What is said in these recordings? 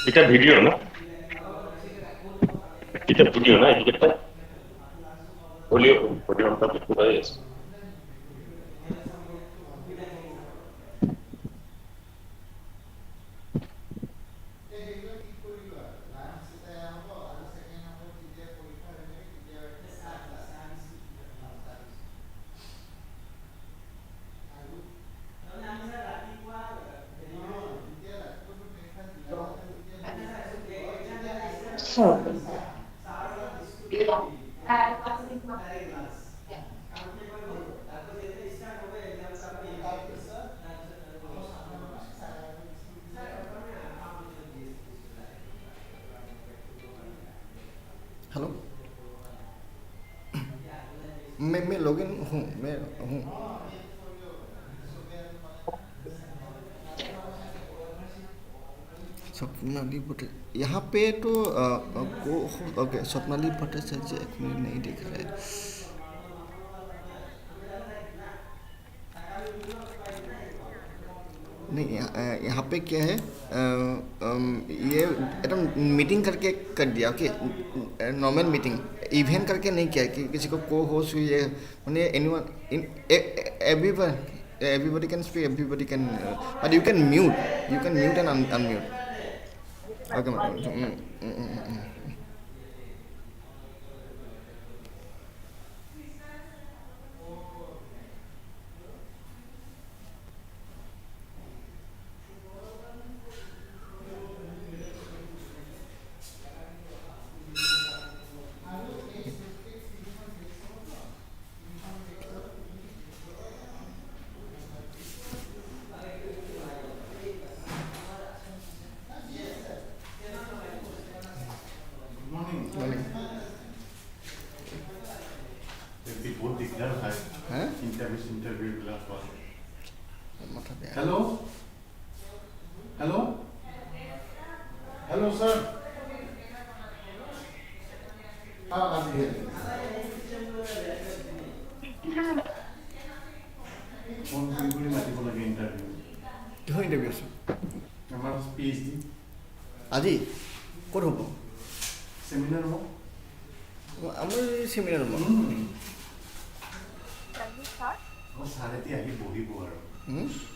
এটা ভিডিও না, এটা ভিডিও না, এটা ভলিউম ভলিউমটা কোথায় আছে? हेलो, मैं लॉगिन हूँ, मैं हूँ। स्वप्नाली भट्टाचार्य यहाँ पे तो ओके, स्वप्नाली भट्टाचार्य एक मिनट नहीं दिख रहा है। नहीं, यहाँ पे क्या है, ये एकदम मीटिंग करके कर दिया। ओके, नॉर्मल मीटिंग, इवेंट करके नहीं किया कि किसी को होस्ट हुई है। मैंने anyone in everyone, everybody can speak, everybody can, but you can mute and unmute. Okay, madam. Morning. बहुत दिक्कत है हाँ? इंटरव्यू क्लास पर। माथा पे हेलो हेलो हेलो सर। हाँ आज भी फोन কৰি মাতিব লাগে ইন্টাৰভিউ। কিহৰ ইণ্টাৰভিউ আছে? আমাৰ PhD আজি ক'ত হ'ব? সেমিনাৰ হ'ব। আমাৰ চেমিনাৰ হ'ব। মই চাৰেতি আহি বহিব আৰু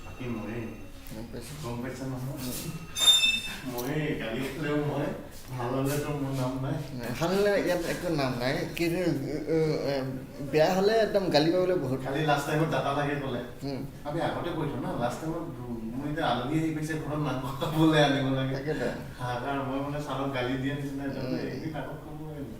বাকী মই গম পাইছা নহয়। মই গালি খালেও মই ভাল হ'লেতো মোৰ নাম নাই। ভাল হ'লে ইয়াত একো নাম নাই, কিন্তু বেয়া হ'লে একদম গালি পাবলৈ বহুত। খালি লাষ্ট টাইমত ডাটা লাগে ক'লে আমি আগতে কৈছোঁ না, লাষ্ট টাইমত মোৰ এতিয়া আলহী আহি পাইছে ঘৰত মাংস খাবলৈ আনিব লাগে। হাহাকাৰ মই মানে ছাৰক গালি দিয়া নিচিনা এদিন আগত ক'ব লাগিব।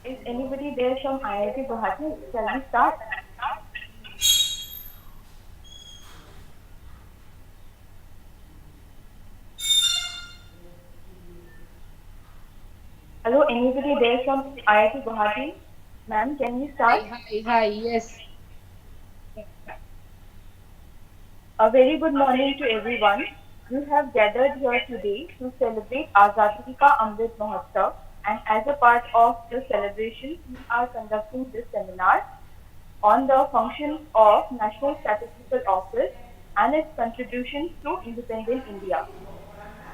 Is anybody there from IIT Guwahati? Shall we start? Hello, anybody there from IIT Guwahati? Ma'am, can we start? Hi, yes. A very good morning to everyone. We have gathered here today to celebrate Azadi Ka Amrit Mahotsav, and as a part of the celebration, we are conducting this seminar on the functions of National Statistical Office and its contributions to independent India.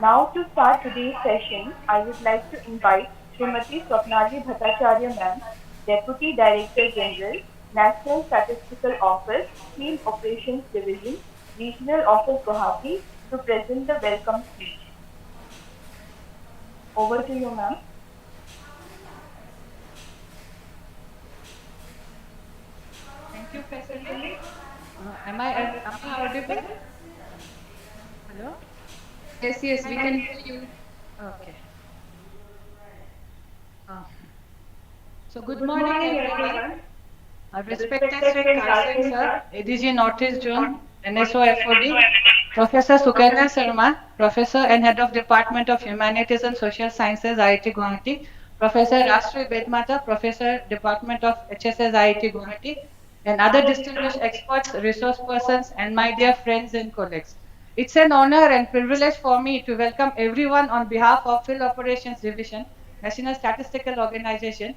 Now, to start today's session, I would like to invite Srimati Swapnali Bhattacharya Ma'am, Deputy Director General, National Statistical Office, Field Operations Division, Regional Office Guwahati, to present the welcome speech. Over to you, ma'am. Thank you, Faisali. Am I audible? Hello? Yes, yes, we can hear you. Okay. Uh, so good Good morning, morning, everyone. everyone. Respected Respected Sri Sri Karsing Kalsing sir, sir, ADG Northeast Zone, NSO FOD, Professor Sukanya Sharma, Professor and Head of Department of Humanities and Social Sciences, IIT Guwahati, Professor Rashri Bedmata, Professor, Department of HSS, IIT Guwahati, and other distinguished experts, resource persons, and my dear friends and colleagues. It's an honor and privilege for me to welcome everyone on behalf of Field Operations Division, National Statistical Organization,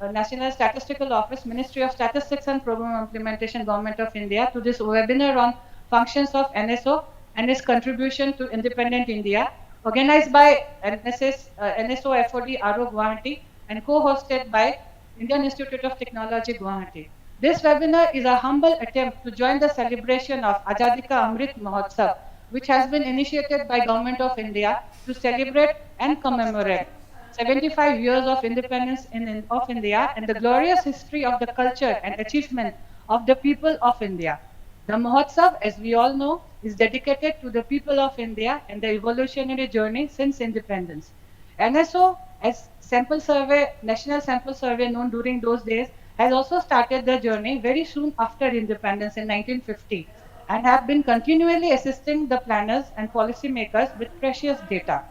National Statistical Office, Ministry of Statistics and Program Implementation, Government of India, to this webinar on functions of NSO and its contribution to independent India, organized by NSO FOD RO Guwahati and co-hosted by Indian Institute of Technology Guwahati. This webinar is a humble attempt to join the celebration of Azadi Ka Amrit Mahotsav, which has been initiated by Government of India to celebrate and commemorate 75 years of independence of India and the glorious history of the culture and achievement of the people of India. The Mahotsav, as we all know, is dedicated to the people of India and the evolutionary journey since independence. NSO, as sample survey, national sample survey known during those days, has also started the journey very soon after independence in 1950 and have been continually assisting the planners and policymakers with precious data.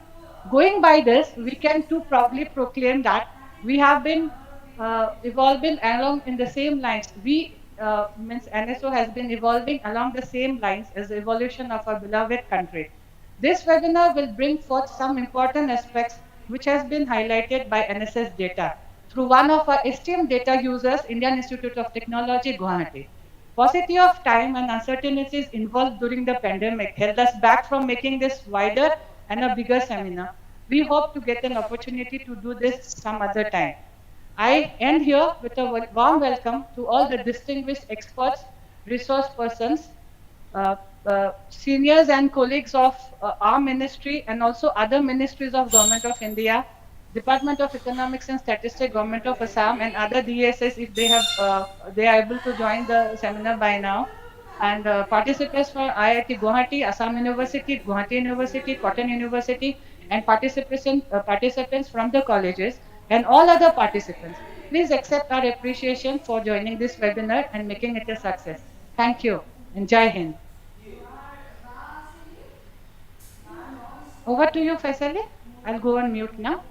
Going by this, we can too proudly proclaim that we have been evolving along in the same lines. Means NSO has been evolving along the same lines as the evolution of our beloved country. This webinar will bring forth some important aspects which has been highlighted by NSS data through one of our esteemed data users, Indian Institute of Technology, Guwahati. Paucity of time and uncertainties involved during the pandemic held us back from making this wider and a bigger seminar. We hope to get an opportunity to do this some other time. I end here with a warm welcome to all the distinguished experts, resource persons, uh, seniors and colleagues of our ministry and also other ministries of Government of India, Department of Economics and Statistics, Government of Assam, and other DSS if they are able to join the seminar by now. And participants from IIT Guwahati, Assam University, Guwahati University, Cotton University, and participants from the colleges and all other participants. Please accept our appreciation for joining this webinar and making it a success. Thank you and Jai Hind. Over to you, Faisali. I'll go on mute now.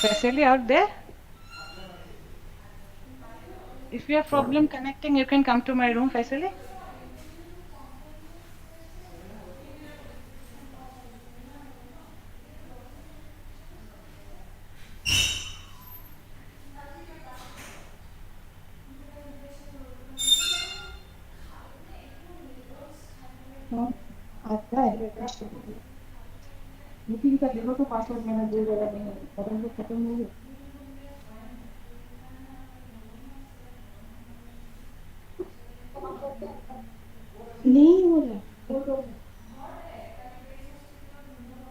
Faisali out there? If you have problem connecting, you can come to my room, Faisali. No, आता है meeting का देखो तो password मैंने दे दिया नहीं पता नहीं खत्म हो गया नहीं हो रहा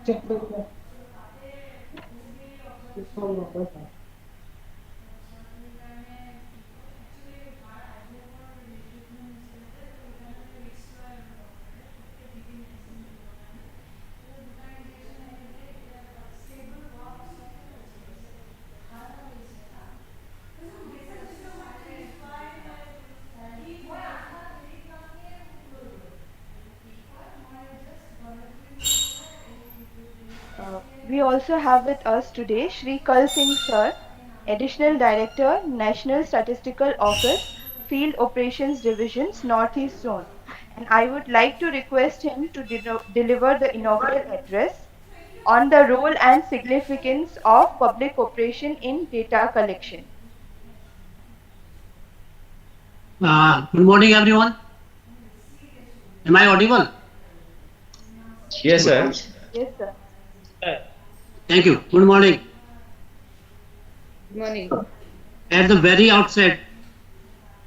चेक करो इसको वापस आ We also have with us today Shri Kal Singh Sir, Additional Director, National Statistical Office, Field Operations Divisions, Northeast Zone. And I would like to request him to deliver the inaugural address. on the role and significance of public cooperation in data collection. Good morning, everyone. Am I audible? Yes, sir. Yes, sir. Thank you. Good morning. Good morning. At the very outset,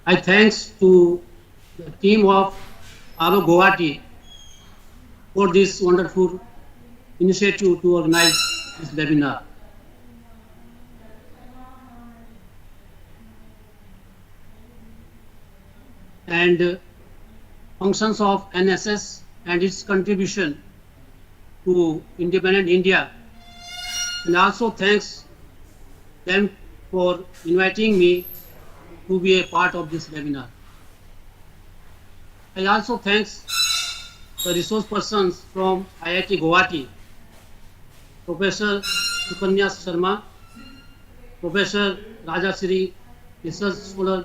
I thanks to the team of Guwahati for this wonderful initiative to organize this webinar. And functions of NSS and its contribution to independent India. And also thanks them for inviting me to be a part of this webinar. I also thanks the resource persons from IIT Guwahati, Professor Sukanya Sharma, Professor Rajashri, Research Scholar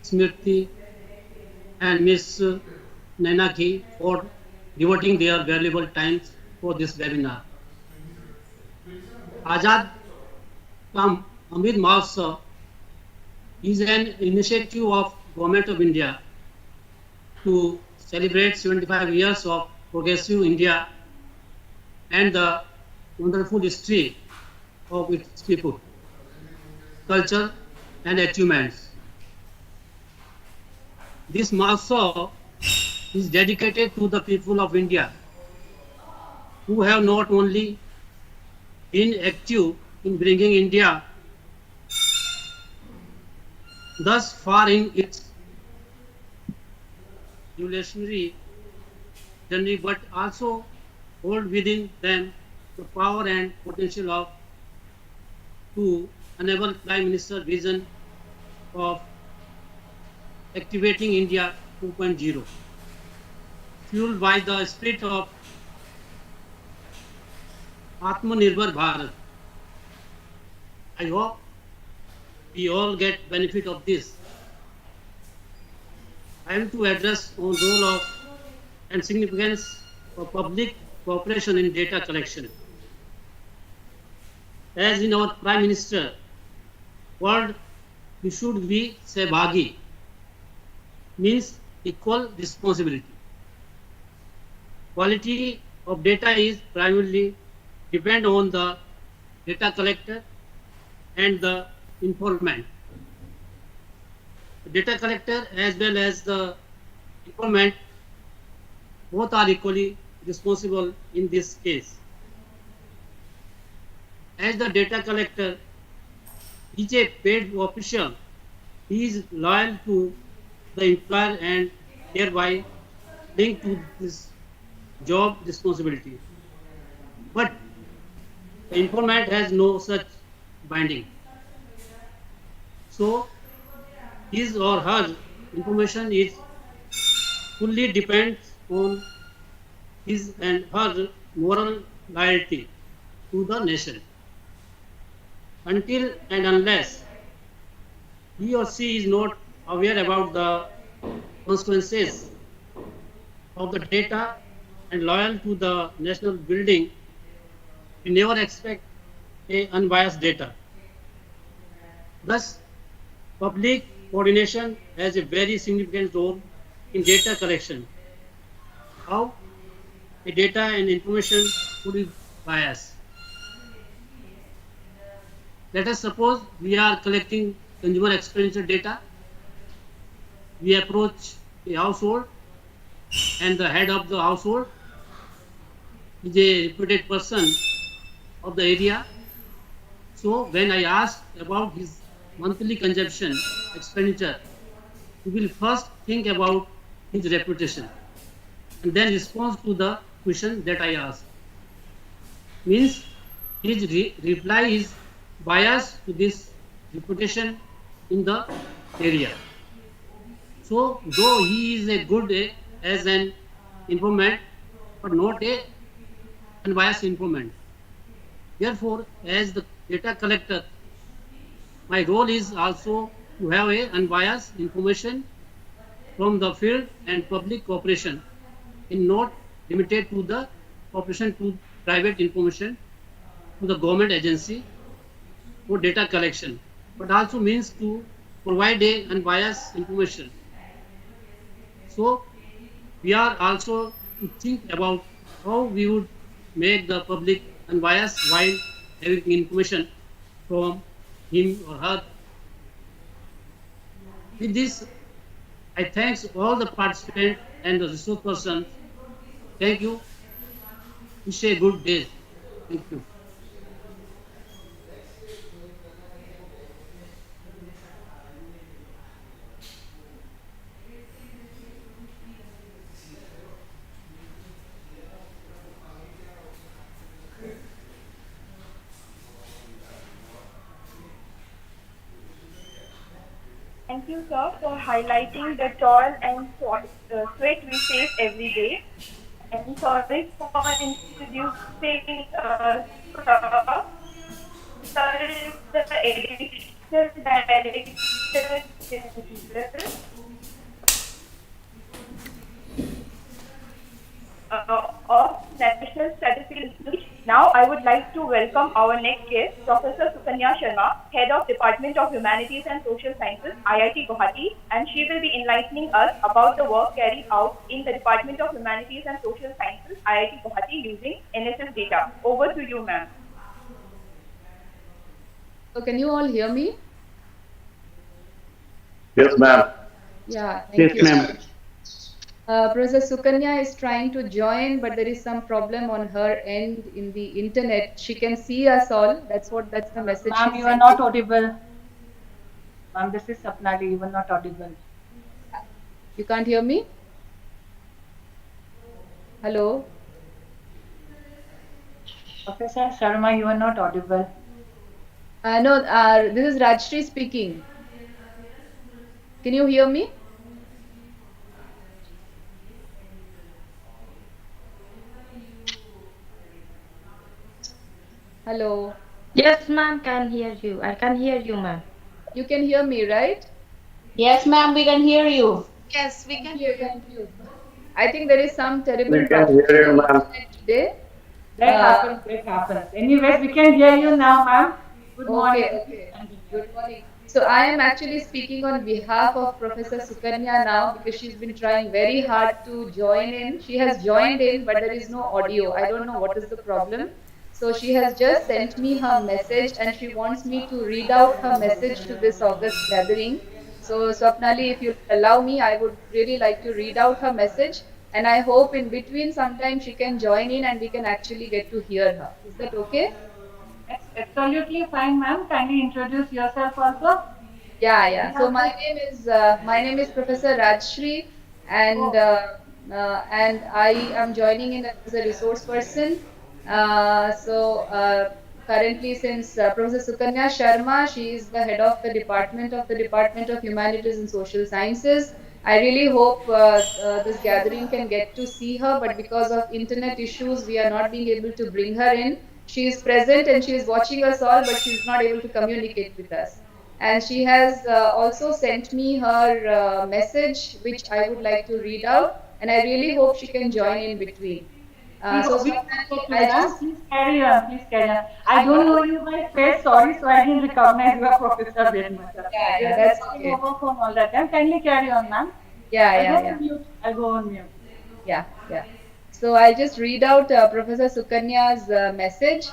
Smriti, and Ms. Nainaki for devoting their valuable time for this webinar. Azad Ka Amrit Mahotsav is an initiative of Government of India to celebrate 75 years of progressive India and the wonderful history of its people, culture and achievements. This Mahotsav is dedicated to the people of India who have not only been active in bringing India thus far in its evolutionary journey, but also hold within them the power and potential of to enable Prime Minister vision of activating India 2.0, fueled by the spirit of Atmanirbhar Bharat. I hope we all get benefit of this. I am to address on role of and significance of public cooperation in data collection. As in our Prime Minister word, we should be Sehbagi, means equal responsibility. Quality of data is primarily depend on the data collector and the informant. The data collector as well as the informant both are equally responsible in this case. As the data collector is a paid official, he is loyal to the employer and thereby linked to this job responsibility. But the informant has no such binding. So his or her information is fully depends on his and her moral loyalty to the nation. Until and unless he or she is not aware about the consequences of the data and loyal to the national building, we never expect a unbiased data. Thus, public coordination has a very significant role in data collection. How a data and information could be biased. Let us suppose we are collecting consumer expenditure data. We approach a household and the head of the household is a reputed person of the area. So when I ask about his monthly consumption expenditure, he will first think about his reputation and then respond to the question that I ask. Means his reply is biased to this reputation in the area. So though he is a good as an informant, but not a unbiased informant. Therefore, as the data collector, my role is also to have a unbiased information from the field and public cooperation, and not limited to the cooperation to private information to the government agency for data collection, but also means to provide a unbiased information. So we are also to think about how we would make the public unbiased while having information from him or her. With this, I thanks all the participants and the resource persons. Thank you. Wish a good day. Thank you. Thank you, sir, for highlighting the toil and sweat we face every day. And sorry for introducing sir. Sir is the additional director general of National Statistical Institute. Now, I would like to welcome our next guest, Professor Sukanya Sharma, Head of Department of Humanities and Social Sciences, IIT Guwahati, and she will be enlightening us about the work carried out in the Department of Humanities and Social Sciences, IIT Guwahati, using NSS data. Over to you, ma'am. So can you all hear me? Yes, ma'am. Yeah, thank Yes, you. ma'am. Professor Sukanya is trying to join, but there is some problem on her end in the internet. She can see us all. That's the message Ma'am, she you are sent. not audible. Ma'am, this is Sapnali. You are not audible. You can't hear me? Hello? Professor Sharma, you are not audible. No, this is Rajshri speaking. Can you hear me? Hello? Yes, ma'am, can hear you. I can hear you, ma'am. You can hear me, right? Yes, ma'am, we can hear you. Yes, we Thank can you, hear thank you. I think there is some terrible We can problem hear on you, ma'am. internet today. That happens, that happens. Anyways, we can hear you now, ma'am. Good morning. Okay, okay. Good morning. So I am actually speaking on behalf of Professor Sukanya now because she's been trying very hard to join in. She has joined in, but there is no audio. I don't know what is the problem. So she has just sent me her message and she wants me to read out her message to this August gathering. So Swapnali, if you'll allow me, I would really like to read out her message and I hope in between sometime she can join in and we can actually get to hear her. Is that okay? It's absolutely fine, ma'am. Kindly introduce yourself also. Yeah. So my name is Professor Rajshri, and I am joining in as a resource person. Currently, since Professor Sukanya Sharma, she is the head of the Department of Humanities and Social Sciences. I really hope this gathering can get to see her, but because of internet issues, we are not being able to bring her in. She is present and she is watching us all, but she is not able to communicate with us. And she has also sent me her message, which I would like to read out. And I really hope she can join in between. So, We Swapnali, hope you, I'll ma'am. just Please carry on. Please carry on. I don't know you by face, sorry, so I didn't recognize you are Professor Bedmaster. We yeah, are that's just talking okay. over phone all that time. Kindly carry on, ma'am. I'll go Yeah. on mute. I'll go on mute. Yeah. So I'll just read out Professor Sukanya's message.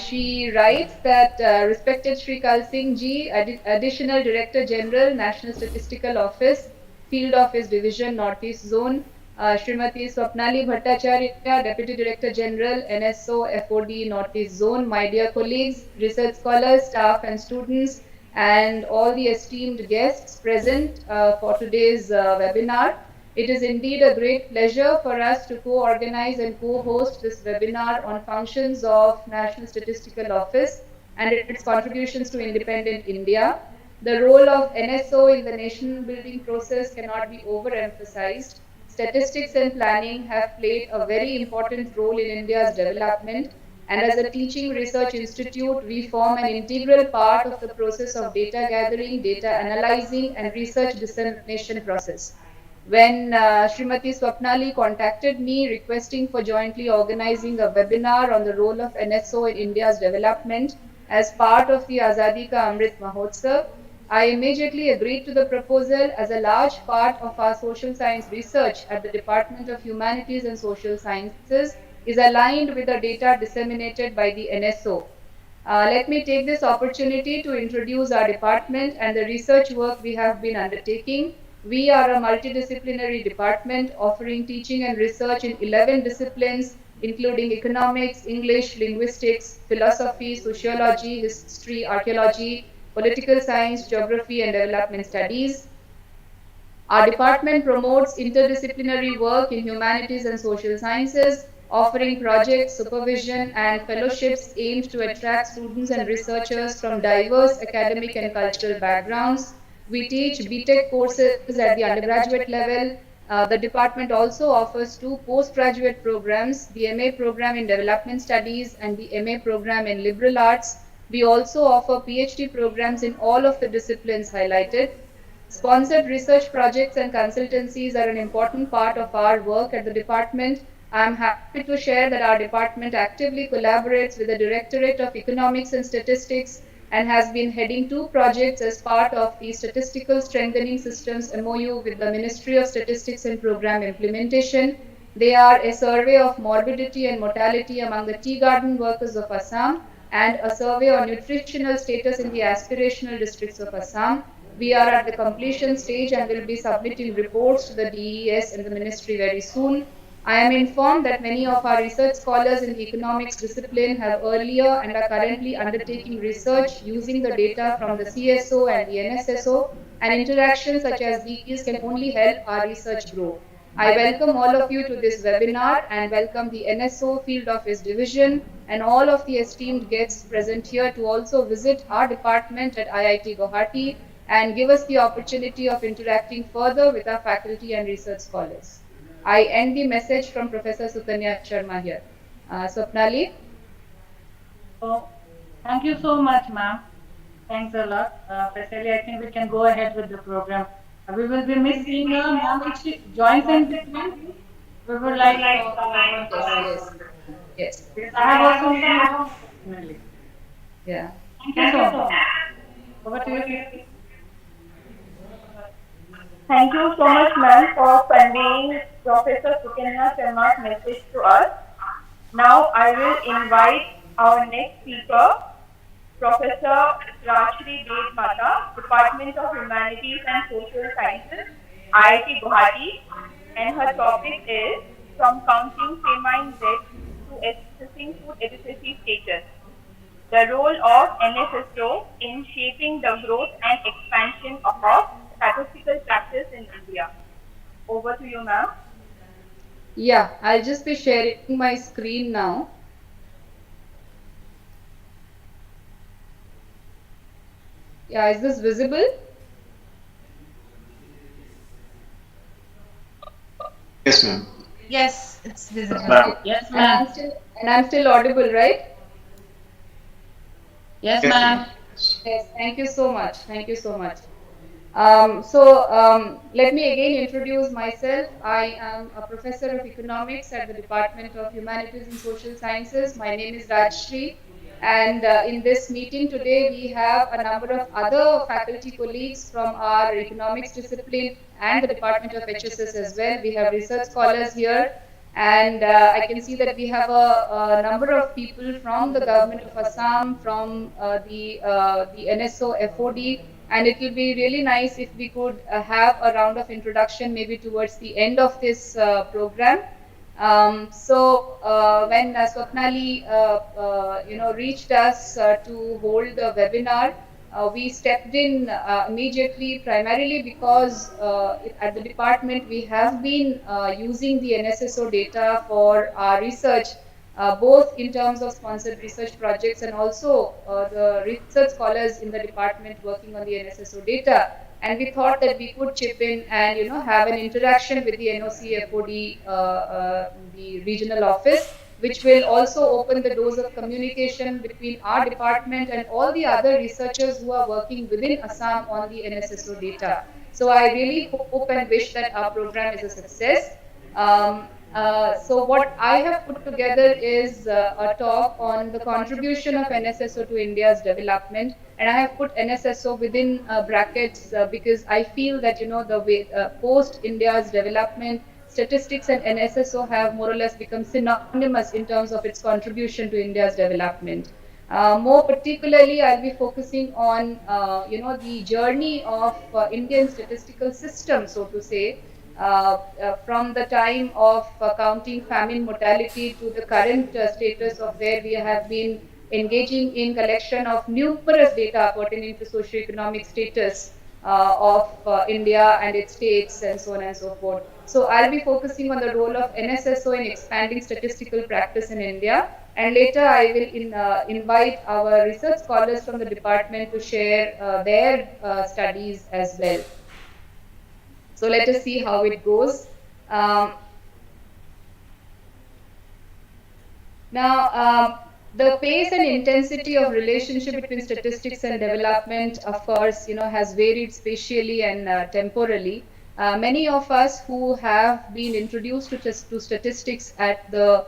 She writes that respected Shri Kal Singh Ji, Additional Director General, National Statistical Office, Field Office Division, Northeast Zone, Srimati Swapnali Bhattacharya, Deputy Director General, NSO FOD Northeast Zone, my dear colleagues, research scholars, staff and students, and all the esteemed guests present for today's webinar. It is indeed a great pleasure for us to co-organize and co-host this webinar on functions of National Statistical Office and its contributions to independent India. The role of NSO in the nation building process cannot be overemphasized. Statistics and planning have played a very important role in India's development, and as a teaching research institute, we form an integral part of the process of data gathering, data analyzing, and research dissemination process. when Srimati Swapnali contacted me requesting for jointly organizing a webinar on the role of NSO in India's development as part of the Azadi Ka Amrit Mahotsav. I immediately agreed to the proposal as a large part of our social science research at the Department of Humanities and Social Sciences is aligned with the data disseminated by the NSO. Let me take this opportunity to introduce our department and the research work we have been undertaking. We are a multidisciplinary department offering teaching and research in 11 disciplines, including economics, English, linguistics, philosophy, sociology, history, archaeology, political science, geography, and development studies. Our department promotes interdisciplinary work in humanities and social sciences, offering projects, supervision, and fellowships aimed to attract students and researchers from diverse academic and cultural backgrounds. We teach BTech courses at the undergraduate level. The department also offers two postgraduate programs, the MA program in Development Studies and the MA program in Liberal Arts. We also offer PhD programs in all of the disciplines highlighted. Sponsored research projects and consultancies are an important part of our work at the department. I am happy to share that our department actively collaborates with the Directorate of Economics and Statistics and has been heading two projects as part of the Statistical Strengthening Systems MOU with the Ministry of Statistics and Program Implementation. They are a survey of morbidity and mortality among the tea garden workers of Assam and a survey on nutritional status in the aspirational districts of Assam. We are at the completion stage and will be submitting reports to the DES and the ministry very soon. I am informed that many of our research scholars in the economics discipline have earlier and are currently undertaking research using the data from the CSO and the NSSO, and interactions such as these can only help our research grow. I welcome all of you to this webinar and welcome the NSO Field Office Division and all of the esteemed guests present here to also visit our department at IIT Guwahati and give us the opportunity of interacting further with our faculty and research scholars. I end the message from Professor Sukanya Sharma here. Swapnali? So, thank you so much, ma'am. Thanks a lot. Especially, I think we can go ahead with the program. We will be missing ma'am. If she joins in between, we would like Yes, yes. I have also missed her personally. Yeah. Thank you so much. Over to you. Thank you so much, ma'am, for conveying Professor Sukanya Sharma's message to us. Now I will invite our next speaker, Professor Rajshri Bedmata, Department of Humanities and Social Sciences, IIT Guwahati, and her topic is From Counting Famine Deaths to Assessing Food Adequacy Status, the role of NSSO in shaping the growth and expansion of statistical practice in India. Over to you, ma'am. Yeah, I'll just be sharing my screen now. Yeah, is this visible? Yes, ma'am. Yes, it's visible. Yes, ma'am. And I'm still audible, right? Yes, ma'am. Yes, thank you so much. Thank you so much. Let me again introduce myself. I am a professor of economics at the Department of Humanities and Social Sciences. My name is Rajshri. And in this meeting today, we have a number of other faculty colleagues from our economics discipline and the Department of HSS as well. We have research scholars here. And I can see that we have a number of people from the government of Assam, from the NSO FOD, and it will be really nice if we could have a round of introduction maybe towards the end of this program. When Swapnali reached us to hold the webinar, we stepped in immediately, primarily because at the department we have been using the NSSO data for our research, both in terms of sponsored research projects and also the research scholars in the department working on the NSSO data. And we thought that we could chip in and have an interaction with the NOC FOD, the regional office, which will also open the doors of communication between our department and all the other researchers who are working within Assam on the NSSO data. So I really hope and wish that our program is a success. So what I have put together is a talk on the contribution of NSSO to India's development, and I have put NSSO within brackets because I feel that the way post India's development, statistics and NSSO have more or less become synonymous in terms of its contribution to India's development. More particularly, I'll be focusing on the journey of Indian statistical system, so to say, from the time of counting famine mortality to the current status of where we have been engaging in collection of numerous data pertaining to socio-economic status of India and its states and so on and so forth. So I'll be focusing on the role of NSSO in expanding statistical practice in India. And later I will invite our research scholars from the department to share their studies as well. So let us see how it goes. Now, the pace and intensity of relationship between statistics and development, of course, has varied spatially and temporally. Many of us who have been introduced to statistics at the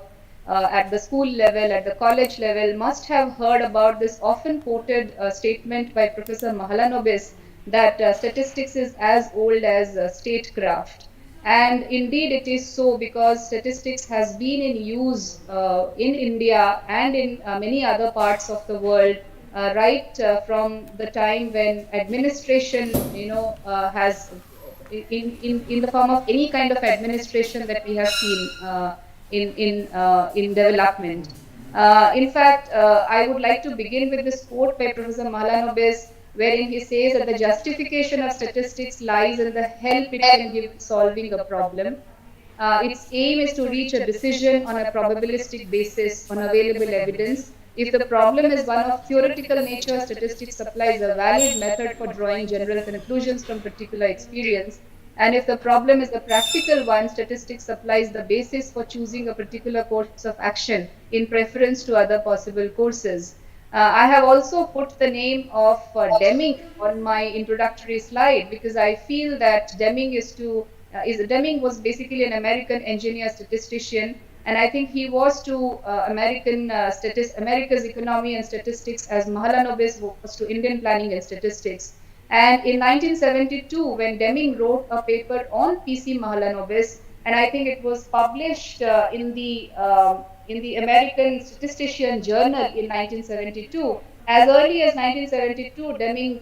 school level, at the college level, must have heard about this often quoted statement by Professor Mahalanobis that statistics is as old as statecraft. And indeed, it is so because statistics has been in use in India and in many other parts of the world, right from the time when administration, has in the form of any kind of administration that we have seen in development. In fact, I would like to begin with this quote by Professor Mahalanobis, wherein he says that the justification of statistics lies in the help it can give solving a problem. Its aim is to reach a decision on a probabilistic basis on available evidence. If the problem is one of theoretical nature, statistics supplies a valid method for drawing general conclusions from particular experience. And if the problem is a practical one, statistics supplies the basis for choosing a particular course of action in preference to other possible courses. I have also put the name of Deming on my introductory slide because I feel that Deming was basically an American engineer statistician, and I think he was to America's economy and statistics as Mahalanobis was to Indian planning and statistics. And in 1972, when Deming wrote a paper on PC Mahalanobis, and I think it was published in the American Statistician Journal in 1972. As early as 1972, Deming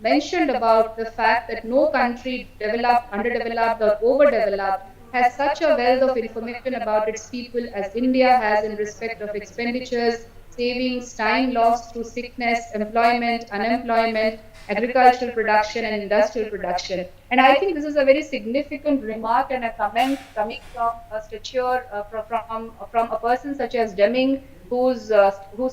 mentioned about the fact that no country developed, underdeveloped, or overdeveloped has such a wealth of information about its people as India has in respect of expenditures, savings, time lost through sickness, employment, unemployment, agricultural production, and industrial production. And I think this is a very significant remark and a comment coming from a stature from a person such as Deming, whose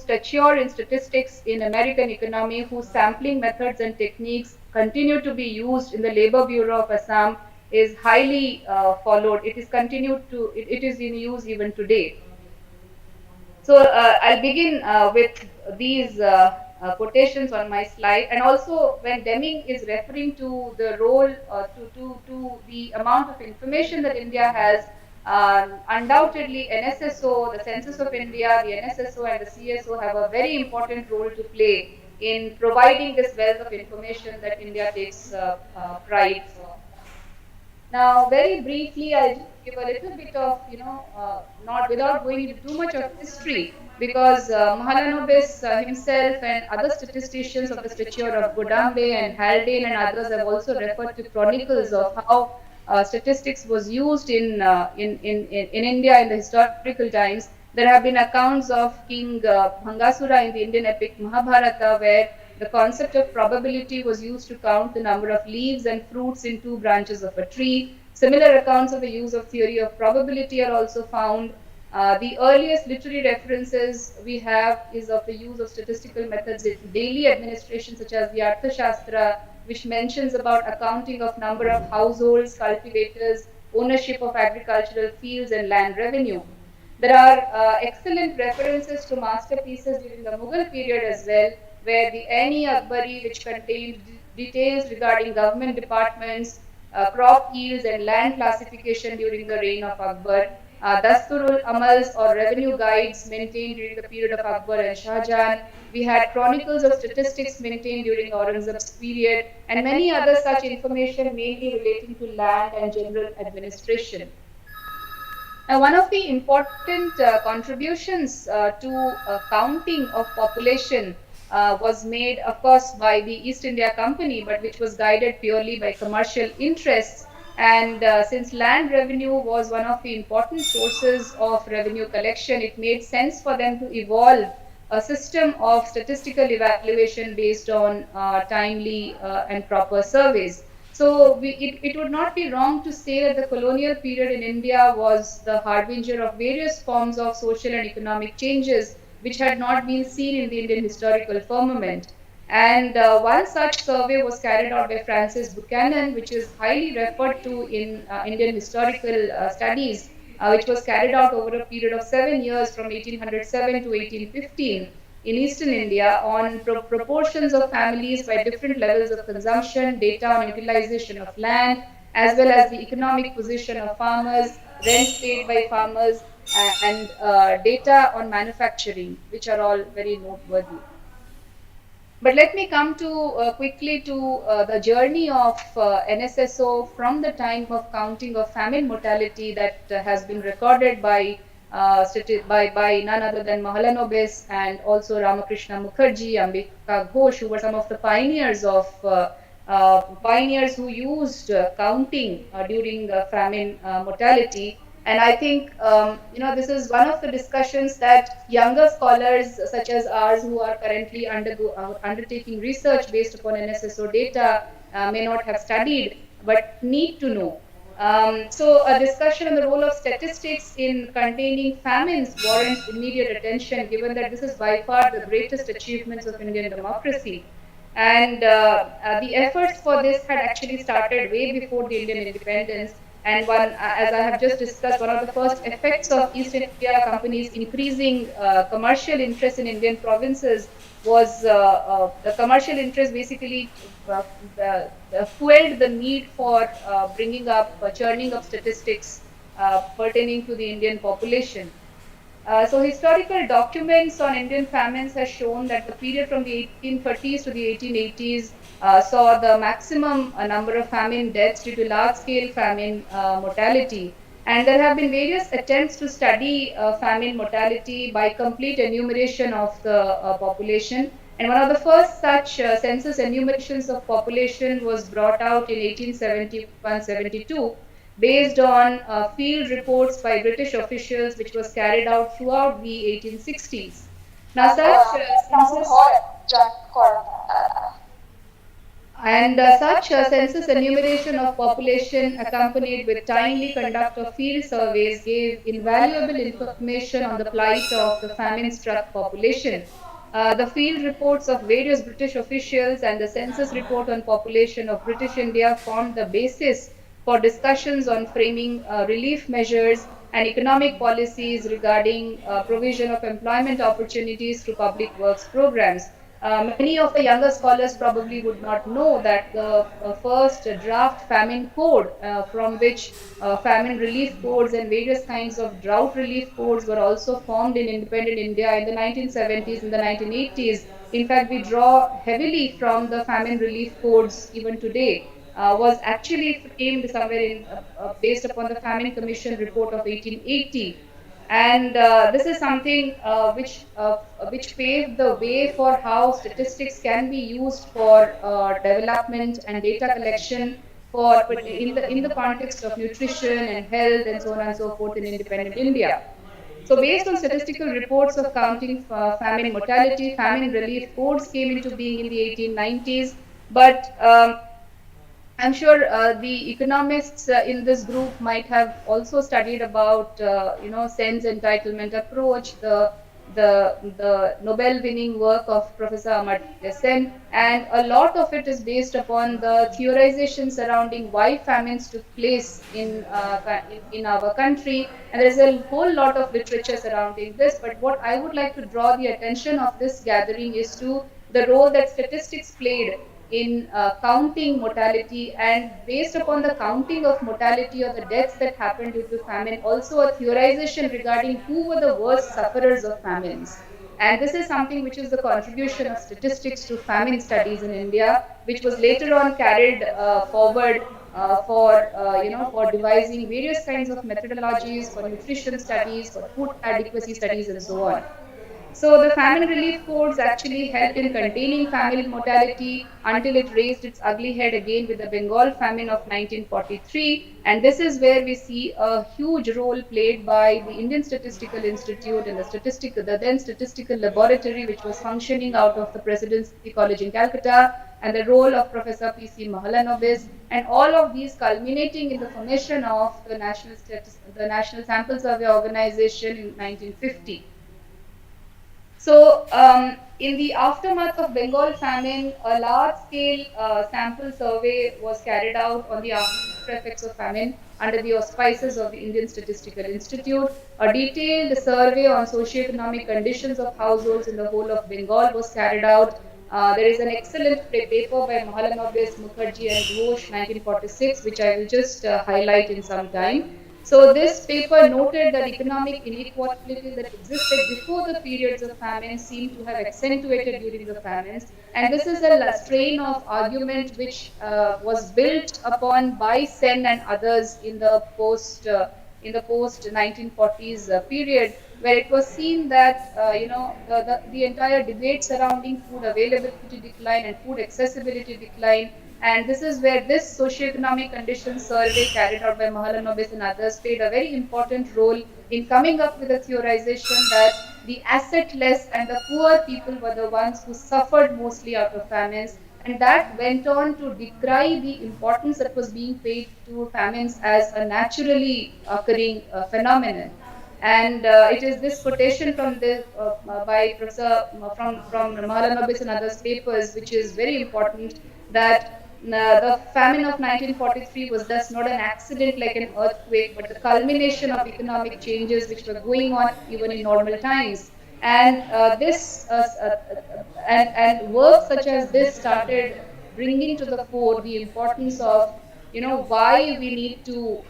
stature in statistics in American economy, whose sampling methods and techniques continue to be used in the Labor Bureau of Assam, is highly followed. It is it is in use even today. So I'll begin with these quotations on my slide. And also when Deming is referring to the role, to the amount of information that India has, undoubtedly NSSO, the Census of India, the NSSO and the CSO have a very important role to play in providing this wealth of information that India takes pride for. Now, very briefly, I'll just give a little bit of, not without going into too much of history, because Mahalanobis himself and other statisticians of the stature of Godambe and Haldane and others have also referred to chronicles of how statistics was used in India in the historical times. There have been accounts of King Bhangasura in the Indian epic Mahabharata, where the concept of probability was used to count the number of leaves and fruits in two branches of a tree. Similar accounts of the use of theory of probability are also found. The earliest literary references we have is of the use of statistical methods in daily administration, such as the Arthashastra, which mentions about accounting of number of households, cultivators, ownership of agricultural fields, and land revenue. There are excellent references to masterpieces during the Mughal period as well, where the Aini Akbari, which contained details regarding government departments, crop yields, and land classification during the reign of Akbar, Dasturul Amals or revenue guides maintained during the period of Akbar and Shah Jahan. We had chronicles of statistics maintained during Aurangzeb's period, and many other such information mainly relating to land and general administration. Now, one of the important contributions to counting of population was made, of course, by the East India Company, but which was guided purely by commercial interests. And since land revenue was one of the important sources of revenue collection, it made sense for them to evolve a system of statistical evaluation based on timely and proper surveys. So it would not be wrong to say that the colonial period in India was the harbinger of various forms of social and economic changes which had not been seen in the Indian historical firmament. And one such survey was carried out by Francis Buchanan, which is highly referred to in Indian historical studies, which was carried out over a period of 7 years from 1807 to 1815 in eastern India on proportions of families by different levels of consumption, data on utilization of land, as well as the economic position of farmers, rents paid by farmers, and data on manufacturing, which are all very noteworthy. But let me come to quickly to the journey of NSSO from the time of counting of famine mortality that has been recorded by none other than Mahalanobis and also Ramakrishna Mukherjee, Ambika Ghosh, who were some of the pioneers who used counting during famine mortality. And I think this is one of the discussions that younger scholars such as ours who are currently undertaking research based upon NSSO data may not have studied but need to know. So a discussion on the role of statistics in containing famines warrants immediate attention, given that this is by far the greatest achievements of Indian democracy. And the efforts for this had actually started way before the Indian independence. And as I have just discussed, one of the first effects of East India Company's increasing commercial interest in Indian provinces was the commercial interest basically fueled the need for churning up statistics pertaining to the Indian population. So historical documents on Indian famines has shown that the period from the 1830s to the 1880s saw the maximum number of famine deaths due to large-scale famine mortality. And there have been various attempts to study famine mortality by complete enumeration of the population. And one of the first such census enumerations of population was brought out in 1871-72 based on field reports by British officials, which was carried out throughout the 1860s. Now, such census enumeration of population accompanied with timely conduct of field surveys gave invaluable information on the plight of the famine-struck population. The field reports of various British officials and the census report on population of British India formed the basis for discussions on framing relief measures and economic policies regarding provision of employment opportunities through public works programs. Many of the younger scholars probably would not know that the first draft famine code, from which famine relief codes and various kinds of drought relief codes were also formed in independent India in the 1970s and the 1980s. In fact, we draw heavily from the famine relief codes even today. Was actually framed somewhere based upon the Famine Commission report of 1880. And this is something which paved the way for how statistics can be used for development and data collection in the context of nutrition and health and so on and so forth in independent India. So, based on statistical reports of counting famine mortality, famine relief codes came into being in the 1890s, but I'm sure the economists in this group might have also studied about, sense entitlement approach, the Nobel-winning work of Professor Amartya Sen, and a lot of it is based upon the theorization surrounding why famines took place in our country, and there is a whole lot of literature surrounding this. But what I would like to draw the attention of this gathering is to the role that statistics played in counting mortality, and based upon the counting of mortality or the deaths that happened due to famine, also a theorization regarding who were the worst sufferers of famines. And this is something which is the contribution of statistics to famine studies in India, which was later on carried forward for devising various kinds of methodologies for nutrition studies, for food adequacy studies, and so on. So the famine relief codes actually helped in containing famine mortality until it raised its ugly head again with the Bengal famine of 1943. And this is where we see a huge role played by the Indian Statistical Institute and the then Statistical Laboratory, which was functioning out of the Presidency College in Calcutta, and the role of Professor P.C. Mahalanobis, and all of these culminating in the formation of the National Sample Survey Organization in 1950. So, in the aftermath of Bengal famine, a large-scale sample survey was carried out on the after effects of famine under the auspices of the Indian Statistical Institute. A detailed survey on socioeconomic conditions of households in the whole of Bengal was carried out. There is an excellent paper by Mahalanobis, Mukherjee, and Ghosh, 1946, which I will just highlight in some time. So this paper noted that economic inequality that existed before the periods of famine seemed to have accentuated during the famines. And this is a strain of argument which was built upon by Sen and others in the post 1940s period, where it was seen that the entire debate surrounding food availability decline and food accessibility decline, and this is where this socioeconomic conditions survey carried out by Mahalanobis and others played a very important role in coming up with a theorization that the assetless and the poor people were the ones who suffered mostly out of famines, and that went on to decry the importance that was being paid to famines as a naturally occurring phenomenon. And it is this quotation from the by Professor from Mahalanobis and others papers, which is very important, that the famine of 1943 was thus not an accident like an earthquake, but the culmination of economic changes which were going on even in normal times. And and work such as this started bringing to the fore the importance of why we need to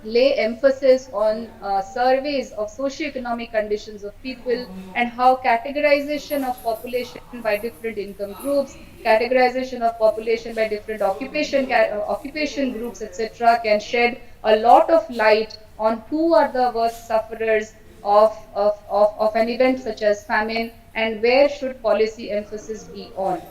lay emphasis on surveys of socioeconomic conditions of people, and how categorization of population by different income groups, categorization of population by different occupation groups, etc., can shed a lot of light on who are the worst sufferers of an event such as famine, and where should policy emphasis be on.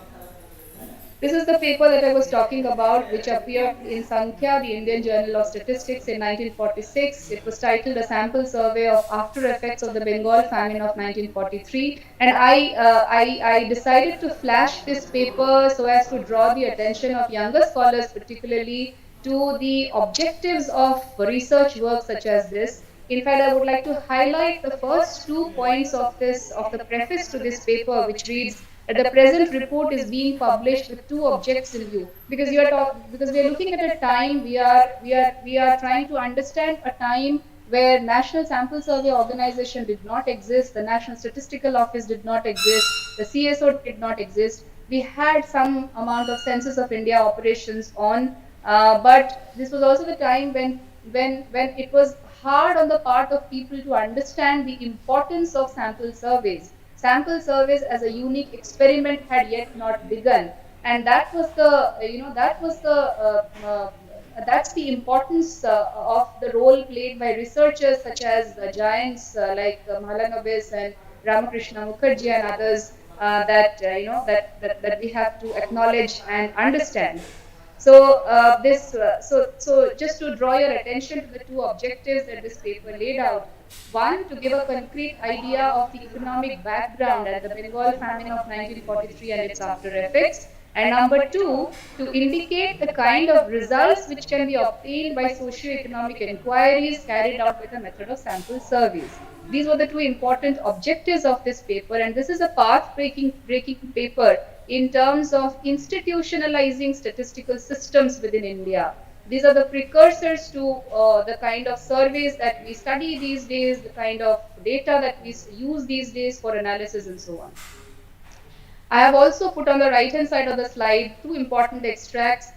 This is the paper that I was talking about, which appeared in Sankhya, the Indian Journal of Statistics, in 1946. It was titled A Sample Survey of After Effects of the Bengal Famine of 1943. And I decided to flash this paper so as to draw the attention of younger scholars, particularly, to the objectives of research work such as this. In fact, I would like to highlight the first 2 points of the preface to this paper, which reads that the present report is being published with two objects in view, because because we are looking at a time, we are trying to understand a time where National Sample Survey Organization did not exist, the National Statistical Office did not exist, the CSO did not exist. We had some amount of Census of India operations on, but this was also the time when it was hard on the part of people to understand the importance of sample surveys. Sample surveys as a unique experiment had yet not begun, and that was the that's the importance of the role played by researchers such as giants like Mahalanobis and Ramakrishna Mukherjee and others, that we have to acknowledge and understand. So so just to draw your attention to the two objectives that this paper laid out. One, to give a concrete idea of the economic background and the Bengal famine of 1943 and its after effects. And number two, to indicate the kind of results which can be obtained by socio-economic inquiries carried out with the method of sample surveys. These were the two important objectives of this paper, and this is a path-breaking paper in terms of institutionalizing statistical systems within India. These are the precursors to the kind of surveys that we study these days, the kind of data that we use these days for analysis and so on. I have also put on the right-hand side of the slide two important extracts,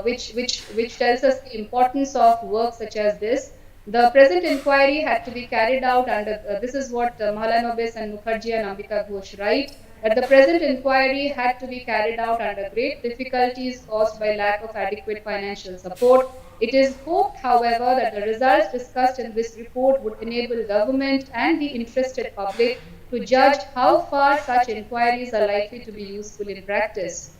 which tells us the importance of work such as this. The present inquiry had to be carried out under, this is what Mahalanobis and Mukherjee and Ambika Ghosh write, that the present inquiry had to be carried out under great difficulties caused by lack of adequate financial support. It is hoped, however, that the results discussed in this report would enable government and the interested public to judge how far such inquiries are likely to be useful in practice.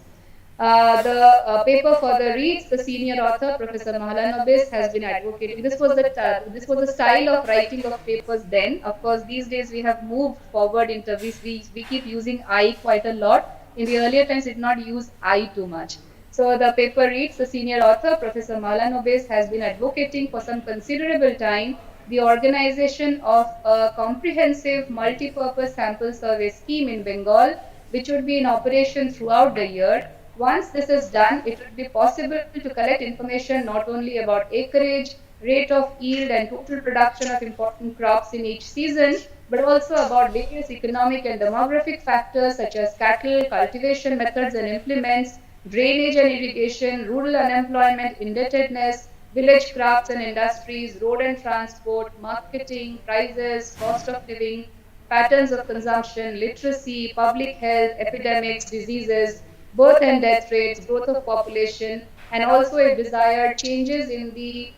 The paper further reads, the senior author, Professor Mahalanobis, has been advocating. This was the style of writing of papers then. Of course, these days we have moved forward into we keep using I quite a lot. In the earlier times, we did not use I too much. So the paper reads, the senior author, Professor Mahalanobis, has been advocating for some considerable time the organization of a comprehensive multi-purpose sample survey scheme in Bengal, which would be in operation throughout the year. Once this is done, it would be possible to collect information not only about acreage, rate of yield, and total production of important crops in each season, but also about various economic and demographic factors such as cattle, cultivation methods and implements, drainage and irrigation, rural unemployment, indebtedness, village crafts and industries, road and transport, marketing, prices, cost of living, patterns of consumption, literacy, public health, epidemics, diseases, birth and death rates, growth of population, and also if desired changes in the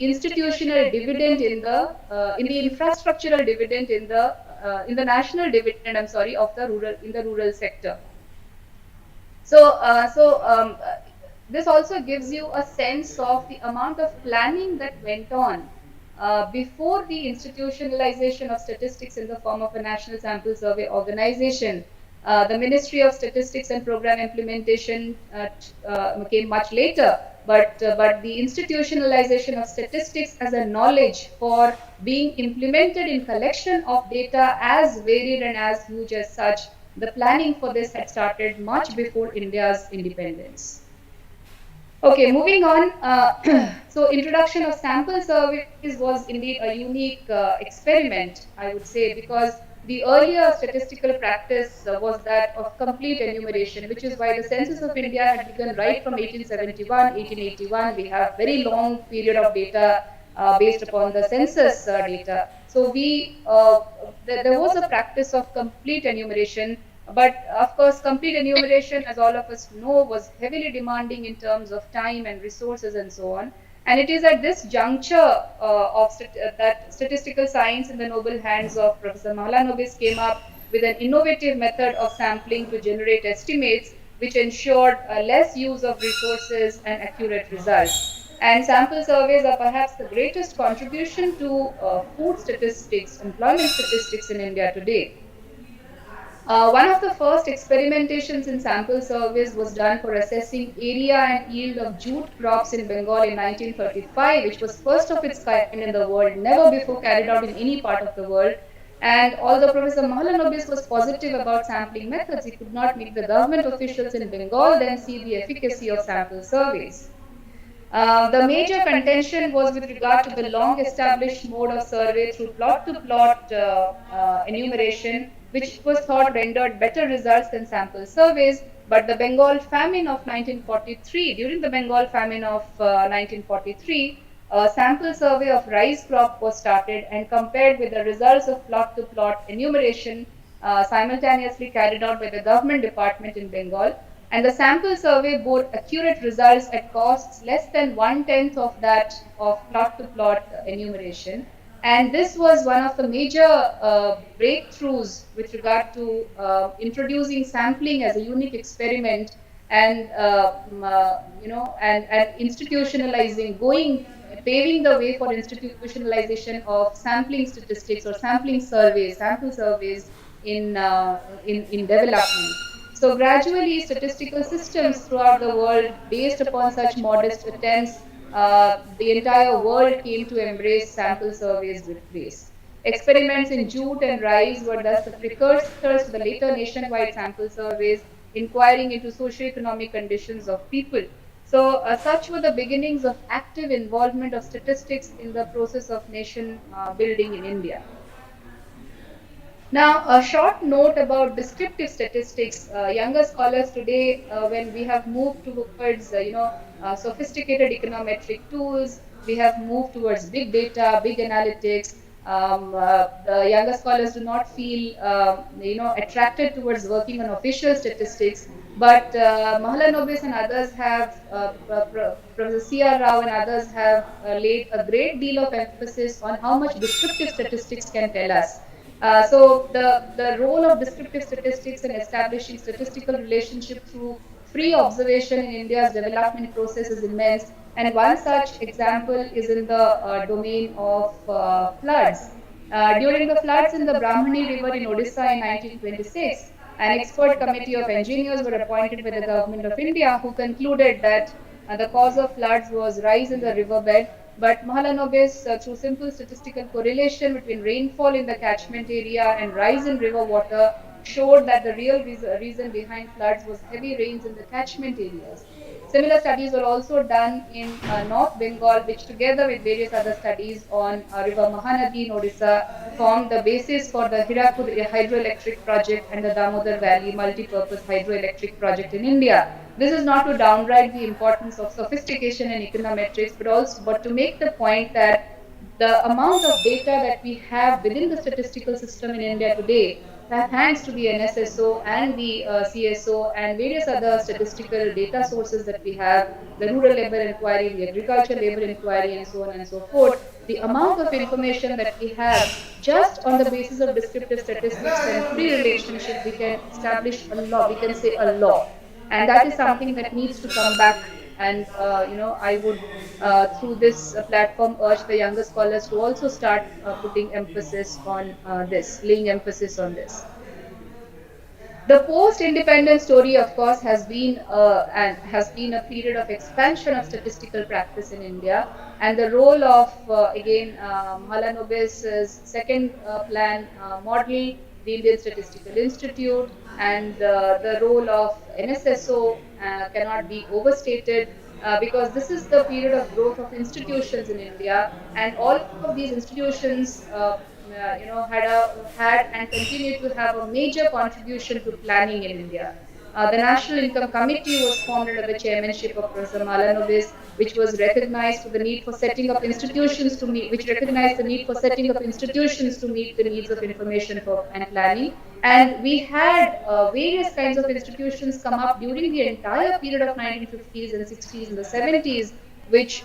institutional dividend in the infrastructural dividend in the national dividend, I'm sorry, of the rural sector. This also gives you a sense of the amount of planning that went on before the institutionalization of statistics in the form of a national sample survey organization. The Ministry of Statistics and Program Implementation came much later, but the institutionalization of statistics as a knowledge for being implemented in collection of data as varied and as huge as such, the planning for this had started much before India's independence. Okay, moving on. So introduction of sample surveys was indeed a unique experiment, I would say, because the earlier statistical practice was that of complete enumeration, which is why the census of India had begun right from 1871, 1881. We have very long period of data based upon the census data. So there was a practice of complete enumeration, but of course, complete enumeration, as all of us know, was heavily demanding in terms of time and resources and so on. And it is at this juncture that statistical science in the noble hands of Professor Mahalanobis came up with an innovative method of sampling to generate estimates, which ensured less use of resources and accurate results. And sample surveys are perhaps the greatest contribution to food statistics, employment statistics in India today. One of the first experimentations in sample surveys was done for assessing area and yield of jute crops in Bengal in 1935, which was first of its kind in the world, never before carried out in any part of the world. And although Professor Mahalanobis was positive about sampling methods, he could not make the government officials in Bengal then see the efficacy of sample surveys. The major contention was with regard to the long established mode of survey through plot-to-plot enumeration, which was thought rendered better results than sample surveys. But the Bengal famine of 1943, during the Bengal famine of 1943, a sample survey of rice crop was started and compared with the results of plot-to-plot enumeration simultaneously carried out by the government department in Bengal. And the sample survey bore accurate results at costs less than 1/10 of that of plot-to-plot enumeration. And this was one of the major breakthroughs with regard to introducing sampling as a unique experiment and and institutionalizing, paving the way for institutionalization of sampling statistics or sampling surveys, sample surveys in development. So gradually, statistical systems throughout the world, based upon such modest attempts, the entire world came to embrace sample surveys with grace. Experiments in jute and rice were thus the precursors to the later nationwide sample surveys, inquiring into socio-economic conditions of people. So such were the beginnings of active involvement of statistics in the process of nation building in India. Now, a short note about descriptive statistics. Younger scholars today, when we have moved towards, sophisticated econometric tools, we have moved towards big data, big analytics. The younger scholars do not feel, attracted towards working on official statistics. But Mahalanobis and others have, Professor C.R. Rao and others have laid a great deal of emphasis on how much descriptive statistics can tell us. So the role of descriptive statistics in establishing statistical relationship through free observation in India's development process is immense. And one such example is in the domain of floods. During the floods in the Brahmani River in Odisha in 1926, an expert committee of engineers were appointed by the government of India who concluded that the cause of floods was rise in the riverbed, but Mahalanobis, through simple statistical correlation between rainfall in the catchment area and rise in river water, showed that the real reason behind floods was heavy rains in the catchment areas. Similar studies were also done in North Bengal, which together with various other studies on River Mahanadi in Odisha formed the basis for the Hirakud hydroelectric project and the Damodar Valley multi-purpose hydroelectric project in India. This is not to downright the importance of sophistication in econometrics, but to make the point that the amount of data that we have within the statistical system in India today, thanks to the NSSO and the CSO and various other statistical data sources that we have, the rural labor inquiry, the agriculture labor inquiry, and so on and so forth, the amount of information that we have just on the basis of descriptive statistics and free relationship, we can establish a law, we can say a law. And that is something that needs to come back. And, I would, through this platform, urge the younger scholars to also start putting emphasis on this, laying emphasis on this. The post-independence story, of course, has been a period of expansion of statistical practice in India, and the role of again Mahalanobis's second plan model, the Indian Statistical Institute, and the role of NSSO cannot be overstated. Because this is the period of growth of institutions in India, and all of these institutions had and continue to have a major contribution to planning in India. The National Income Committee was formed under the chairmanship of Professor Malanobis, which was recognized for the need for setting up institutions to meet, which recognized the need for setting up institutions to meet the needs of information and planning. And we had various kinds of institutions come up during the entire period of 1950s and 60s and the 70s, which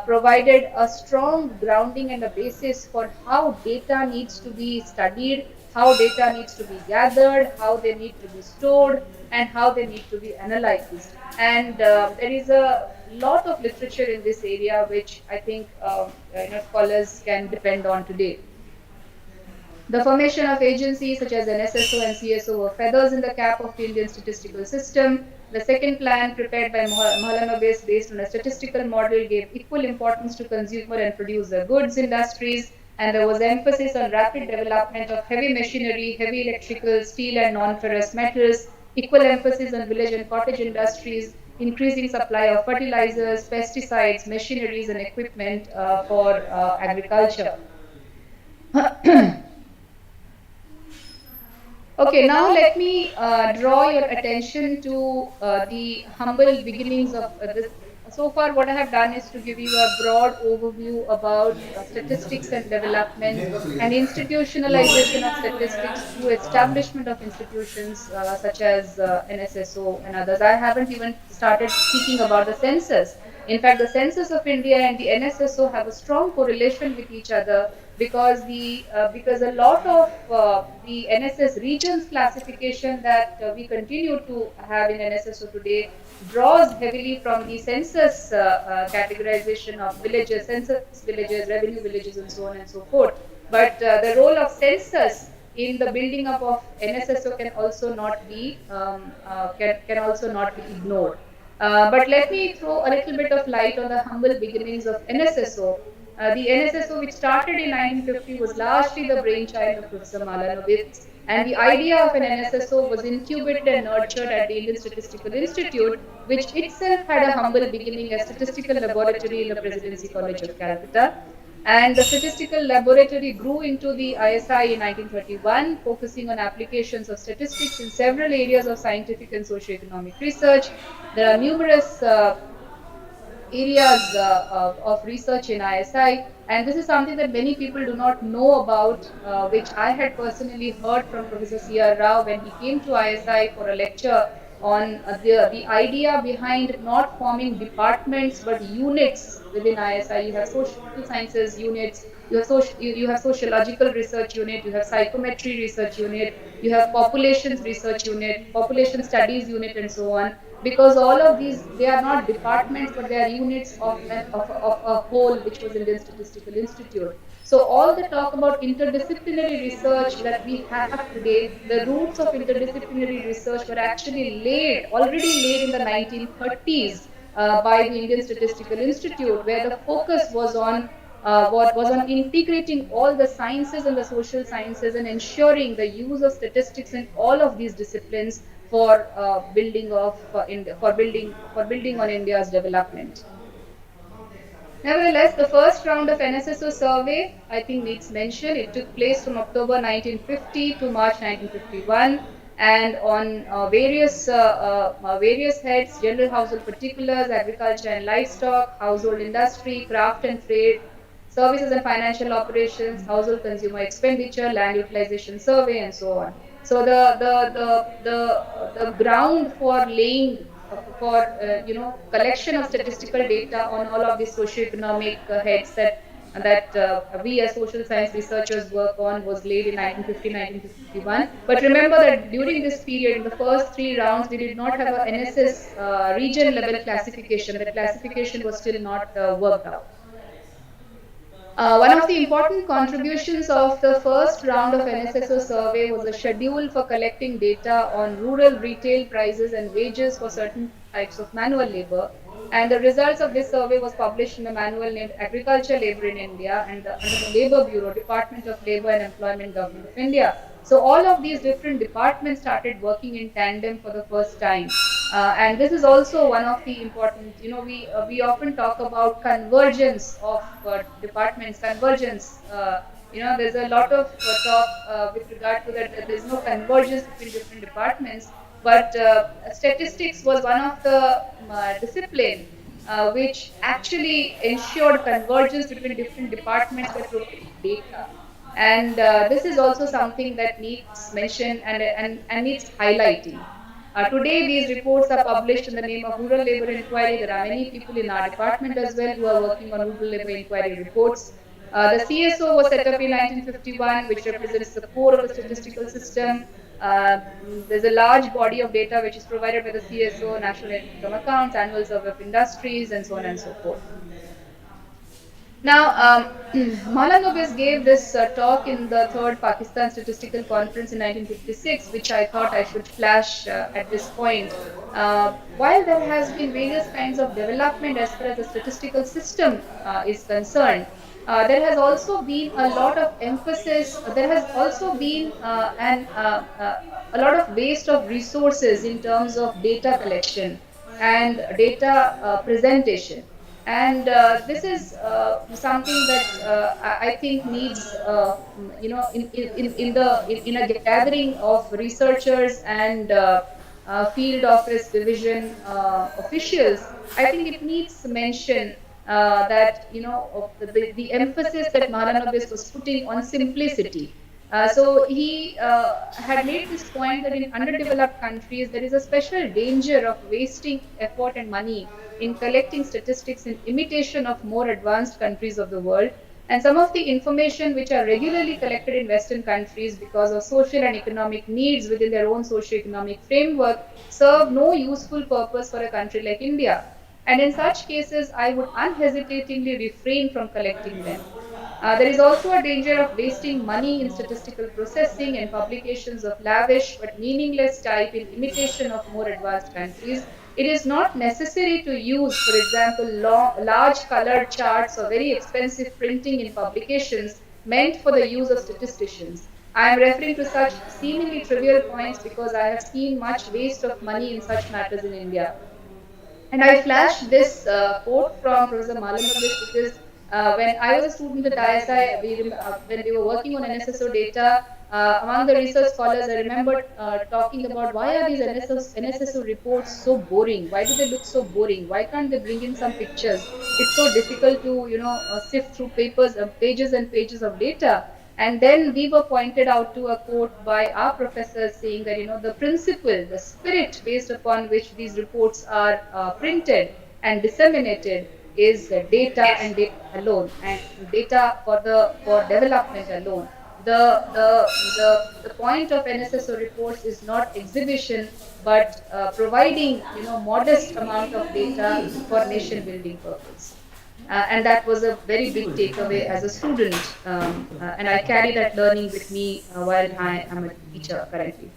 provided a strong grounding and a basis for how data needs to be studied, how data needs to be gathered, how they need to be stored, and how they need to be analyzed. And there is a lot of literature in this area, which I think scholars can depend on today. The formation of agencies such as NSSO and CSO were feathers in the cap of the Indian statistical system. The second plan, prepared by Mahalanobis based on a statistical model, gave equal importance to consumer and producer goods industries, and there was emphasis on rapid development of heavy machinery, heavy electrical, steel, and non-ferrous metals, equal emphasis on village and cottage industries, increasing supply of fertilizers, pesticides, machineries, and equipment for agriculture. Okay, now let me draw your attention to the humble beginnings of this. So far, what I have done is to give you a broad overview about statistics and development and institutionalization of statistics through establishment of institutions such as NSSO and others. I haven't even started speaking about the census. In fact, the census of India and the NSSO have a strong correlation with each other, because because a lot of the NSS regions classification that we continue to have in NSSO today draws heavily from the census categorization of villages, census villages, revenue villages, and so on and so forth. But the role of census in the building up of NSSO can also not be ignored. But let me throw a little bit of light on the humble beginnings of NSSO. The NSSO, which started in 1950, was largely the brainchild of Professor Malanobis, and the idea of an NSSO was incubated and nurtured at the Indian Statistical Institute, which itself had a humble beginning as statistical laboratory in the Presidency College of Calcutta. And the statistical laboratory grew into the ISI in 1931, focusing on applications of statistics in several areas of scientific and socioeconomic research. There are numerous areas of research in ISI. And this is something that many people do not know about, which I had personally heard from Professor C.R. Rao when he came to ISI for a lecture on the idea behind not forming departments but units within ISI. You have social sciences units, you have sociological research unit, you have psychometry research unit, you have populations research unit, population studies unit, and so on, because all of these, they are not departments but they are units of a whole, which was Indian Statistical Institute. So all the talk about interdisciplinary research that we have today, the roots of interdisciplinary research were actually already laid in the 1930s by the Indian Statistical Institute, where the focus was on what was on integrating all the sciences and the social sciences and ensuring the use of statistics in all of these disciplines for building on India's development. Nevertheless, the first round of NSSO survey, I think, needs mention. It took place from October 1950 to March 1951, and on various heads: general household particulars, agriculture and livestock, household industry, craft and trade, services and financial operations, household consumer expenditure, land utilization survey, and so on. So the ground for laying for collection of statistical data on all of these socioeconomic heads that we as social science researchers work on was laid in 1950, 1951. But remember that during this period, in the first three rounds, we did not have a NSS region level classification. That classification was still not worked out. One of the important contributions of the first round of NSSO survey was a schedule for collecting data on rural retail prices and wages for certain types of manual labor. And the results of this survey was published in the manual named Agriculture Labor in India and under the Labor Bureau, Department of Labor and Employment, Government of India. So all of these different departments started working in tandem for the first time. And this is also one of the important, we often talk about convergence of departments, convergence. There's a lot of talk with regard to that there's no convergence between different departments, but statistics was one of the discipline which actually ensured convergence between different departments by providing data. And this is also something that needs mention and needs highlighting. Today, these reports are published in the name of Rural Labor Inquiry. There are many people in our department as well who are working on Rural Labor Inquiry reports. The CSO was set up in 1951, which represents the core of the statistical system. There's a large body of data which is provided by the CSO, National Income Accounts, Annual Survey of Industries, and so on and so forth. Now, Malanobis gave this talk in the third Pakistan Statistical Conference in 1956, which I thought I should flash at this point. While there has been various kinds of development as far as the statistical system is concerned, there has also been a lot of emphasis, there has also been a lot of waste of resources in terms of data collection and data presentation. And this is something that I think needs, in a gathering of researchers and field office division officials, I think it needs mention that the emphasis that Mahalanobis was putting on simplicity. So he had made this point that in underdeveloped countries there is a special danger of wasting effort and money in collecting statistics in imitation of more advanced countries of the world. And some of the information which are regularly collected in Western countries because of social and economic needs within their own socio-economic framework serve no useful purpose for a country like India. And in such cases, I would unhesitatingly refrain from collecting them. There is also a danger of wasting money in statistical processing and publications of lavish but meaningless type in imitation of more advanced countries. It is not necessary to use, for example, large colored charts or very expensive printing in publications meant for the use of statisticians. I am referring to such seemingly trivial points because I have seen much waste of money in such matters in India. And I flashed this quote from Professor Malanobis because When I was a student at ISI, when we were working on NSSO data, among the research scholars, I remember talking about why are these NSSO reports so boring? Why do they look so boring? Why can't they bring in some pictures? It's so difficult to, sift through pages and pages of data. And then we were pointed out to a quote by our professors saying that, the principle, the spirit based upon which these reports are printed and disseminated is data and data alone, and data for development alone. The point of NSSO reports is not exhibition, but providing, modest amount of data for nation building purpose. And that was a very big takeaway as a student, and I carry that learning with me while I am a teacher currently.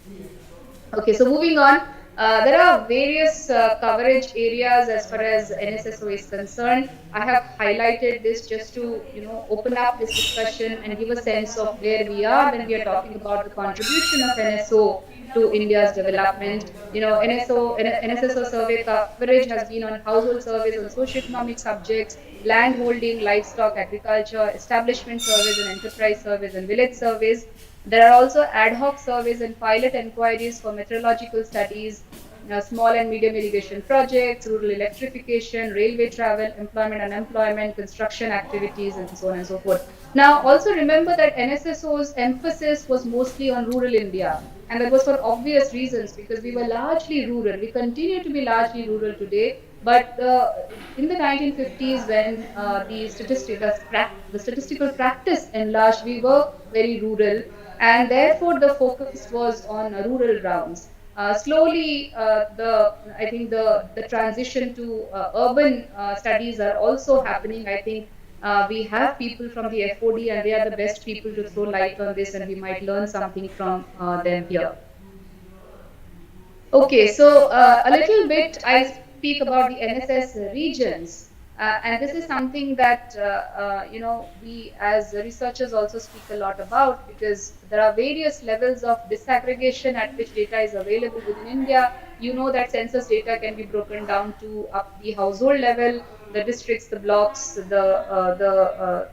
Okay, so moving on, there are various coverage areas as far as NSSO is concerned. I have highlighted this just to, open up this discussion and give a sense of where we are when we are talking about the contribution of NSO to India's development. NSSO survey coverage has been on household surveys on socioeconomic subjects, land holding, livestock, agriculture, establishment surveys and enterprise surveys and village surveys. There are also ad hoc surveys and pilot inquiries for meteorological studies, small and medium irrigation projects, rural electrification, railway travel, employment, unemployment, construction activities, and so on and so forth. Now, also remember that NSSO's emphasis was mostly on rural India, and that was for obvious reasons because we were largely rural. We continue to be largely rural today, but in the 1950s, when the statistical practice enlarged, we were very rural, and therefore the focus was on rural rounds. Slowly, I think the transition to urban studies are also happening. I think we have people from the FOD, and they are the best people to throw light on this, and we might learn something from them here. Okay, so a little bit I speak about the NSS regions. And this is something that we as researchers also speak a lot about, because there are various levels of disaggregation at which data is available within India. You know that census data can be broken down to up the household level, the districts, the blocks, the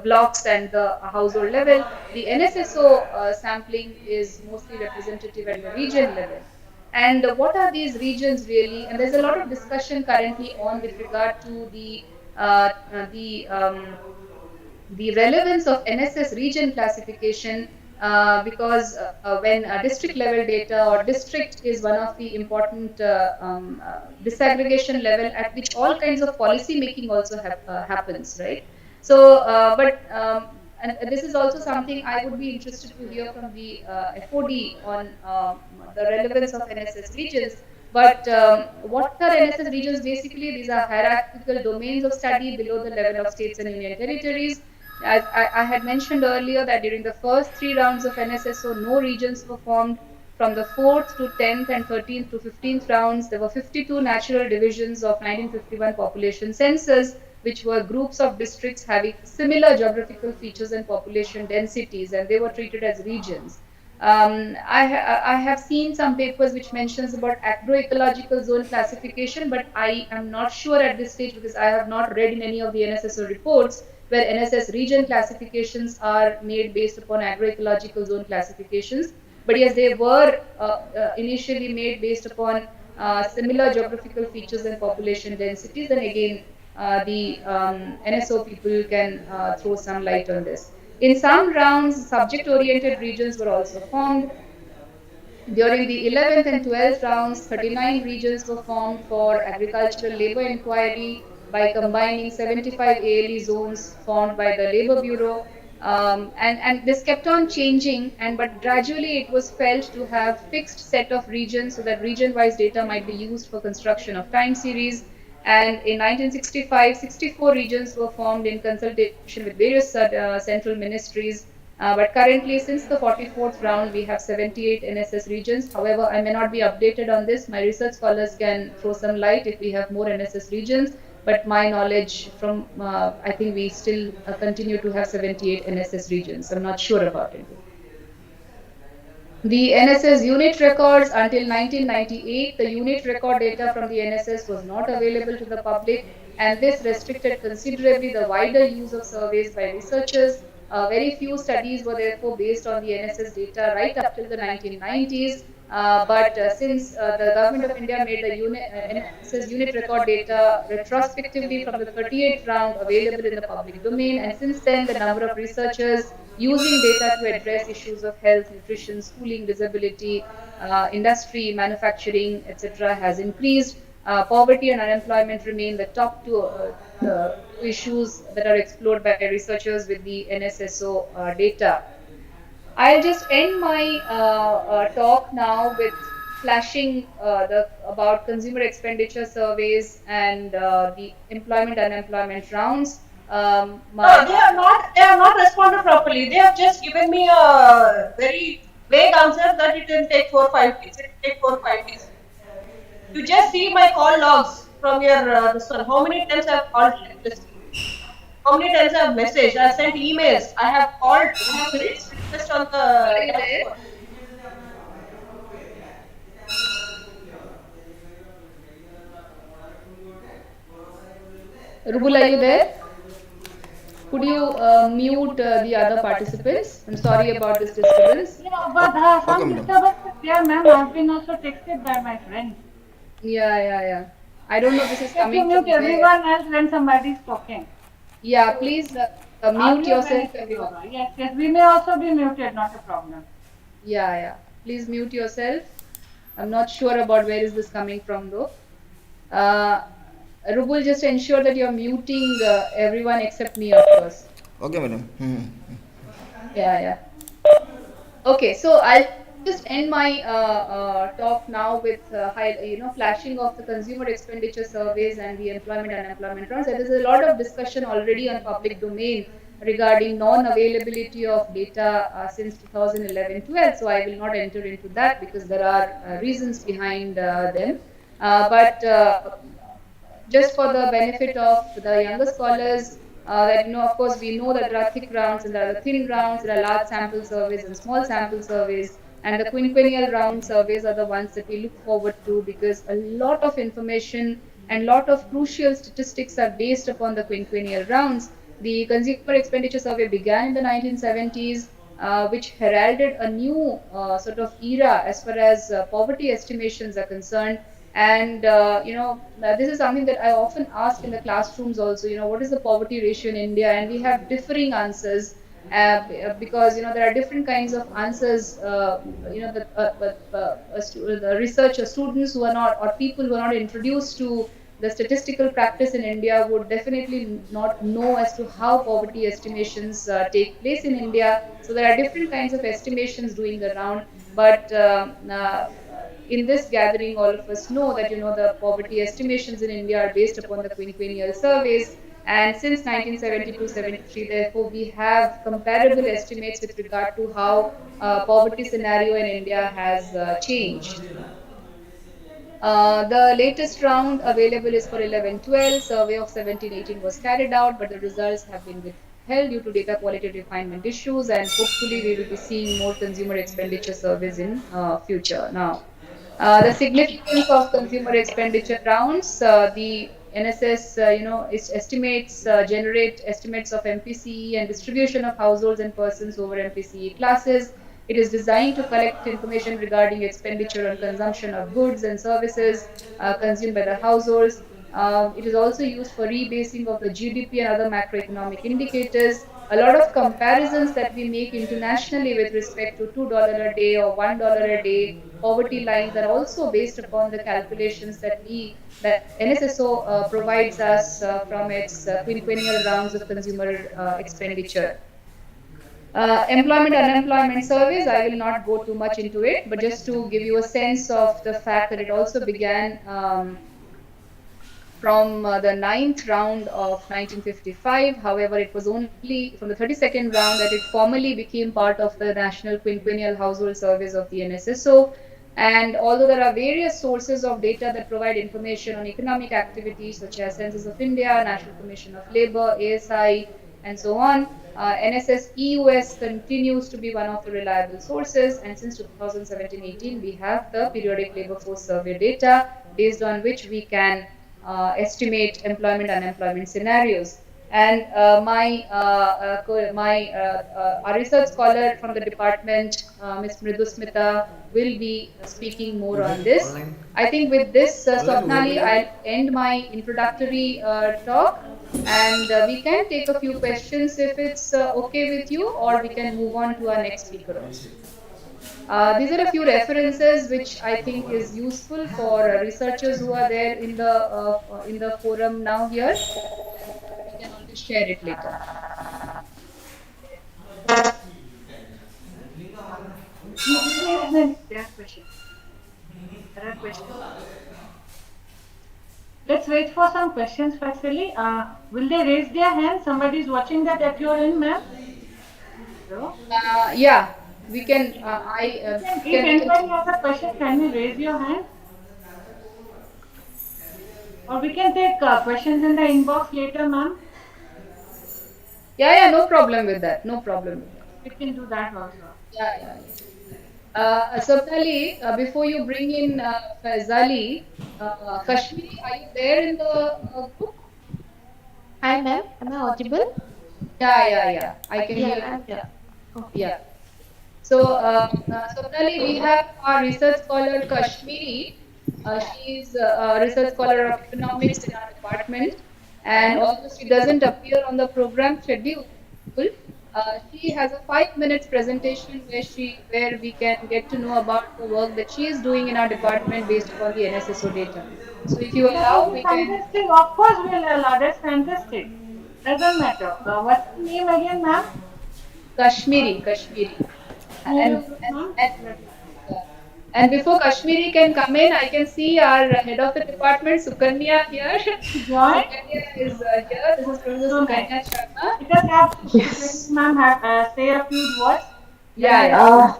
blocks and the household level. The NSSO sampling is mostly representative at the region level. And what are these regions really? And there's a lot of discussion currently on with regard to uh, uh, the um, the relevance of NSS region classification, because when district level data, or district is one of the important disaggregation level at which all kinds of policy making also happens, right? So, and this is also something I would be interested to hear from the FOD on the relevance of NSS regions. But what are NSS regions? Basically, these are hierarchical domains of study below the level of states and union territories. As I had mentioned earlier, that during the first three rounds of NSSO, no regions were formed. From the 4th to 10th and 13th to 15th rounds, there were 52 natural divisions of 1951 population census, which were groups of districts having similar geographical features and population densities, and they were treated as regions. I have seen some papers which mentions about agroecological zone classification, but I am not sure at this stage because I have not read in any of the NSSO reports where NSS region classifications are made based upon agroecological zone classifications. But yes, they were initially made based upon similar geographical features and population densities. Then again, the NSO people can throw some light on this. In some rounds, subject-oriented regions were also formed. During the 11th and 12th rounds, 39 regions were formed for agricultural labor inquiry by combining 75 ALE zones formed by the Labor Bureau. And this kept on changing, but gradually it was felt to have fixed set of regions so that region-wise data might be used for construction of time series. And in 1965, 64 regions were formed in consultation with various central ministries. But currently, since the 44th round, we have 78 NSS regions. However, I may not be updated on this. My research scholars can throw some light if we have more NSS regions. But my knowledge from, I think we still continue to have 78 NSS regions. I'm not sure about it. The NSS unit records until 1998, the unit record data from the NSS was not available to the public. and this restricted considerably the wider use of surveys by researchers. Very few studies were therefore based on the NSS data right up till the 1990s. But since the government of India made the NSS unit record data retrospectively from the 38th round available in the public domain, and since then the number of researchers using data to address issues of health, nutrition, schooling, disability, industry, manufacturing, etc., has increased. Poverty and unemployment remain the top two issues that are explored by researchers with the NSSO data. I'll just end my talk now with flashing the about consumer expenditure surveys and the employment unemployment rounds. No, they have not responded properly. They have just given me a very vague answer that it will take 4 5 days. It will take 4 5 days. You just see my call logs from your this one. How many times I have called? Let me just see. How many times I have messaged? I have sent emails. I have called. I have raised request on Are the you there? dashboard. Rubul, are you there? Could you mute the other participants? I'm sorry about this disturbance. Yeah, but Okay, some madam. disturbance is there, ma'am. I've been also texted by my friend. Yeah. I don't know this is If you coming mute from where. everyone else when somebody is talking. Yeah, please mute Audio yourself, benefit everyone. होगा. Yes. We may also be muted, not a problem. Yeah. Please mute yourself. I'm not sure about where is this coming from though. Uh, Rubul, just ensure that you're muting everyone except me, of course. Okay, madam. Yeah. Okay, so I'll just end my talk now with flashing of the consumer expenditure surveys and the employment and unemployment runs. There is a lot of discussion already on public domain regarding non-availability of data since 2011-12. So I will not enter into that because there are reasons behind them. But just for the benefit of the younger scholars, that of course we know that there are thick rounds and there are the thin rounds, there are large sample surveys and small sample surveys, and the quinquennial round surveys are the ones that we look forward to because a lot of information and lot of crucial statistics are based upon the quinquennial rounds. The consumer expenditure survey began in the 1970s, which heralded a new sort of era as far as poverty estimations are concerned. And this is something that I often ask in the classrooms also. What is the poverty ratio in India? And we have differing answers because there are different kinds of answers. The research students who are not, or people who are not introduced to the statistical practice in India would definitely not know as to how poverty estimations take place in India. So there are different kinds of estimations doing the round, but in this gathering, all of us know that the poverty estimations in India are based upon the quinquennial surveys. And since 1972-73, therefore, we have comparable estimates with regard to how poverty scenario in India has changed. The latest round available is for 11-12. Survey of 17-18 was carried out, but the results have been withheld due to data quality refinement issues. And hopefully, we will be seeing more consumer expenditure surveys in future. Now, the significance of consumer expenditure rounds, the NSS, generate estimates of MPCE and distribution of households and persons over MPCE classes. It is designed to collect information regarding expenditure on consumption of goods and services consumed by the households. It is also used for rebasing of the GDP and other macroeconomic indicators. A lot of comparisons that we make internationally with respect to $2 a day or $1 a day poverty lines are also based upon the calculations that NSSO provides us from its quinquennial rounds of consumer expenditure. Employment unemployment surveys, I will not go too much into it, but just to give you a sense of the fact that it also began from the ninth round of 1955. However, it was only from the 32nd round that it formally became part of the national quinquennial household surveys of the NSSO. And although there are various sources of data that provide information on economic activities such as Census of India, National Commission of Labor, ASI, and so on, NSS EUS continues to be one of the reliable sources. And since 2017-18, we have the periodic labor force survey data based on which we can estimate employment unemployment scenarios. And our research scholar from the department, Ms. Mridusmita, will be speaking more on this. I think with this, Swapnali, I'll end my introductory talk, and we can take a few questions if it's okay with you, or we can move on to our next speaker also. These are a few references which I think is useful for researchers who are there in the forum now here, and we can always share it later. There are questions. Let's wait for some questions, Faisali. Will they raise their hand? Somebody is watching that you're in, ma'am? Hello? Yeah, we can. If anybody has a question, can you raise your hand? Or we can take questions in the inbox later, ma'am. Yeah, no problem with that. No problem with that. We can do that also. Yeah. Swapnali, before you bring in Faizali, Kashmiri, are you there in the group? Hi, ma'am. Am I audible? Yeah. I can hear Yeah, you. I'm there. Okay. Yeah. So, Swapnali, we have our research scholar Kashmiri. She is a research scholar of economics in our department, and although she doesn't appear on the program schedule, she has a 5 minutes presentation where we can get to know about the work that she is doing in our department based upon the NSSO data. So, if you That will allow, be we can. fantastic. Of course, we'll allow. That's fantastic. Doesn't matter. What's the name again, ma'am? Kashmiri. And, Ma'am? and, and before Kashmiri can come in, I can see our head of the department, Sukanya, here. Join. Sukanya is here. This is Professor So Sukanya nice. Sharma. Let us have Yes. ma'am have say a few words. Yeah.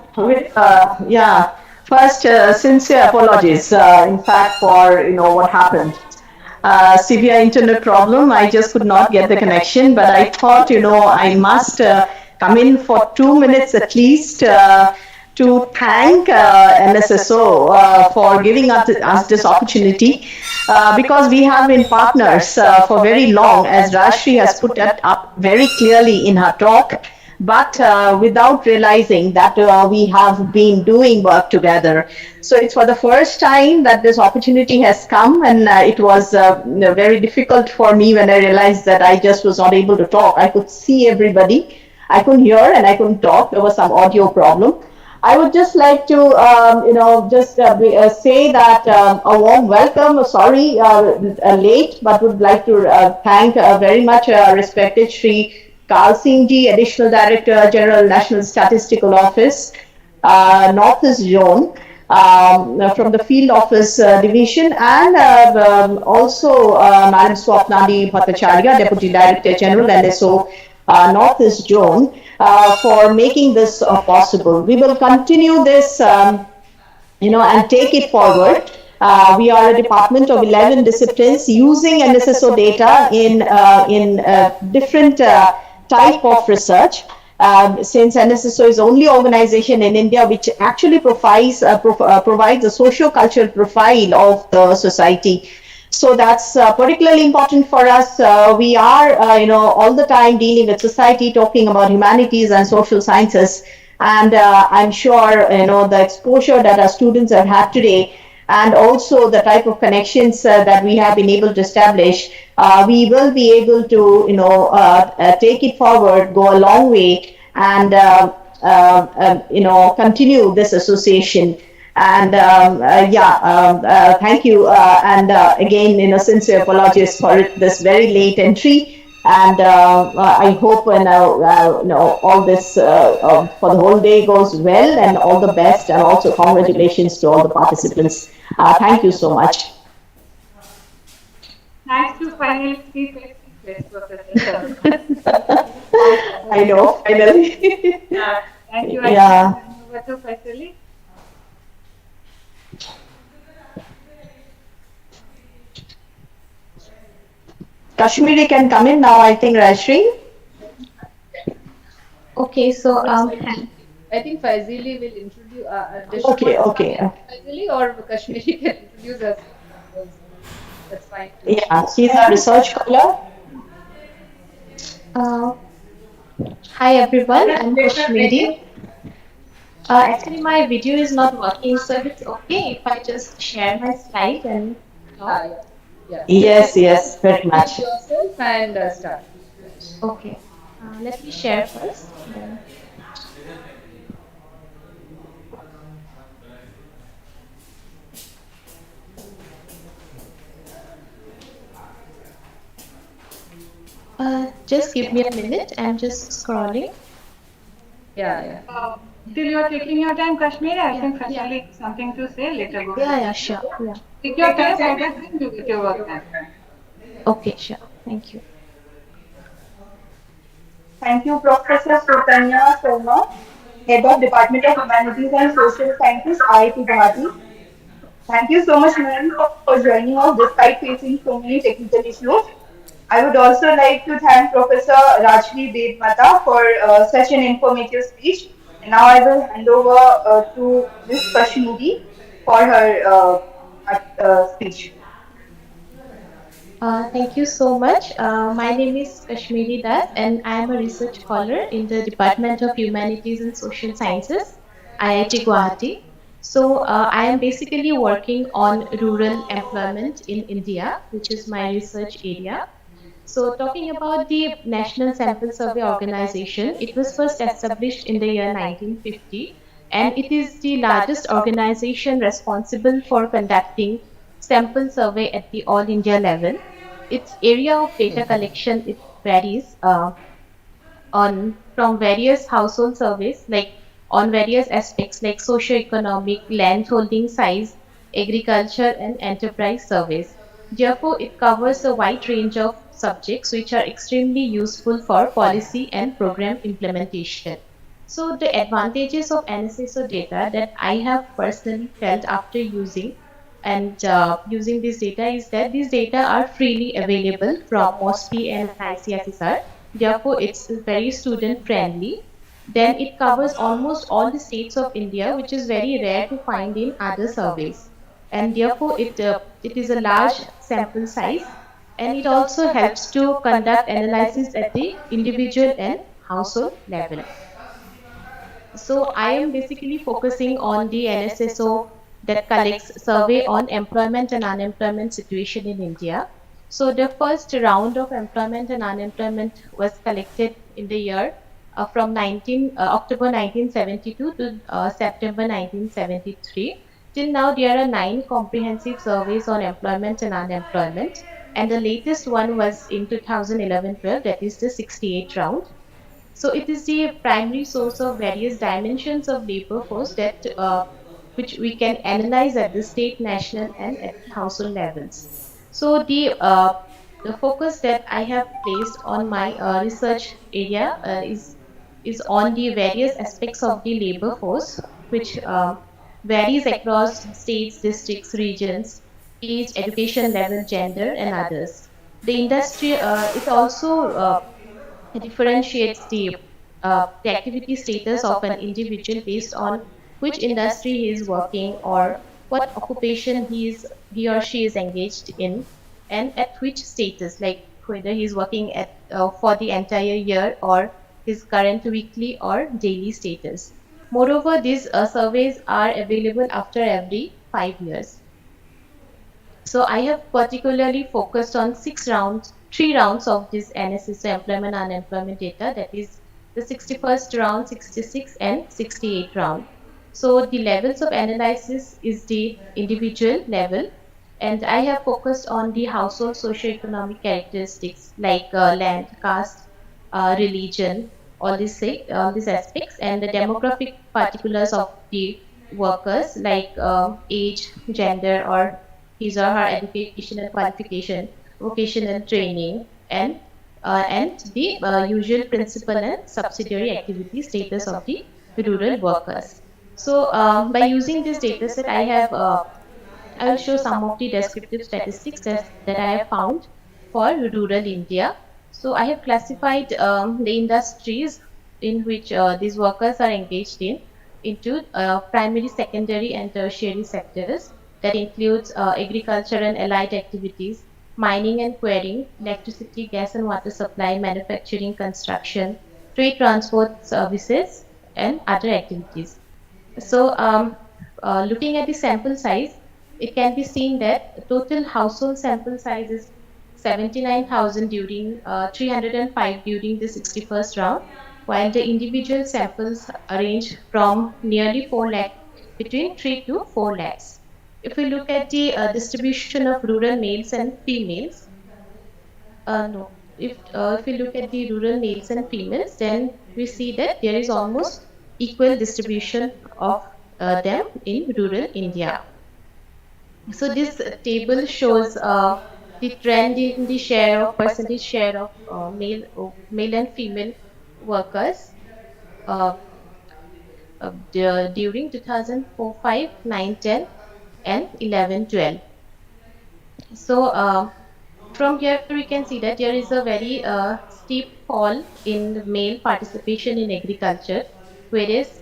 Yeah. First, sincere apologies. In fact, for what happened. Severe internet problem. I just could not get the connection, but I thought I must come in for 2 minutes at least to thank NSSO for giving us this opportunity because we have been partners for very long, as Rashri has put that up very clearly in her talk, but without realizing that we have been doing work together. So it's for the first time that this opportunity has come, and it was very difficult for me when I realized that I just was not able to talk. I could see everybody. I couldn't hear and I couldn't talk. There was some audio problem. I would just like to, say that a warm welcome. Sorry, late, but would like to thank very much respected Shri Karl Singh Ji, Additional Director, General National Statistical Office, Northeast Zone, from the Field Office Division, and also Madam Swapnali Bhattacharya, Deputy Director General, NSO Northeast Zone, for making this possible. We will continue this, and take it forward. We are a department of 11 disciplines using NSSO data in different type of research. Since NSSO is the only organization in India which actually provides a socio-cultural profile of the society. So that's particularly important for us. We are, all the time dealing with society, talking about humanities and social sciences. And I'm sure, the exposure that our students have had today, and also the type of connections that we have been able to establish, we will be able to, take it forward, go a long way, and, continue this association. And thank you. And again, sincere apologies for this very late entry. And I hope all this for the whole day goes well, and all the best, and also congratulations to all the participants. Thank you so much. Nice to finally see face Professor. I know, finally. Thank you. Yeah. Over to Faisali. Kashmiri can come in now, I think, Rashri. Okay, so I think Faizili will introduce. Okay. Faizili or Kashmiri can introduce us. That's fine too. Yeah, she's a research scholar. Uh, Hi everyone, I'm Kashmiri. Actually, my video is not working, so if it's okay if I just share my slide and talk. Yeah. Yeah. You Yes, can yes, very mute much. yourself and start. Okay, let me share first. Then, just give me a minute. I'm just scrolling. Yeah, yeah. Till you are taking your time, Kashmir, I Yeah, think yeah, Faisal has something to say. Later go yeah, ahead. yeah, sure. Yeah. Take your time, by that time you get your work done. Okay, sure. Thank you. Thank you, Professor Sukanya Sharma, Head of Department of Humanities and Social Sciences, IIT Guwahati. Thank you so much, ma'am, for joining us despite facing so many technical issues. I would also like to thank Professor Rajvi Bedmata for such an informative speech. And now I will hand over to Ms. Kashmiri for her speech. Thank you so much. My name is Kashmiri Das, and I am a research scholar in the Department of Humanities and Social Sciences, IIT Guwahati. So, I am basically working on rural employment in India, which is my research area. So, talking about the National Sample Survey Organization, it was first established in the year 1950, and it is the largest organization responsible for conducting sample survey at the all India level. Its area of data collection it varies. On from various household surveys like on various aspects like socio-economic, land holding size, agriculture and enterprise surveys. Therefore, it covers a wide range of subjects which are extremely useful for policy and program implementation. So the advantages of NSSO data that I have personally felt after using and using this data is that these data are freely available from MOSPI and ICSSR. Therefore, it's very student friendly. Then it covers almost all the states of India, which is very rare to find in other surveys. And therefore, it is a large sample size, and it also helps to conduct analysis at the individual and household level. So I am basically focusing on the NSSO that collects survey on employment and unemployment situation in India. So the first round of employment and unemployment was collected in the year from October 1972 to September 1973. Till now, there are 9 comprehensive surveys on employment and unemployment, and the latest one was in 2011-12, that is the 68 round. So it is the primary source of various dimensions of labor force that which we can analyze at the state, national, and at the household levels. So the focus that I have placed on my research area is on the various aspects of the labor force, which varies across states, districts, regions, age, education level, gender, and others. The industry it also differentiates the activity status of an individual based on which industry he is working or what occupation he or she is engaged in and at which status, like whether he is working at for the entire year or his current weekly or daily status. Moreover, these surveys are available after every 5 years. So I have particularly focused on 6 rounds, 3 rounds of this NSSO employment unemployment data, that is the 61st round, 66 and 68 round. So the levels of analysis is the individual level, and I have focused on the household socio-economic characteristics like land, caste, religion, all these aspects, and the demographic particulars of the workers like age, gender, or his or her educational qualification, vocational training, and the usual principal and subsidiary activity status of the rural workers. So, by using this dataset, I will show some of the descriptive statistics that I have found for rural India. So, I have classified the industries in which these workers are engaged in into primary, secondary, and tertiary sectors. that includes agriculture and allied activities, mining and quarrying, electricity, gas and water supply, manufacturing, construction, trade transport services, and other activities. So, looking at the sample size, it can be seen that total household sample size is 79,000 during 305 during the 61st round, while the individual samples range from nearly 4 lakh between 3 to 4 lakhs. If we look at the distribution of rural males and females, no. If we look at the rural males and females, then we see that there is almost equal distribution of them in rural India. So this table shows the trend in the share of percentage share of male and female workers uh, during 2004, 5, 9, 10, and 11, 12. So from here we can see that there is a very steep fall in male participation in agriculture, whereas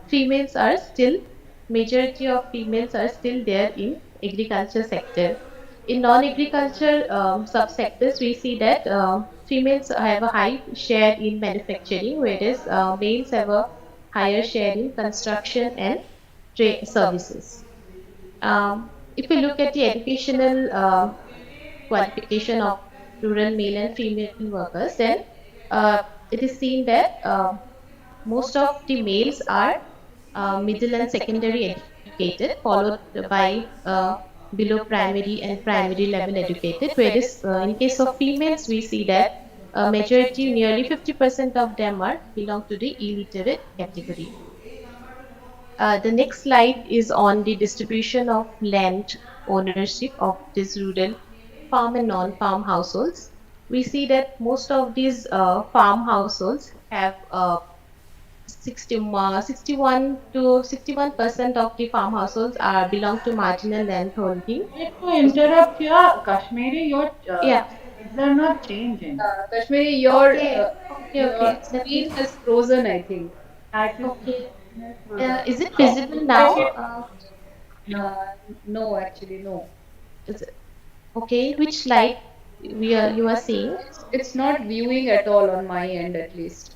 females are still majority of females are still there in agriculture sector. In non-agriculture subsectors, we see that females have a high share in manufacturing, whereas males have a higher share in construction and trade services. If we look at the educational qualification of rural male and female workers, then it is seen that most of the males are middle and secondary educated, followed by below primary and primary level educated. Whereas in case of females, we see that majority, nearly 50% of them are belong to the illiterate category. The next slide is on the distribution of land ownership of these rural farm and non-farm households. We see that most of these farm households have 61 to 61% of the farm households are belong to marginal land holding. Sorry to interrupt here, Kashmiri, your Yeah. slides are not changing. Kashmiri, Okay. Okay. your Okay. Let screen me. has frozen, I think. Okay. Is it visible now? Uh, no, actually, no. Is it, okay. Which slide you are seeing? It's not viewing at all on my end, at least.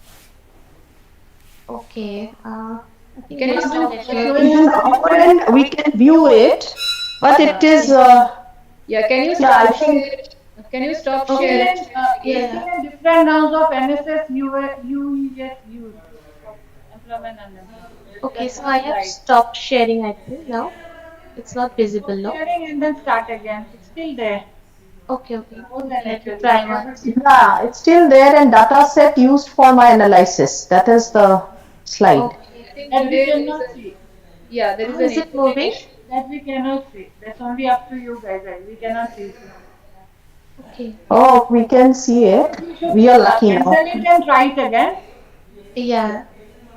Okay. I think Can there you is no stop network. In our end, we can view it, but it is, Yeah, can you yeah, I stop think, share? Can you stop Okay. share and Even, start again? Yeah. even different rounds of NSS UES used for employment and unemployment. Okay. That's So one I have slide. stopped sharing. I think now it's not visible Stop now. sharing and then start again. It's still there. Okay. Okay. More Okay. than Let me actually. try once. yeah, it's still there and data set used for my analysis. That is the slide. Okay. I think That we today there is cannot a, see. yeah, there is How an is it internet moving? issue. That we cannot see. That's only up to you guys. Right? We cannot see it. Okay. Oh, we can see it. But you should We are lucky cancel now. it and try it again. Yeah.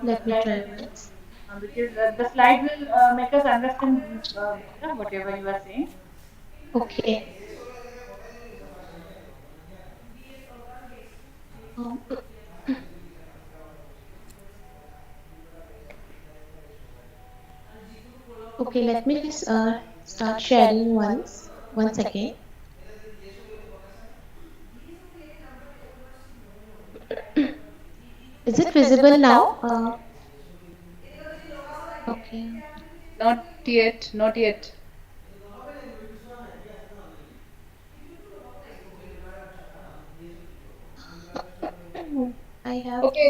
Let me Try it try again. once. Because the slide will make us understand better whatever you are saying. Okay. Um, okay. Let me just start sharing once. Once again. Is it visible now? Okay. Not yet, not yet. I have. Okay,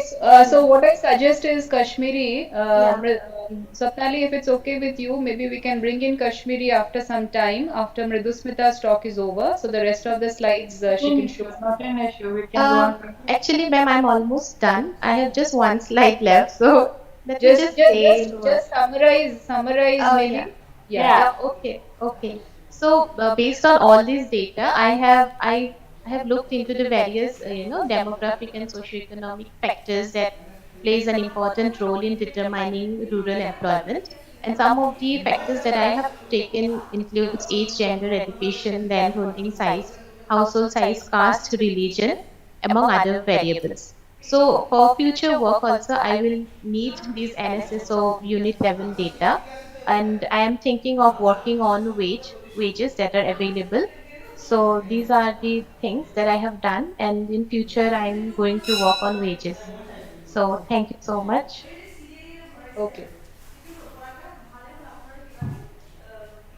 so what I suggest is Kashmiri, Yeah. Swapnali, if it's okay with you, maybe we can bring in Kashmiri after some time, after Mridusmita's talk is over, so the rest of the slides Not she an can issue. show. Not an issue. We can go on. Actually, ma'am, I'm almost done. I have just one slide left, so let me just say in one. Just summarize Oh yeah. maybe. Yeah. Yeah. Okay. Okay. So based on all this data, I have looked into the various demographic and socioeconomic factors that plays an important role in determining rural employment. And some of the factors that I have taken includes age, gender, education, land holding size, household size, caste, religion, among other variables. So for future work also, I will need these NSSO unit level data and I am thinking of working on wages that are available. So these are the things that I have done, and in future I am going to work on wages. So thank you so much. Okay.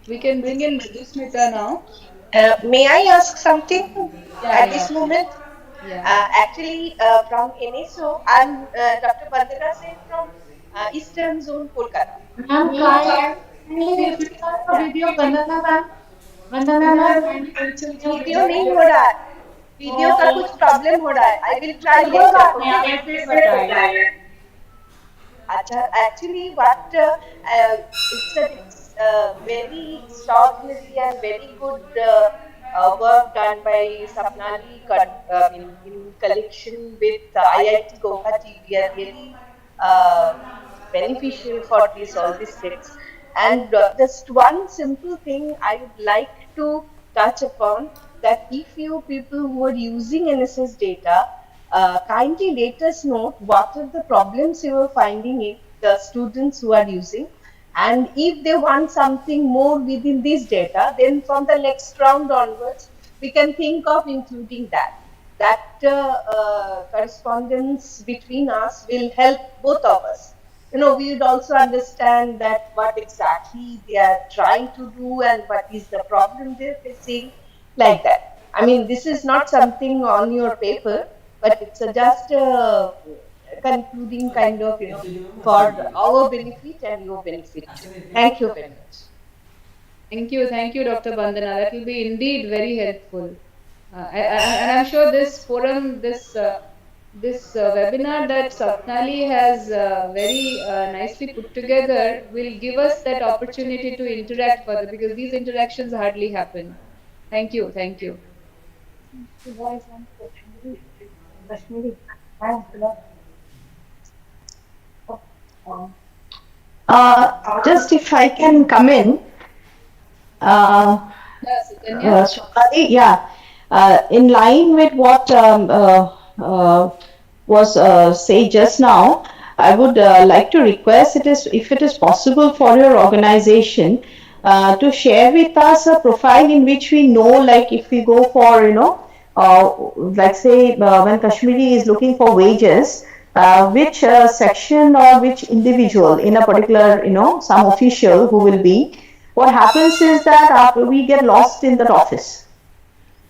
We can bring in Madhusmita now. May I ask something Yeah, at yeah, this please. moment? Yeah. Actually, from NSO, I'm Dr. Vandana Sen from Eastern Zone, Kolkata. Ma'am, kindly restart your video, Vandana ma'am. Vandana ma'am, kindly restart your video video. नहीं हो रहा है video का कुछ problem हो रहा है I will try कोई लेटर बात नहीं, ओके आप ऐसे ही बताइए. Acha, actually, what it's a very extraordinary and very good work done by Sapnali in collection with IIT Guwahati. We are really uh, beneficial for this all these things. And just one simple thing I would like to touch upon that if you people who are using NSS data kindly let us know what are the problems you are finding in the students who are using. And if they want something more within this data, then from the next round onwards, we can think of including that. That correspondence between us will help both of us. We would also understand that what exactly they are trying to do and what is the problem they're facing, like that. I mean, this is not something on your paper, but it's just a concluding kind of, for our benefit and your benefit too. Thank you very much. Thank you, Dr. Bandana. That will be indeed very helpful. And I'm sure this forum, this webinar that Sapnali has very nicely put together will give us that opportunity to interact further, because these interactions hardly happen. Thank you. Thank you. Just if I can come in, Yeah, Sukanya. Swapnali, yeah, in line with what was said just now, I would like to request it is if it is possible for your organization to share with us a profile in which we know, like if we go for, like say when Kashmiri is looking for wages, which section or which individual in a particular, some official who will be, what happens is that we get lost in that office.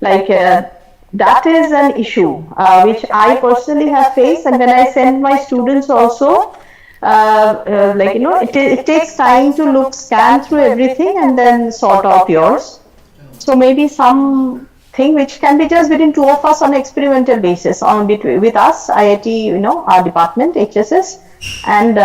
Like that is an issue which I personally have faced, and when I send my students also, like it takes time to scan through everything and then sort out yours. So maybe some thing which can be just between two of us on an experimental basis on between with us, IIT, our department, HSS, and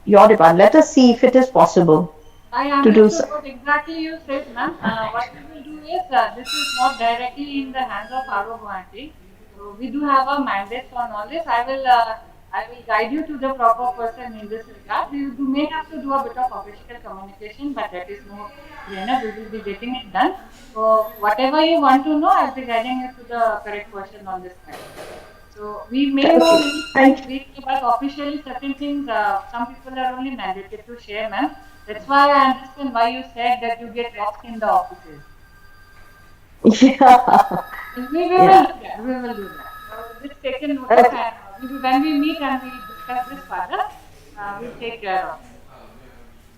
your department. Let us see if it is possible I to do understood so. what exactly you said, ma'am. What we will do is, this is not directly in the hands of RO Guwahati. So we do have a mandate on all this. I will guide you to the proper person in this regard. You may have to do a bit of official communication, but that is no brainer. We will be getting it done. So whatever you want to know, I'll be guiding you to the correct person on this matter. So we may know Okay. many Thank things, but officially certain things, some people are only mandated to share, ma'am. That's why I understand why you said that you get lost in the offices. you. Yeah. We will Yeah. do that. We will do that. This taken notice, Okay. and when we meet and we discuss this further, we'll take care of it.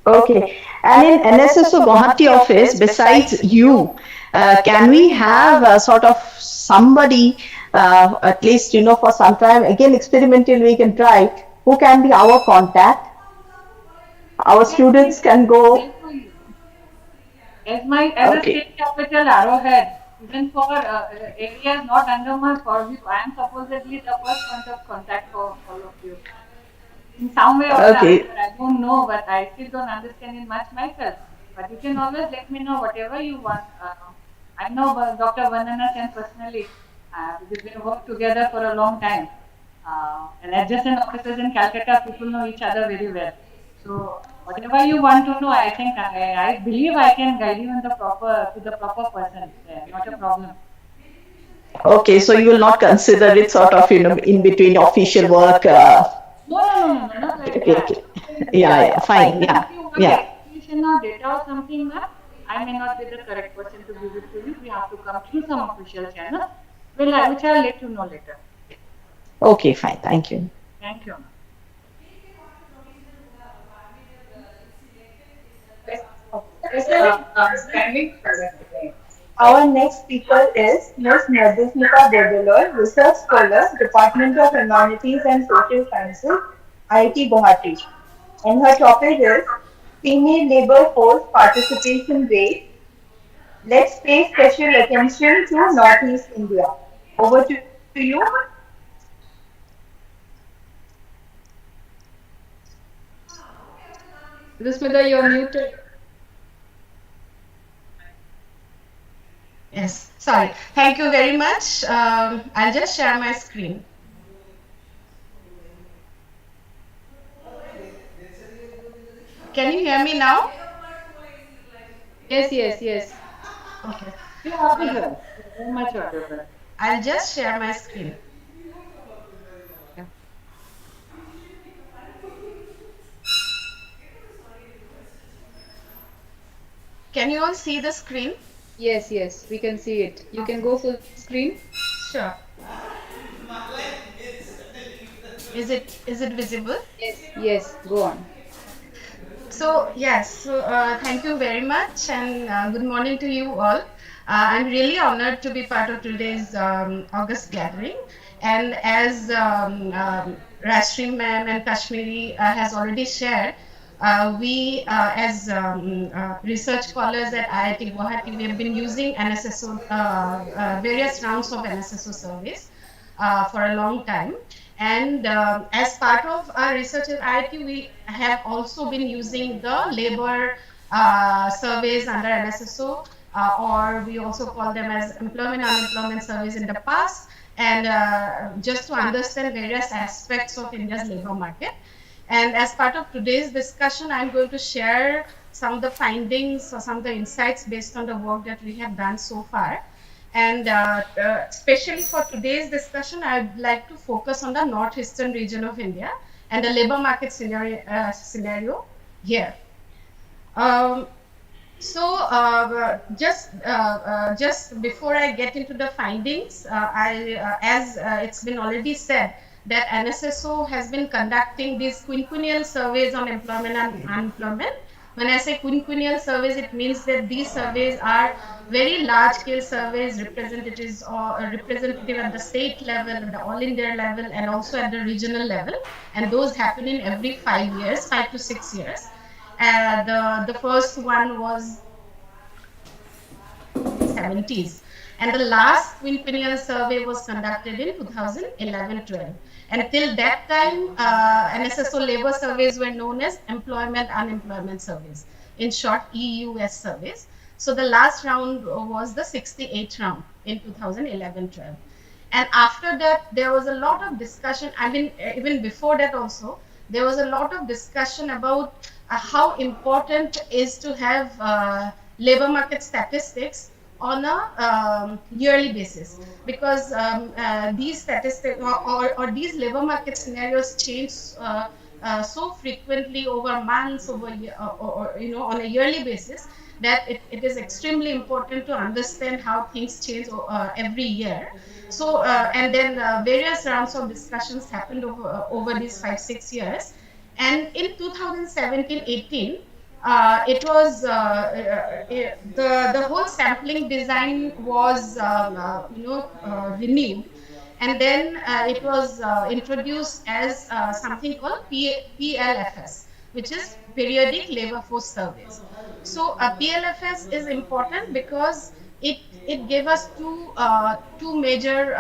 Okay. And in NSSO Guwahati office, besides you, can we have a sort of somebody, at least, for some time, again, experimentally we can try, who can be our contact? Our Yes, we students can will go. for you. As a Okay. state capital arrowhead, even for areas not under my purview, I am supposedly the first point of contact for all of you. In some way or the Okay. other. I don't know, but I still don't understand it much myself. But you can always let me know whatever you want. I know Dr. Vandana Sen personally, because we have worked together for a long time. And adjacent offices in Calcutta, people know each other very well. So whatever you want to know, I think I believe I can guide you in the proper to the proper person. Not a problem. Okay. So you will not consider it sort of, in between official work. No, no, no, no, no, not like Okay. that. Okay. Yeah. Yeah. Fine. If Yeah. you want Yeah. expertise information or data or something, ma'am, I may not be the correct person to give it to you. We have to come through some official channels, which I'll let you know later. Okay, fine. Thank you. Thank you, ma'am. Our next speaker is Ms. Nardisnika Develoy, Research Scholar, Department of Humanities and Social Sciences, IIT Guwahati. And her topic is Female Labour Force Participation Rate. Let's pay special attention to Northeast India. Over to you. Rusmita, you're muted. Yes, sorry. Thank you very much. I'll just share my screen. Can you hear me now? Yes, yes, yes. Okay. You are audible. Very much audible. I'll just share my screen. Can you all see the screen? Yes, yes, we can see it. You can go full screen. Sure. Is it visible? Yes, yes, go on. So yes, thank you very much and good morning to you all. I'm really honored to be part of today's August gathering. And as Rashmi ma'am and Kashmiri has already shared, we as research scholars at IIT Guwahati, we have been using NSSO, various rounds of NSSO surveys for a long time. And as part of our research at IIT, we have also been using the labor surveys under NSSO, or we also call them as employment unemployment surveys in the past, and just to understand various aspects of India's labor market. And as part of today's discussion, I'm going to share some of the findings or some of the insights based on the work that we have done so far. And especially for today's discussion, I'd like to focus on the northeastern region of India and the labor market scenario here. Just before I get into the findings, as it's been already said, that NSSO has been conducting these quinquennial surveys on employment and unemployment. When I say quinquennial surveys, it means that these surveys are very large-scale surveys, representatives or representative at the state level, at the all India level, and also at the regional level. And those happen in every 5 years, 5 to 6 years. The first one was 70s. And the last quinquennial survey was conducted in 2011-12. And till that time, NSSO labor surveys were known as employment unemployment surveys. In short, EUS surveys. So the last round was the 68th round in 2011-12. And after that, there was a lot of discussion. I mean, even before that also, there was a lot of discussion about how important is to have labor market statistics on a yearly basis, because these statistics or these labor market scenarios change so frequently over months, over or on a yearly basis, that it is extremely important to understand how things change every year. So and then various rounds of discussions happened over these 5-6 years, and in 2017-18. It was the whole sampling design was renewed, and then it was introduced as something called PLFS, which is periodic labor force surveys. So PLFS is important because it gave us two major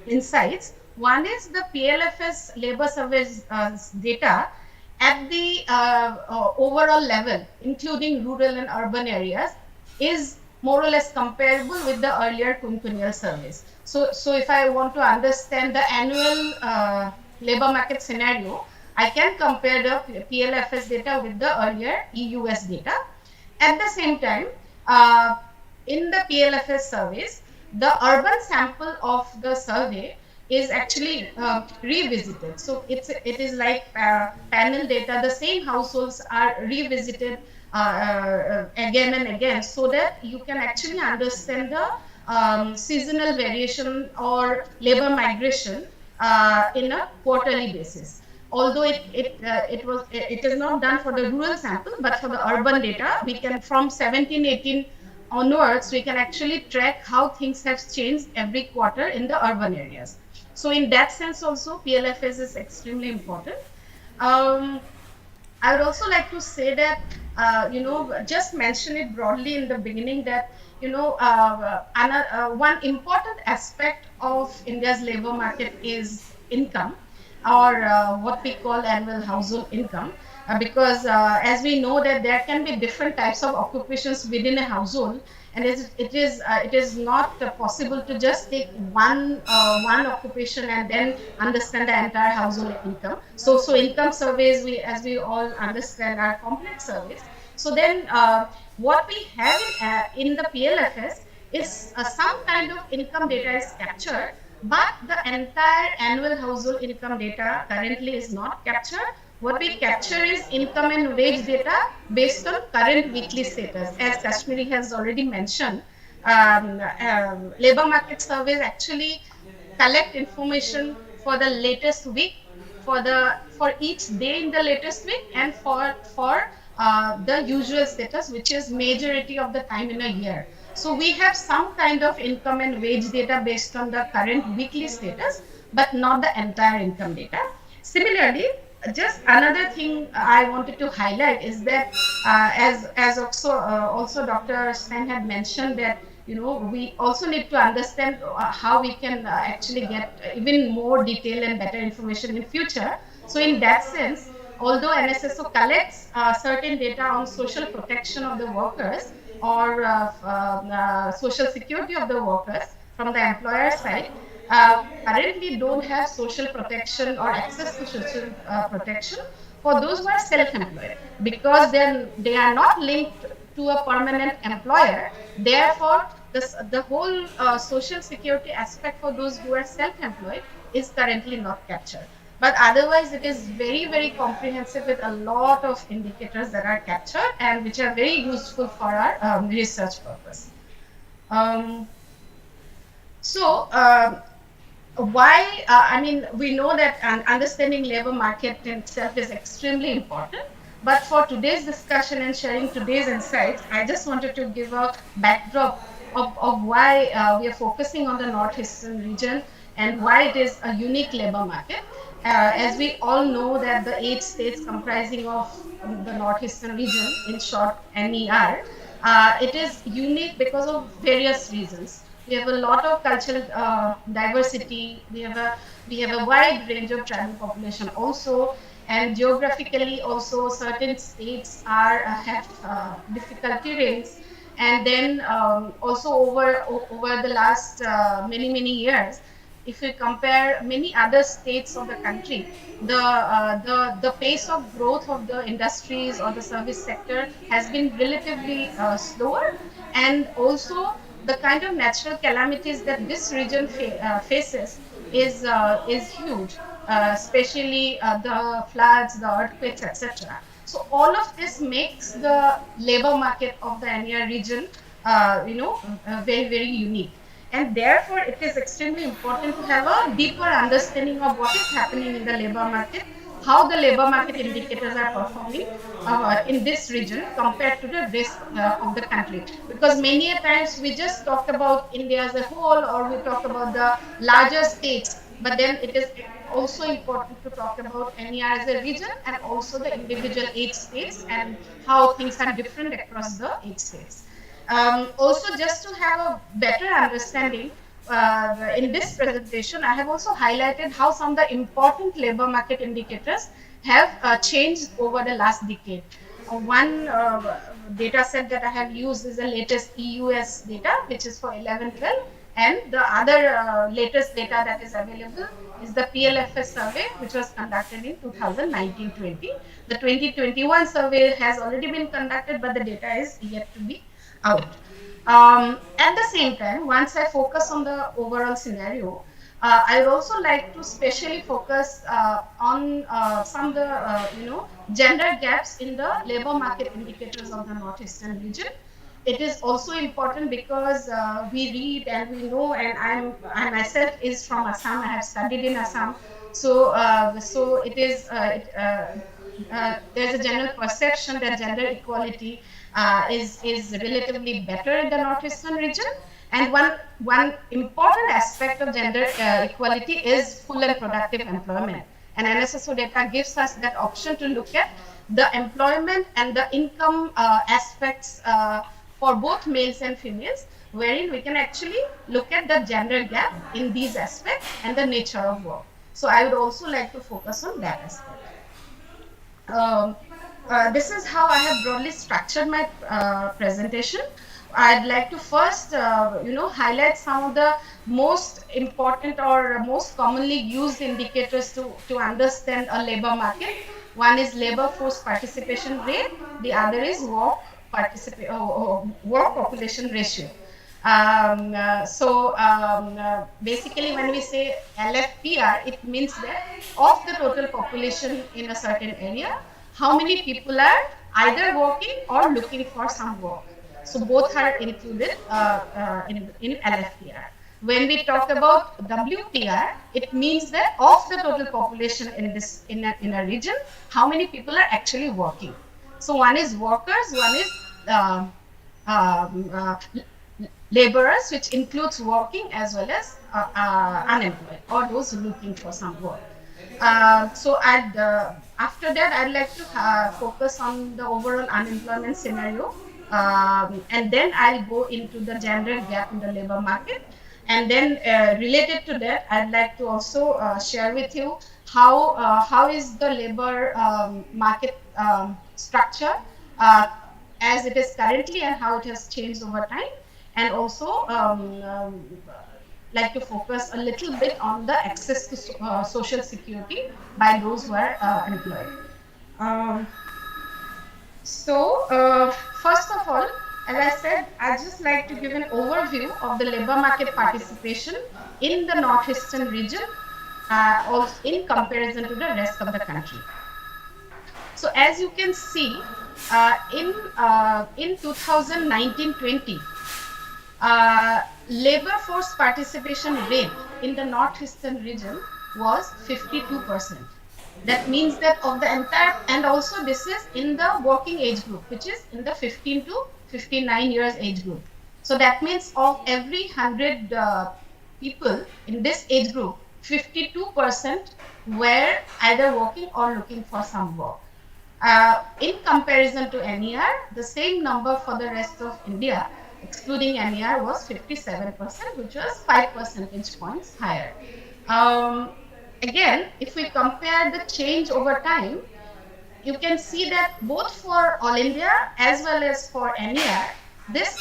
insights. One is the PLFS labor surveys data at the overall level, including rural and urban areas, is more or less comparable with the earlier quinquennial surveys. So if I want to understand the annual labor market scenario, I can compare the PLFS data with the earlier EUS data. At the same time, in the PLFS surveys, the urban sample of the survey is actually revisited. So it is like panel data. The same households are revisited again and again, so that you can actually understand the seasonal variation or labor migration in a quarterly basis. Although it is not done for the rural sample, but for the urban data, we can from 17-18 onwards, we can actually track how things have changed every quarter in the urban areas. So in that sense also, PLFS is extremely important. Um, I would also like to say that, just mention it broadly in the beginning that, one important aspect of India's labor market is income, or what we call annual household income, because as we know that there can be different types of occupations within a household, and it is not possible to just take one occupation and then understand the entire household income. So income surveys, we as we all understand, are complex surveys. So then what we have in the PLFS is some kind of income data is captured, but the entire annual household income data currently is not captured. What we capture is income and wage data based on current weekly status. As Kashmiri has already mentioned, labor market surveys actually collect information for the latest week, for each day in the latest week, and for the usual status, which is majority of the time in a year. So we have some kind of income and wage data based on the current weekly status, but not the entire income data. Similarly, just another thing I wanted to highlight is that, as also Dr. Stein had mentioned, that we also need to understand how we can actually get even more detailed and better information in future. So in that sense, although NSSO collects certain data on social protection of the workers, or social security of the workers from the employer side, currently don't have social protection or access to social protection for those who are self-employed, because then they are not linked to a permanent employer. Therefore, the whole social security aspect for those who are self-employed is currently not captured. But otherwise, it is very, very comprehensive with a lot of indicators that are captured and which are very useful for our research purpose. Um, so, why I mean, we know that understanding labor market in itself is extremely important, but for today's discussion and sharing today's insights, I just wanted to give a backdrop of why we are focusing on the northeastern region and why it is a unique labor market. As we all know that the 8 states comprising of the northeastern region, in short NER, it is unique because of various reasons. We have a lot of cultural diversity. We have a wide range of tribal population also, and geographically also certain states are have difficult terrains. And then also over the last many years, if we compare many other states of the country, the pace of growth of the industries or the service sector has been relatively slower, and also the kind of natural calamities that this region faces is huge, especially the floods, the earthquakes, etc. So all of this makes the labor market of the NER region, very, very unique. And therefore, it is extremely important to have a deeper understanding of what is happening in the labor market, how the labor market indicators are performing in this region compared to the rest of the country. Because many a times we just talk about India as a whole, or we talk about the larger states, but then it is also important to talk about NER as a region and also the individual 8 states and how things are different across the 8 states. Also, just to have a better understanding, in this presentation, I have also highlighted how some of the important labor market indicators have changed over the last decade. One data set that I have used is the latest EUS data, which is for 11-12, and the other latest data that is available is the PLFS survey, which was conducted in 2019-20. The 2021 survey has already been conducted, but the data is yet to be out. At the same time, once I focus on the overall scenario, I would also like to specially focus on some of the gender gaps in the labor market indicators of the northeastern region. It is also important because we read and we know, and I myself is from Assam. I have studied in Assam, so it is there's a general perception that gender equality is relatively better in the northeastern region. And one important aspect of gender equality is full and productive employment. And NSSO data gives us that option to look at the employment and the income aspects for both males and females, wherein we can actually look at the gender gap in these aspects and the nature of work. So I would also like to focus on that aspect. This is how I have broadly structured my presentation. I'd like to first, highlight some of the most important or most commonly used indicators to understand a labor market. One is labor force participation rate. The other is work population ratio. Basically, when we say LFPR, it means that of the total population in a certain area, how many people are either working or looking for some work. So both are included in LFPR. When we talk about WPR, it means that of the total population in a region, how many people are actually working. So one is workers, one is laborers, which includes working as well as unemployed or those looking for some work. After that, I'd like to focus on the overall unemployment scenario, and then I'll go into the gender gap in the labor market. And then related to that, I'd like to also share with you how is the labor market structure as it is currently and how it has changed over time. And also like to focus a little bit on the access to social security by those who are employed. First of all, as I said, I'd just like to give an overview of the labor market participation in the northeastern region in comparison to the rest of the country. So as you can see, in 2019-20, labor force participation rate in the northeastern region was 52%. That means that of the entire, and also this is in the working age group, which is in the 15 to 59 years age group. So that means of every 100 people in this age group, 52% were either working or looking for some work. In comparison to NER, the same number for the rest of India, excluding NER, was 57%, which was 5 percentage points higher. Again, if we compare the change over time, you can see that both for All India as well as for NER, this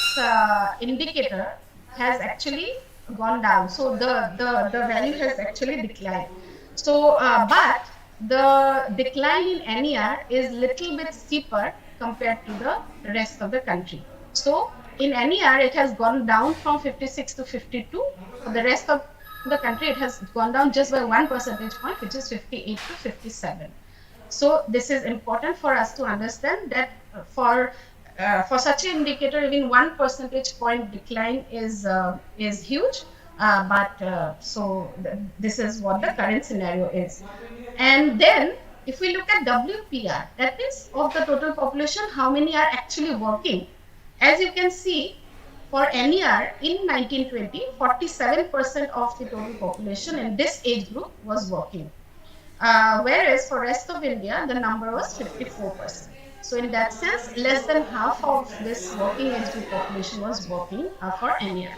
indicator has actually gone down. So the value has actually declined. So, but the decline in NER is little bit steeper compared to the rest of the country. So in NER, it has gone down from 56 to 52. For the rest of the country, it has gone down just by 1 percentage point, which is 58 to 57. So this is important for us to understand that for such an indicator, even 1 percentage point decline is huge. This is what the current scenario is. And then if we look at WPR, that means of the total population, how many are actually working? As you can see, for NER in 1920, 47% of the total population in this age group was working. Whereas for rest of India, the number was 54%. So in that sense, less than half of this working age group population was working for NER.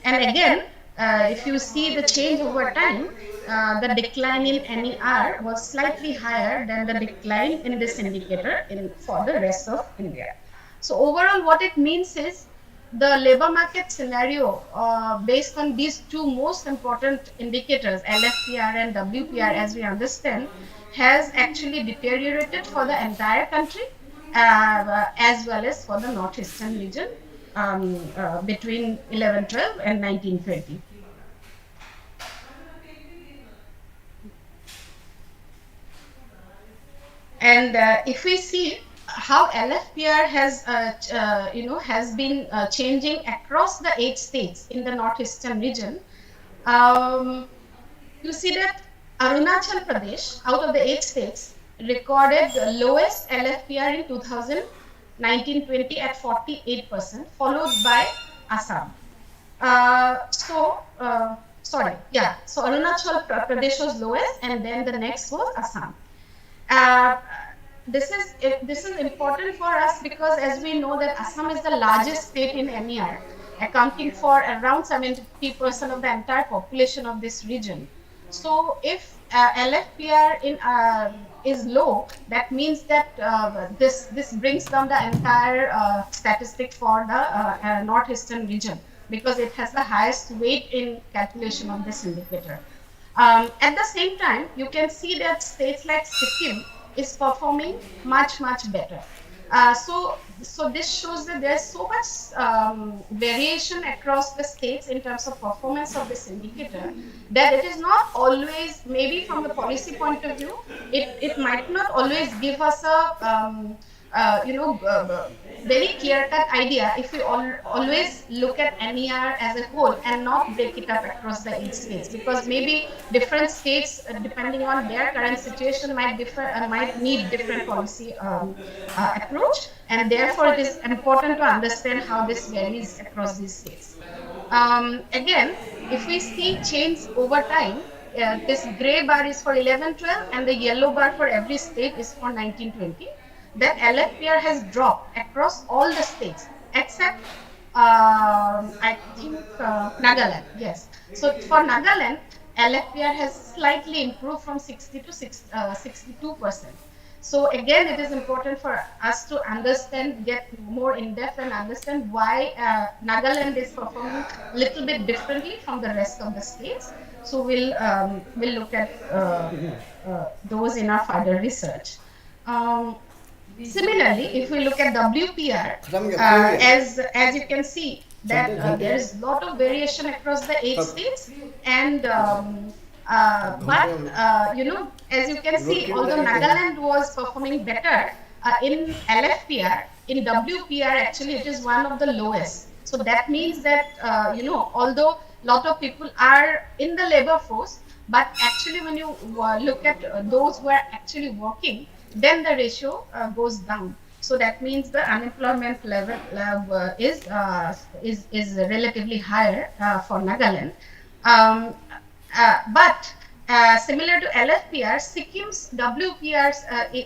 And again, if you see the change over time, the decline in NER was slightly higher than the decline in this indicator for the rest of India. So overall, what it means is the labor market scenario based on these two most important indicators, LFPR and WPR, as we understand, has actually deteriorated for the entire country as well as for the northeastern region between 11-12 and 19-20. And if we see how LFPR has, has been changing across the 8 states in the northeastern region, you see that Arunachal Pradesh, out of the 8 states, recorded the lowest LFPR in 2019-20 at 48%, followed by Assam. So Arunachal Pradesh was lowest, and then the next was Assam. Uh, this is important for us because, as we know, that Assam is the largest state in NER, accounting for around 70% of the entire population of this region. So if LFPR is low, that means that this brings down the entire statistic for the northeastern region, because it has the highest weight in calculation of this indicator. At the same time, you can see that states like Sikkim is performing much better. So this shows that there's so much variation across the states in terms of performance of this indicator, that it is not always, maybe from the policy point of view, it might not always give us a very clear-cut idea if we always look at NER as a whole and not break it up across the 8 states, because maybe different states, depending on their current situation, might need different policy approach, and therefore it is important to understand how this varies across these states. Again, if we see change over time, this gray bar is for 11-12 and the yellow bar for every state is for 19-20. That LFPR has dropped across all the states except I think Nagaland. Yes. So for Nagaland, LFPR has slightly improved from 60 to 62%. So again, it is important for us to understand, get more in depth and understand why Nagaland is performing a little bit differently from the rest of the states. So we'll look at those in our further research. Similarly, if we look at WPR, as you can see, that there is a lot of variation across the 8 states, and as you can see, although Nagaland was performing better in LFPR, in WPR actually it is one of the lowest. So that means that although a lot of people are in the labor force, but actually when you look at those who are actually working, then the ratio goes down. So that means the unemployment level is relatively higher for Nagaland. But similar to LFPR, Sikkim's WPR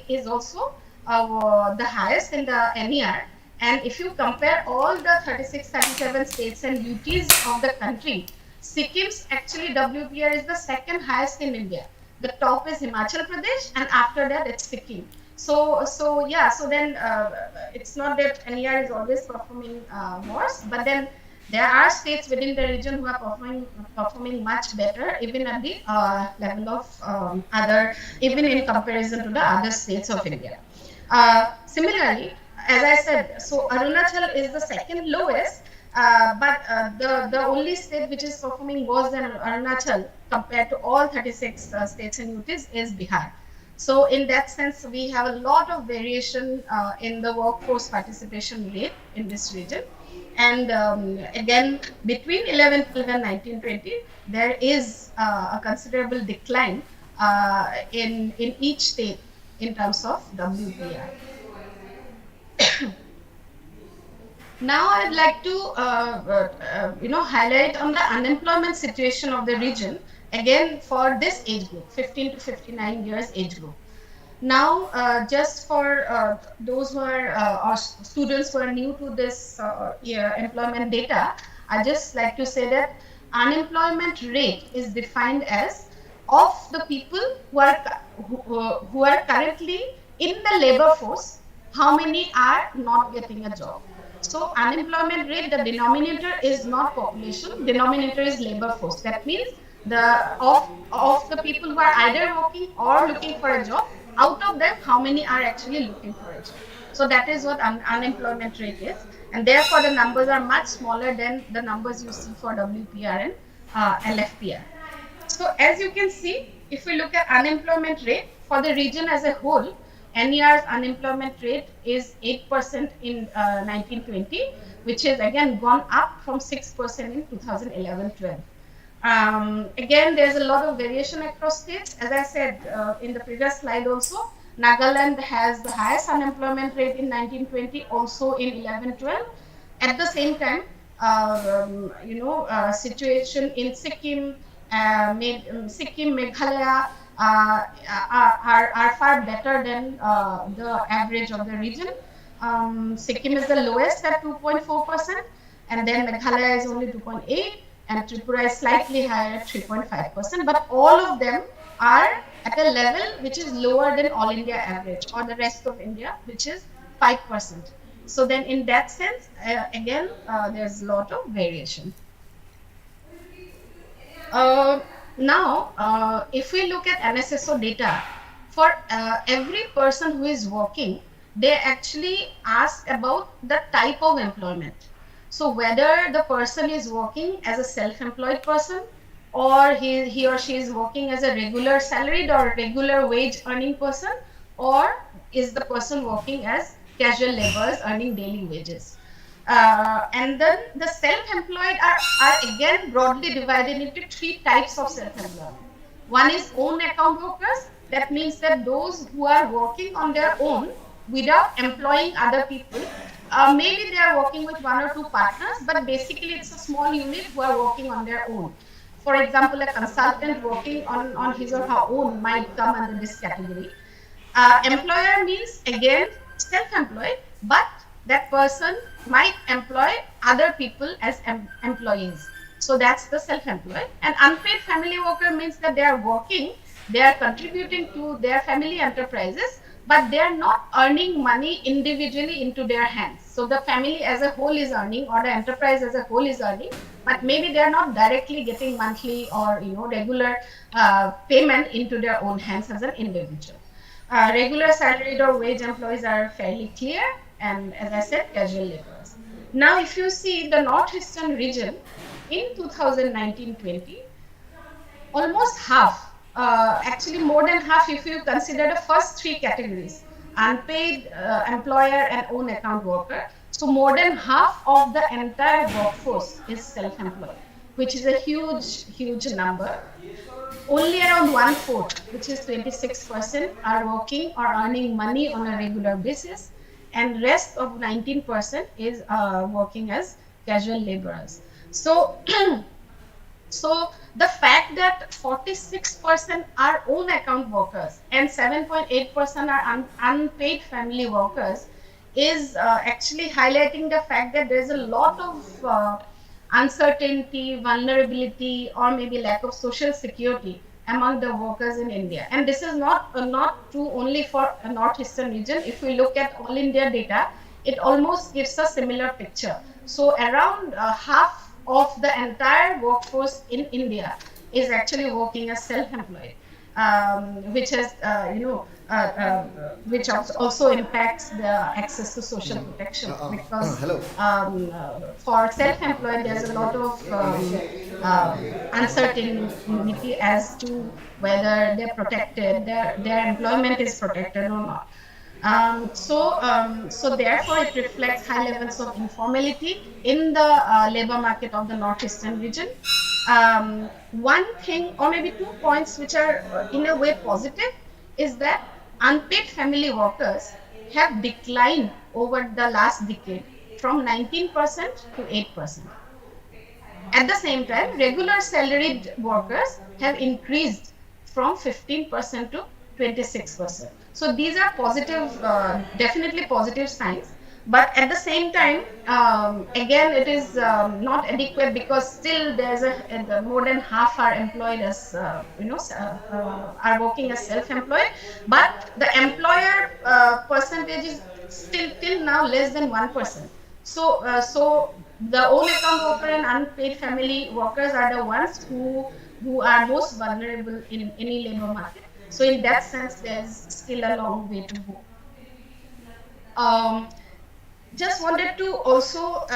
is also the highest in the NER. And if you compare all the 36, 37 states and UTs of the country, Sikkim's actually WPR is the second highest in India. The top is Himachal Pradesh, and after that it's Sikkim. So then it's not that NER is always performing worse, but then there are states within the region who are performing much better, even at the level of even in comparison to the other states of India. Similarly, as I said, so Arunachal is the second lowest, but the only state which is performing worse than Arunachal compared to all 36 states and UTs is Bihar. So in that sense, we have a lot of variation in the workforce participation rate in this region. And again, between 11-12 and 19-20, there is a considerable decline in each state in terms of WPR. Now I'd like to highlight on the unemployment situation of the region, again for this age group, 15 to 59 years age group. Now, just for those who are or students who are new to this employment data, I just like to say that unemployment rate is defined as of the people who are currently in the labor force, how many are not getting a job. So unemployment rate, the denominator is not population, denominator is labor force. That means of the people who are either working or looking for a job, out of them, how many are actually looking for a job. So that is what unemployment rate is. And therefore, the numbers are much smaller than the numbers you see for WPR and LFPR. So as you can see, if we look at unemployment rate for the region as a whole, NER's unemployment rate is 8% in 1920, which is again gone up from 6% in 2011-12. Again, there's a lot of variation across states. As I said in the previous slide also, Nagaland has the highest unemployment rate in 1920, also in 11-12. At the same time, situation in Sikkim, Sikkim, Meghalaya are far better than the average of the region. Sikkim is the lowest at 2.4%, and then Meghalaya is only 2.8, and Tripura is slightly higher at 3.5%. But all of them are at a level which is lower than all India average or the rest of India, which is 5%. So then in that sense, again, there's a lot of variation. Now, if we look at NSSO data, for every person who is working, they actually ask about the type of employment. So whether the person is working as a self-employed person, or he or she is working as a regular salaried or regular wage earning person, or is the person working as casual laborers earning daily wages. And then the self-employed are again broadly divided into three types of self-employment. One is own account workers. That means that those who are working on their own without employing other people. Maybe they are working with one or two partners, but basically it's a small unit who are working on their own. For example, a consultant working on his or her own might come under this category. Employer means again self-employed, but that person might employ other people as employees. So that's the self-employed. And unpaid family worker means that they are working, they are contributing to their family enterprises, but they are not earning money individually into their hands. So the family as a whole is earning, or the enterprise as a whole is earning, but maybe they are not directly getting monthly or regular payment into their own hands as an individual. Regular salaried or wage employees are fairly clear, and as I said, casual laborers. Now, if you see the northeastern region in 2019-20, almost half, actually more than half if you consider the first three categories, unpaid, employer and own account worker. So more than half of the entire workforce is self-employed, which is a huge number. Only around 1/4, which is 26%, are working or earning money on a regular basis, and rest of 19% is working as casual laborers. So, so the fact that 46% are own account workers and 7.8% are unpaid family workers is actually highlighting the fact that there's a lot of uncertainty, vulnerability, or maybe lack of social security among the workers in India. And this is not true only for a northeastern region. If we look at all India data, it almost gives a similar picture. So around half of the entire workforce in India is actually working as self-employed, which has which also impacts the access to social protection, because for self-employed there's a lot of uncertainty as to whether they're protected, their employment is protected or not. So therefore it reflects high levels of informality in the labor market of the northeastern region. One thing, or maybe 2 points, which are in a way positive, is that unpaid family workers have declined over the last decade from 19% to 8%. At the same time, regular salaried workers have increased from 15% to 26%. So these are positive, definitely positive signs. But at the same time, again, it is not adequate, because still there's more than half are employed as, are working as self-employed. But the employer percentage is still till now less than 1%. So the own account worker and unpaid family workers are the ones who are most vulnerable in any labor market. So in that sense, there's still a long way to go. Just wanted to also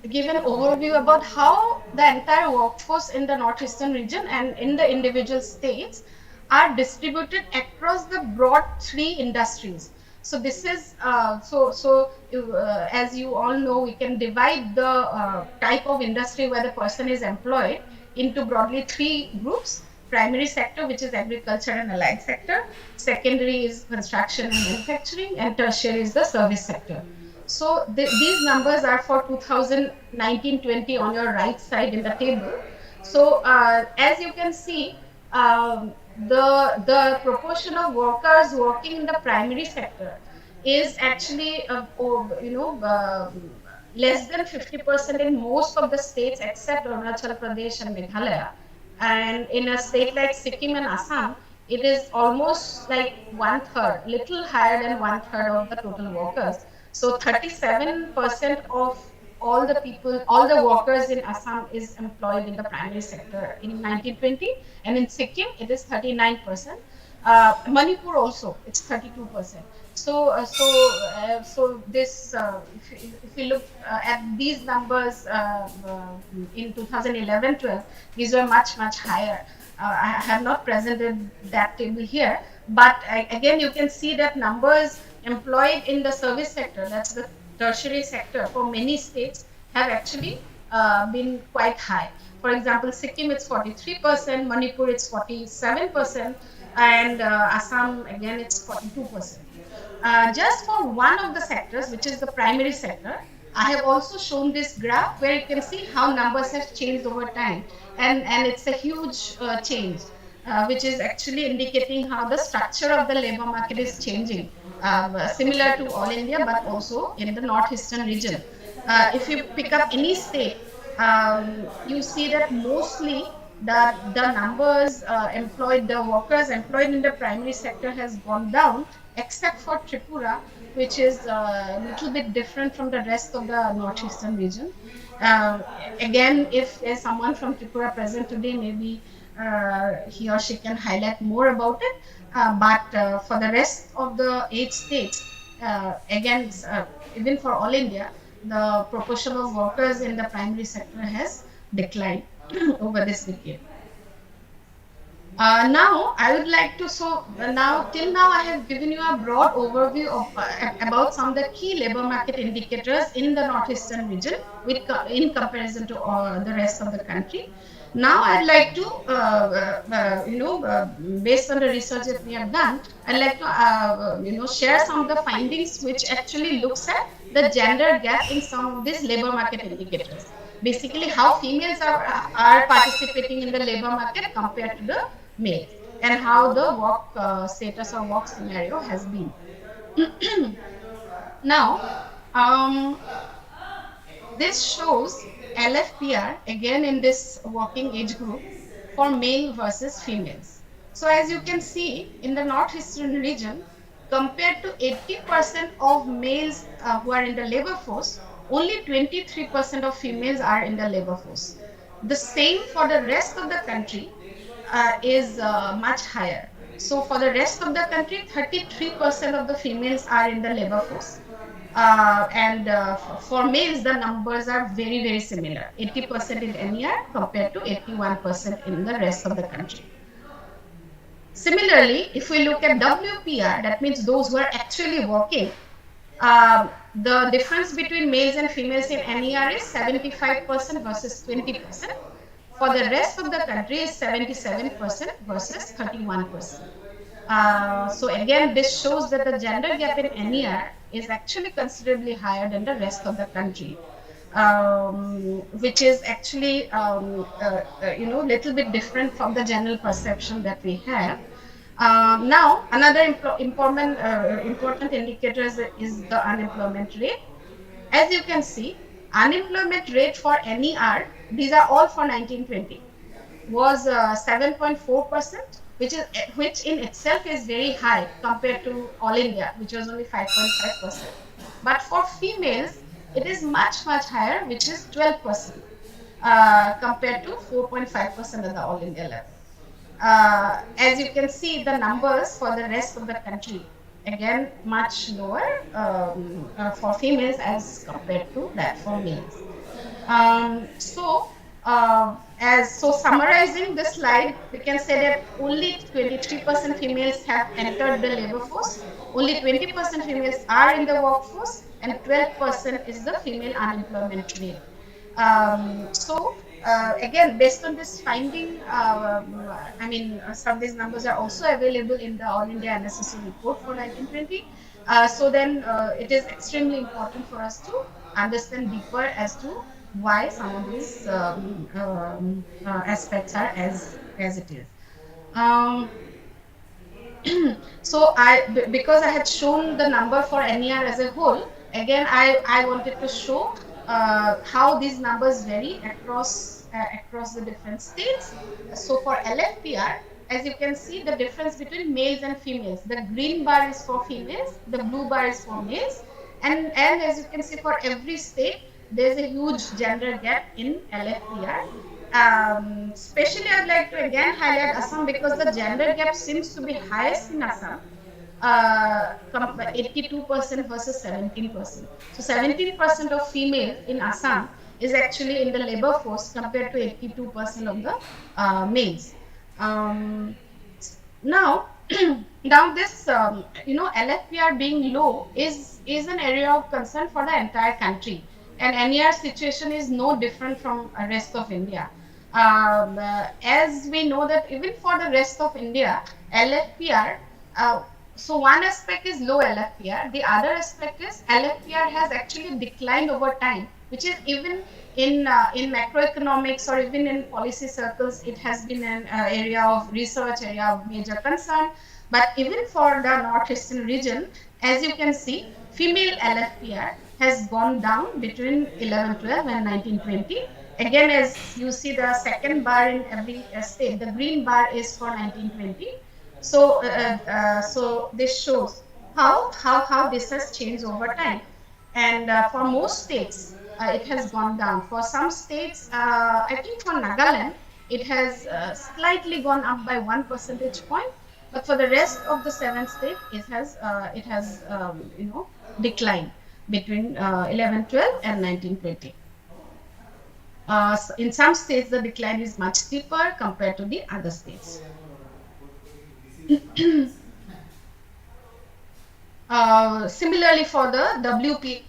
give an overview about how the entire workforce in the northeastern region and in the individual states are distributed across the broad three industries. So this is as you all know, we can divide the type of industry where the person is employed into broadly three groups: primary sector, which is agriculture and allied sector; secondary is construction and manufacturing; and tertiary is the service sector. So these numbers are for 2019-20 on your right side in the table. So as you can see, the proportion of workers working in the primary sector is actually less than 50% in most of the states except Arunachal Pradesh and Meghalaya. And in a state like Sikkim and Assam, it is almost like one third, little higher than one third of the total workers. So 37% of all the people, all the workers in Assam is employed in the primary sector in 1920, and in Sikkim it is 39%. Manipur also, it's 32%. So this, if you look at these numbers in 2011-12, these were much higher. I have not presented that table here, but again you can see that numbers employed in the service sector, that's the tertiary sector, for many states have actually been quite high. For example, Sikkim it's 43%, Manipur it's 47%, and Assam again it's 42%. Just for one of the sectors, which is the primary sector, I have also shown this graph where you can see how numbers have changed over time, and it's a huge change, which is actually indicating how the structure of the labor market is changing, similar to all India, but also in the northeastern region. If you pick up any state, you see that mostly the numbers employed, the workers employed in the primary sector has gone down, except for Tripura, which is a little bit different from the rest of the northeastern region. Again, if there's someone from Tripura present today, maybe he or she can highlight more about it. But for the rest of the 8 states, again, even for all India, the proportion of workers in the primary sector has declined over this decade. Now I would like to, till now I have given you a broad overview of about some of the key labor market indicators in the northeastern region in comparison to the rest of the country. Now I'd like to, based on the research that we have done, I'd like to, share some of the findings which actually looks at the gender gap in some of these labor market indicators. Basically, how females are participating in the labor market compared to the males, and how the work status or work scenario has been. Now, this shows LFPR again in this working age group for male versus females. So as you can see in the northeastern region, compared to 80% of males who are in the labor force, only 23% of females are in the labor force. The same for the rest of the country is much higher. So for the rest of the country, 33% of the females are in the labor force. For males, the numbers are very similar, 80% in NER compared to 81% in the rest of the country. Similarly, if we look at WPR, that means those who are actually working, the difference between males and females in NER is 75% versus 20%. For the rest of the country is 77% versus 31%. So again, this shows that the gender gap in NER is actually considerably higher than the rest of the country, which is actually little bit different from the general perception that we have. Now, another important indicator is the unemployment rate. As you can see, unemployment rate for NER, these are all for 1920, was 7.4%, which in itself is very high compared to all India, which was only 5.5%. But for females, it is much higher, which is 12%, compared to 4.5% at the all India level. As you can see, the numbers for the rest of the country, again, much lower for females as compared to that for males. As so summarizing this slide, we can say that only 23% females have entered the labor force, only 20% females are in the workforce, and 12% is the female unemployment rate. Again, based on this finding, some of these numbers are also available in the All India NSSO report for 1920. It is extremely important for us to understand deeper as to why some of these aspects are as it is. Um, because I had shown the number for NER as a whole, again I wanted to show how these numbers vary across the different states. So for LFPR, as you can see, the difference between males and females, the green bar is for females, the blue bar is for males, and as you can see, for every state there's a huge gender gap in LFPR. Especially, I'd like to again highlight Assam because the gender gap seems to be highest in Assam, 82% versus 17%. So 17% of females in Assam is actually in the labor force compared to 82% of the males. Um, now, now this LFPR being low is an area of concern for the entire country, and NER situation is no different from rest of India. As we know that even for the rest of India, LFPR. So one aspect is low LFPR. The other aspect is LFPR has actually declined over time, which is even in macroeconomics or even in policy circles, it has been an area of research, area of major concern. But even for the northeastern region, as you can see, female LFPR has gone down between 1112 and 1920. Again, as you see the second bar in every state, the green bar is for 1920. So this shows how this has changed over time. And for most states, it has gone down. For some states, I think for Nagaland, it has slightly gone up by 1 percentage point. But for the rest of the 7 states, it has declined between 1112 and 1920. In some states, the decline is much steeper compared to the other states. Similarly, for the WP.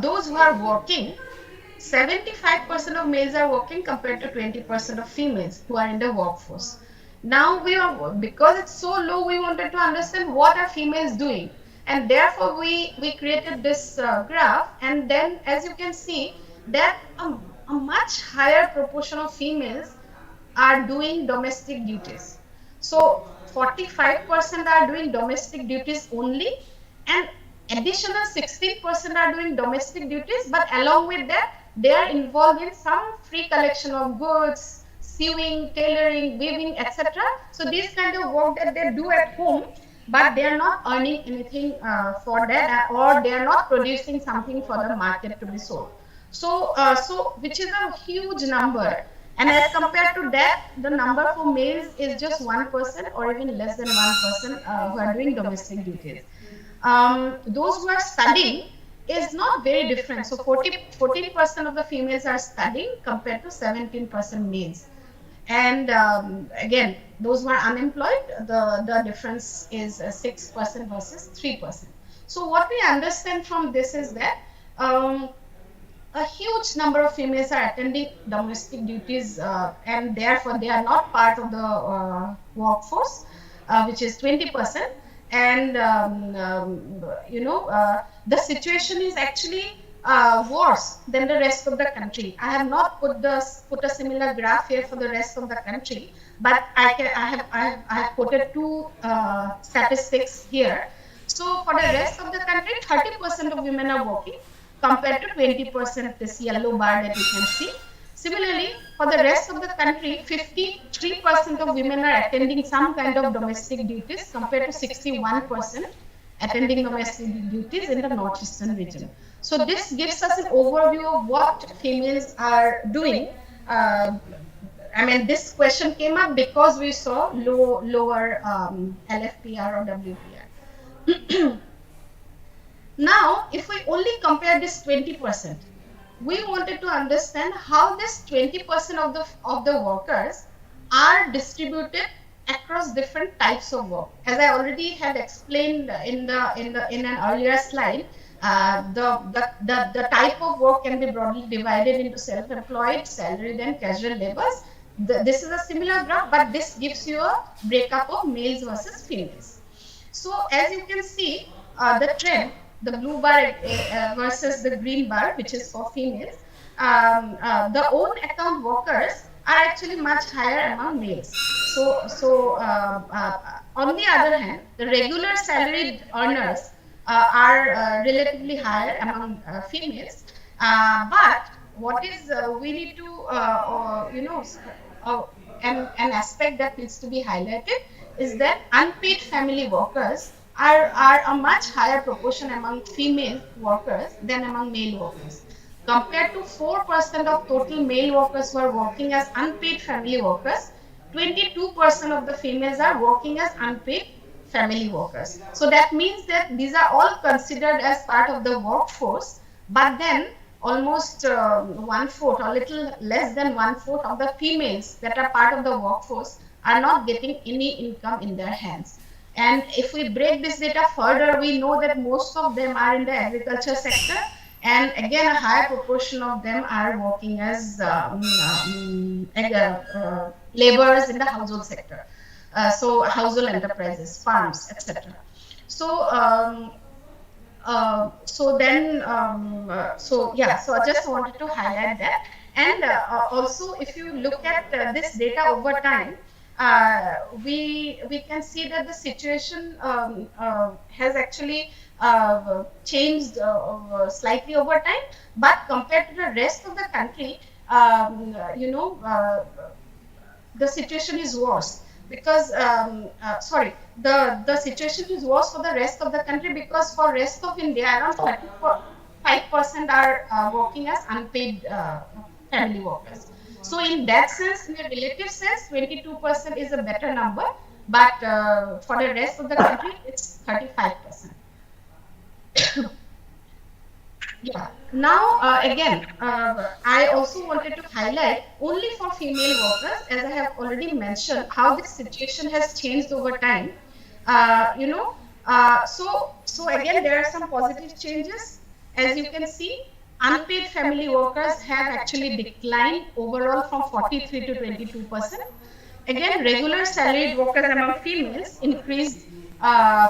Those who are working, 75% of males are working compared to 20% of females who are in the workforce. Now because it's so low, we wanted to understand what are females doing, and therefore we created this graph. And then, as you can see, that a much higher proportion of females are doing domestic duties. So 45% are doing domestic duties only, and additional 16% are doing domestic duties, but along with that, they are involved in some free collection of goods, sewing, tailoring, weaving, etc. So these kind of work that they do at home, but they are not earning anything for that, or they are not producing something for the market to be sold. So which is a huge number. And as compared to that, the number for males is just 1% or even less than 1% who are doing domestic duties. Those who are studying is not very different. So 14% of the females are studying compared to 17% males. And again, those who are unemployed, the difference is 6% versus 3%. So what we understand from this is that a huge number of females are attending domestic duties, and therefore they are not part of the workforce, which is 20%. And the situation is actually worse than the rest of the country. I have not put a similar graph here for the rest of the country, but I have quoted two statistics here. So for the rest of the country, 30% of women are working, compared to 20%, this yellow bar that you can see. Similarly, for the rest of the country, 53% of women are attending some kind of domestic duties, compared to 61% attending domestic duties in the northeastern region. So this gives us an overview of what females are doing. I mean, this question came up because we saw lower LFPR or WPR. Now, if we only compare this 20%, we wanted to understand how this 20% of the workers are distributed across different types of work. As I already had explained in an earlier slide, the type of work can be broadly divided into self-employed, salaried, and casual labors. This is a similar graph, but this gives you a breakup of males versus females. So as you can see, the trend, the blue bar versus the green bar, which is for females, the own account workers are actually much higher among males. So on the other hand, the regular salaried earners are relatively higher among females. But what is we need to an aspect that needs to be highlighted is that unpaid family workers are a much higher proportion among female workers than among male workers. Compared to 4% of total male workers who are working as unpaid family workers, 22% of the females are working as unpaid family workers. So that means that these are all considered as part of the workforce, but then almost 1/4 or little less than 1/4 of the females that are part of the workforce are not getting any income in their hands. And if we break this data further, we know that most of them are in the agriculture sector, and again a higher proportion of them are working as laborers in the household sector. So household enterprises, farms, etc. So so I just wanted to highlight that. And also, if you look at this data over time, we can see that the situation has actually changed slightly over time, but compared to the rest of the country, the situation is worse. Because the situation is worse for the rest of the country, because for rest of India, around 35% are working as unpaid family workers. So in that sense, in a relative sense, 22% is a better number, but for the rest of the country, it's 35%. Yeah. Now, again, I also wanted to highlight only for female workers, as I have already mentioned, how this situation has changed over time. So again, there are some positive changes. As you can see, unpaid family workers have actually declined overall from 43 to 22%. Again, regular salaried workers among females increased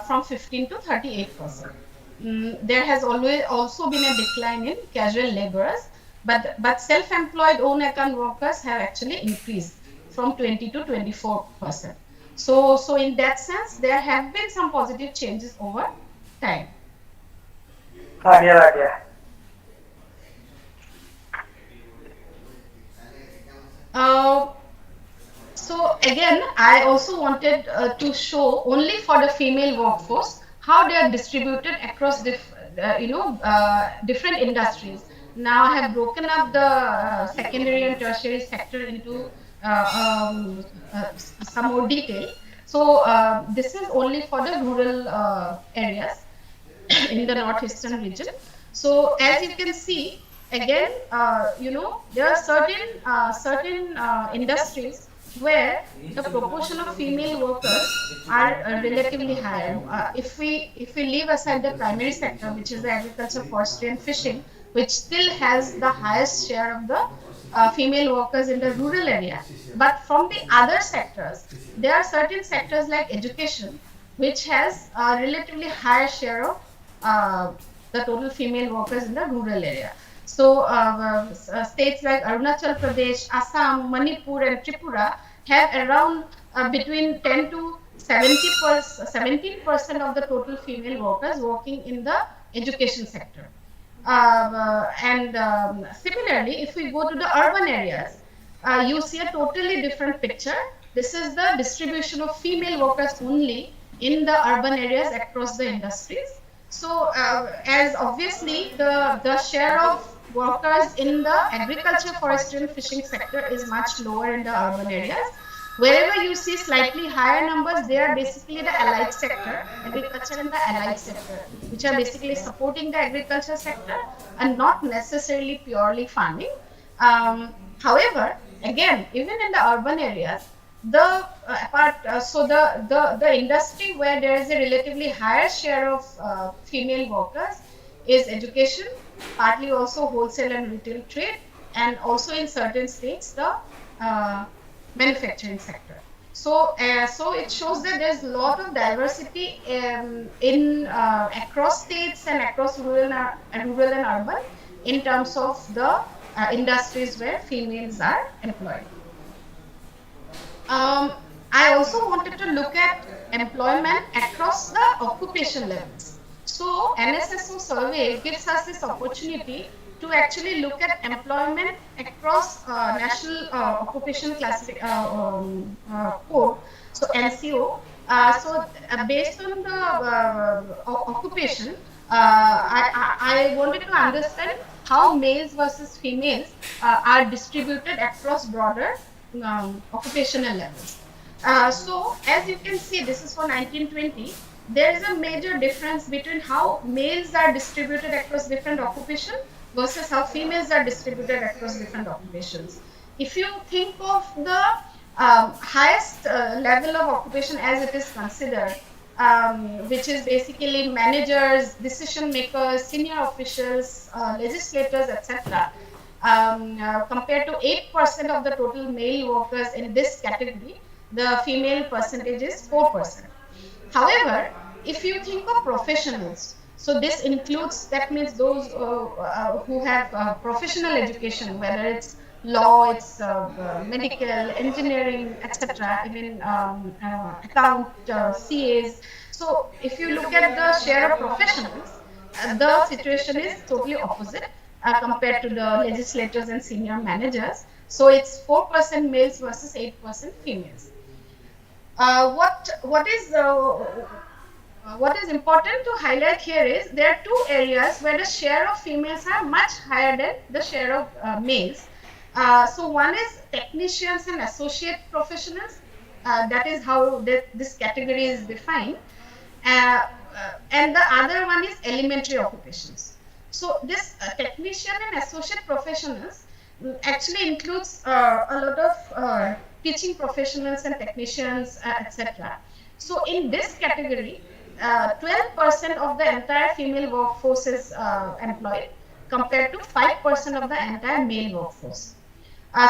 from 15 to 38%. There has always also been a decline in casual laborers, but self-employed own account workers have actually increased from 20 to 24%. So in that sense, there have been some positive changes over time. Ania. Uh, So again, I also wanted to show only for the female workforce how they are distributed across different industries. Now I have broken up the secondary and tertiary sector into uh, um, some more detail. So this is only for the rural areas in the northeastern region. So as you can see, again, there are certain industries where the proportion of female workers are relatively higher. If we leave aside the primary sector, which is the agriculture, forestry, and fishing, which still has the highest share of the female workers in the rural area, but from the other sectors, there are certain sectors like education, which has a relatively higher share of uh, the total female workers in the rural area. So states like Arunachal Pradesh, Assam, Manipur, and Tripura have around between 10 to 17% of the total female workers working in the education sector. And similarly, if we go to the urban areas, you see a totally different picture. This is the distribution of female workers only in the urban areas across the industries. So, as obviously the share of workers in the agriculture, forestry, and fishing sector is much lower in the urban areas. Wherever you see slightly higher numbers, they are basically the allied sector, agriculture and the allied sector, which are basically supporting the agriculture sector and not necessarily purely farming. However, again, even in the urban areas, the the industry where there is a relatively higher share of female workers is education, partly also wholesale and retail trade, and also in certain states the uh, manufacturing sector. So it shows that there's a lot of diversity in across states and across rural and urban in terms of the industries where females are employed. Um, I also wanted to look at employment across the occupation levels. So NSSO survey gives us this opportunity to actually look at employment across national occupation code, so NCO. Based on the occupation, I wanted to understand how males versus females are distributed across broader occupational levels. So as you can see, this is for 1920. There is a major difference between how males are distributed across different occupations versus how females are distributed across different occupations. If you think of the highest level of occupation as it is considered, which is basically managers, decision makers, senior officials, legislators, etc. Compared to 8% of the total male workers in this category, the female percentage is 4%. However, if you think of professionals, so this includes, that means those who have professional education, whether it's law, it's medical, engineering, etc., even account, CAs. So if you look at the share of professionals, the situation is totally opposite compared to the legislators and senior managers. So it's 4% males versus 8% females. What is important to highlight here is there are two areas where the share of females are much higher than the share of males. So one is technicians and associate professionals. That is how this category is defined. And the other one is elementary occupations. So this technician and associate professionals actually includes a lot of teaching professionals and technicians, etc. So in this category, 12% of the entire female workforce is employed compared to 5% of the entire male workforce.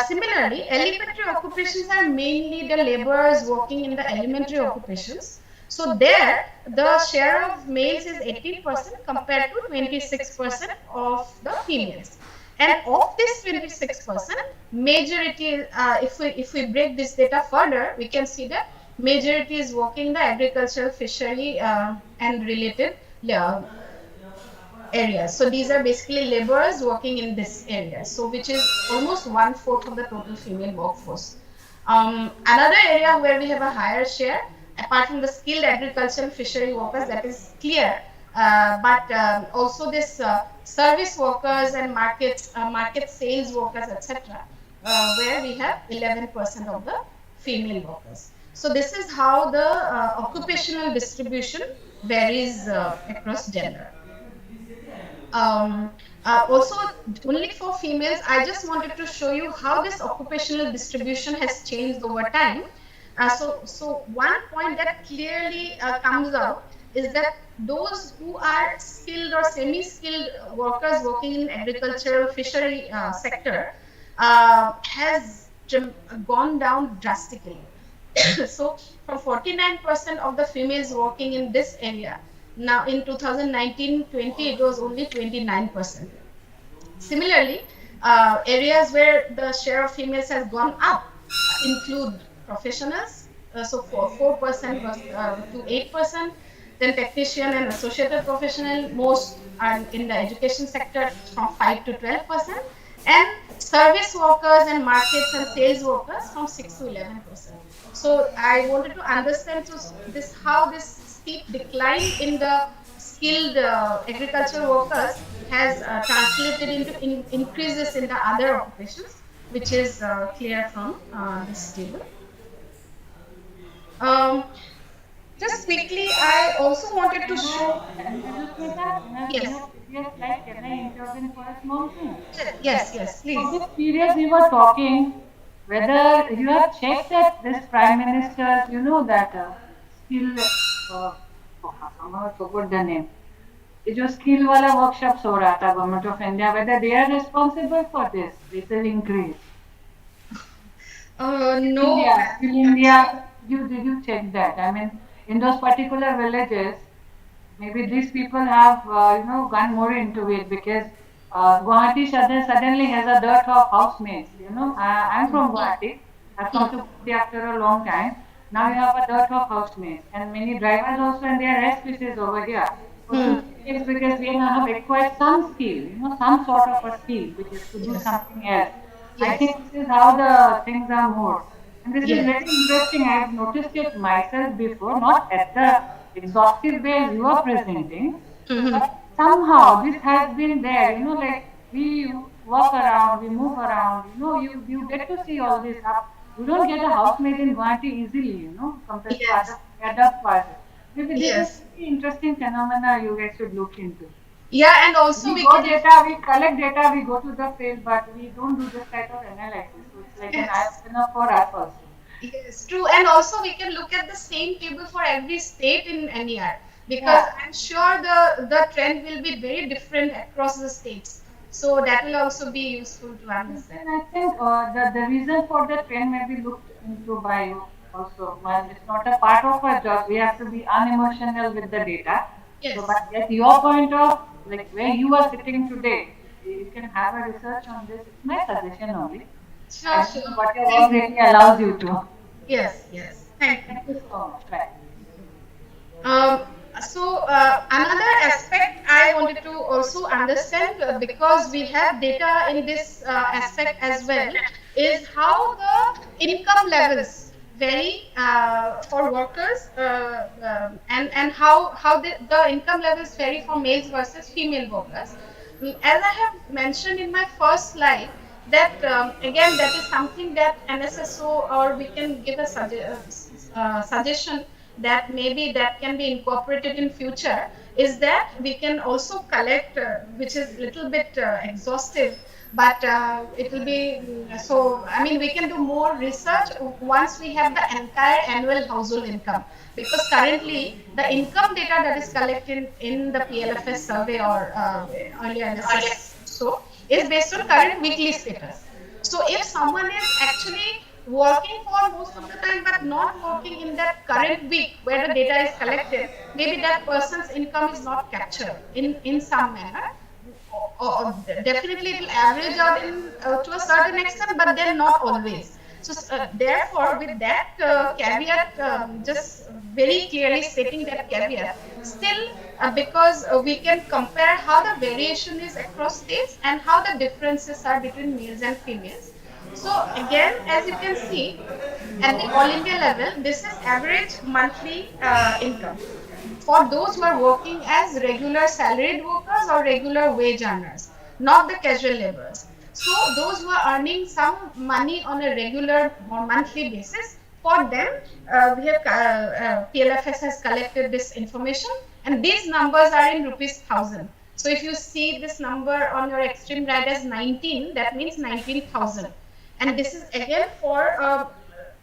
Similarly, elementary occupations are mainly the laborers working in the elementary occupations. So there, the share of males is 18% compared to 26% of the females. And of this 26%, majority, if we break this data further, we can see that majority is working the agricultural, fishery, and related areas. So these are basically laborers working in this area. So which is almost 1/4 of the total female workforce. Another area where we have a higher share, apart from the skilled agricultural fishery workers, that is clear. But also this service workers and market sales workers, etc., where we have 11% of the female workers. So this is how the occupational distribution varies across gender. Um, Also, only for females, I just wanted to show you how this occupational distribution has changed over time. So one point that clearly comes out is that those who are skilled or semi-skilled workers working in agricultural fishery sector has gone down drastically. So from 49% of the females working in this area, now in 2019-20 it was only 29%. Similarly, areas where the share of females has gone up include professionals, so 4% to 8%, then technician and associated professional, most are in the education sector from 5 to 12%, and service workers and markets and sales workers from 6 to 11%. So I wanted to understand this how this steep decline in the skilled agricultural workers has translated into increases in the other occupations, which is clear from this table. Um, just quickly, I also wanted to show. Yes. Like, can I intervene for a small thing? Yes, please. So this period we were talking, whether you have checked that this Prime Minister, you know that skill, I forgot the name. ये जो skill वाला workshops हो रहा था government of India, whether they are responsible for this is increase. No. India, did you check that? I mean, in those particular villages, maybe these people have gone more into it because Guwahati suddenly has a dearth of housemaids. I'm from Guwahati. I've come to Guwahati after a long time. Now you have a dearth of housemaids and many drivers also, and there are rest pieces over here. It's because we now have acquired some skill, some sort of a skill, which is to do something else. I think this is how the things are more. And this is very interesting. I have noticed it myself before, not at the exhaustive way you are presenting, but somehow this has been there, like we walk around, we move around, you get to see all this up. You don't get a housemaid in Guwahati easily, compared to other adult classes. Maybe this is an interesting phenomena you guys should look into. Yeah, and also we collect data, we go to the field, but we don't do this type of analysis. So it's like an eye-opener for us also. Yes, true. And also we can look at the same table for every state in NER, because I'm sure the trend will be very different across the states. So that will also be useful to understand. And I think the reason for the trend may be looked into by you also. Well, it's not a part of our job. We have to be unemotional with the data. Yes. So, but at your point of, like where you are sitting today, you can have a research on this. It's my suggestion only. Sure. What your work really allows you to. Yes. Thank you so much. Right. So another aspect I wanted to also understand, because we have data in this aspect as well, is how the income levels vary for workers and how the income levels vary for males versus female workers. As I have mentioned in my first slide, that again, that is something that NSSO, or we can give a suggestion that maybe that can be incorporated in future, is that we can also collect, which is little bit exhaustive, but it will be, so I mean we can do more research once we have the entire annual household income, because currently the income data that is collected in the PLFS survey or earlier NSO is based on current weekly status. So if someone is actually working for most of the time but not working in that current week where the data is collected, maybe that person's income is not captured in some manner. Or definitely it will average out to a certain extent, but then not always. So therefore, with that caveat, just very clearly stating that caveat, still because we can compare how the variation is across states and how the differences are between males and females. So again, as you can see, at the all India level, this is average monthly income for those who are working as regular salaried workers or regular wage earners, not the casual laborers. So those who are earning some money on a regular or monthly basis, for them, PLFS has collected this information, and these numbers are in rupees 1,000. So if you see this number on your extreme right as 19, that means 19,000. And this is again for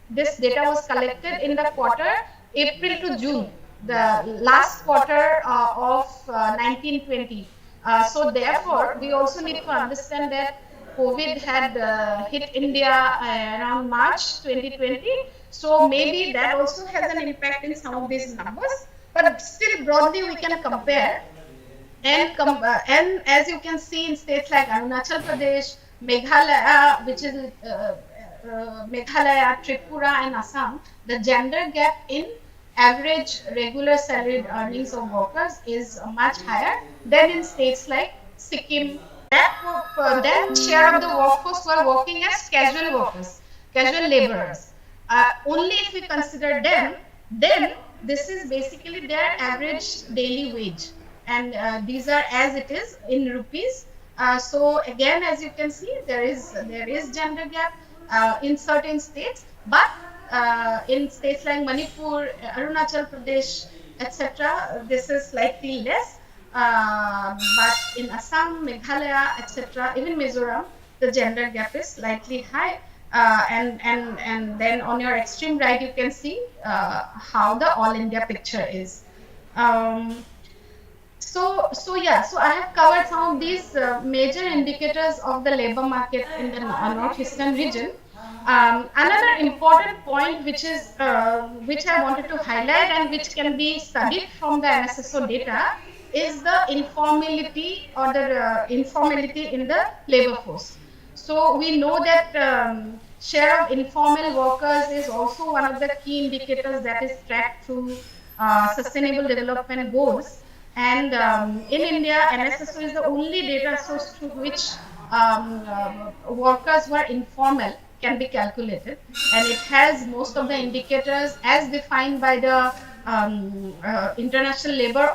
this data was collected in the quarter April to June, the last quarter of 1920. So therefore, we also need to understand that COVID had hit India around March 2020. So maybe that also has an impact in some of these numbers. But still, broadly, we can compare and as you can see in states like Arunachal Pradesh, Meghalaya, which is Meghalaya, Tripura, and Assam, the gender gap in average regular salaried earnings of workers is much higher than in states like Sikkim. That share of the workforce who are working as casual workers, casual laborers. Only if we consider them, then this is basically their average daily wage, and these are as it is in rupees. So again, as you can see, there is gender gap in certain states, but in states like Manipur, Arunachal Pradesh, etc., this is slightly less. But in Assam, Meghalaya, etc., even Mizoram, the gender gap is slightly high. And then on your extreme right, you can see how the all India picture is. Um, so I have covered some of these major indicators of the labor market in the northeastern region. Another important point, which I wanted to highlight and which can be studied from the NSSO data, is the informality or the informality in the labor force. So we know that share of informal workers is also one of the key indicators that is tracked through sustainable development goals. And in India, NSSO is the only data source through which workers who are informal can be calculated. And it has most of the indicators as defined by the International Labour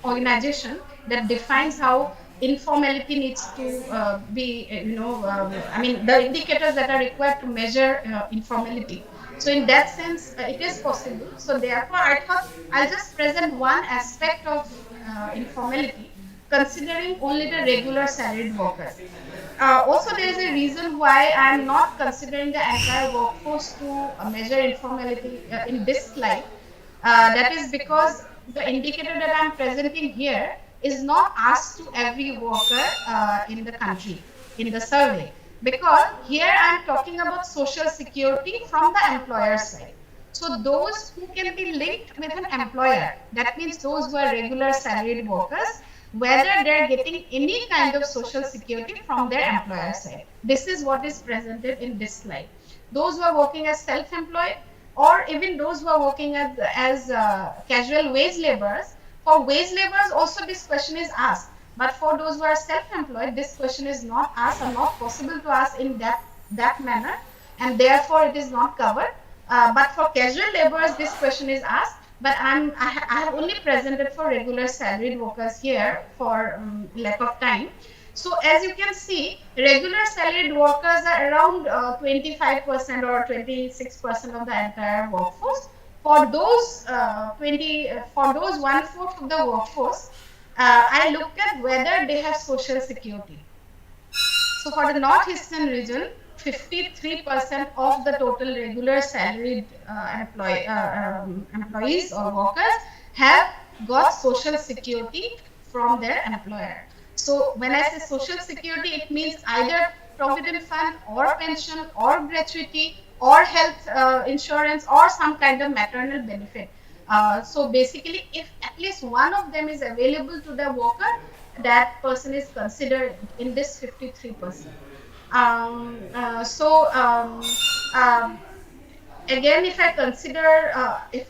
Organization, that defines how informality needs to be, I mean, the indicators that are required to measure informality. So in that sense, it is possible. So therefore, I thought I'll just present one aspect of informality, considering only the regular salaried workers. Also, there is a reason why I am not considering the entire workforce to measure informality in this slide. That is because the indicator that I am presenting here is not asked to every worker in the country, in the survey, because here I am talking about social security from the employer side. So those who can be linked with an employer, that means those who are regular salaried workers, whether they are getting any kind of social security from their employer side. This is what is presented in this slide. Those who are working as self-employed, or even those who are working as casual wage laborers. For wage laborers also this question is asked, but for those who are self-employed, this question is not asked or not possible to ask in that manner, and therefore it is not covered. But for casual laborers, this question is asked, but I have only presented for regular salaried workers here for lack of time. So as you can see, regular salaried workers are around 25% or 26% of the entire workforce. For those for those 1/4 of the workforce, I looked at whether they have social security. So for the northeastern region, 53% of the total regular salaried employees or workers have got social security from their employer. So when I say social security, it means either provident fund or pension or gratuity or health insurance or some kind of maternal benefit. So basically, if at least one of them is available to the worker, that person is considered in this 53%. So again, if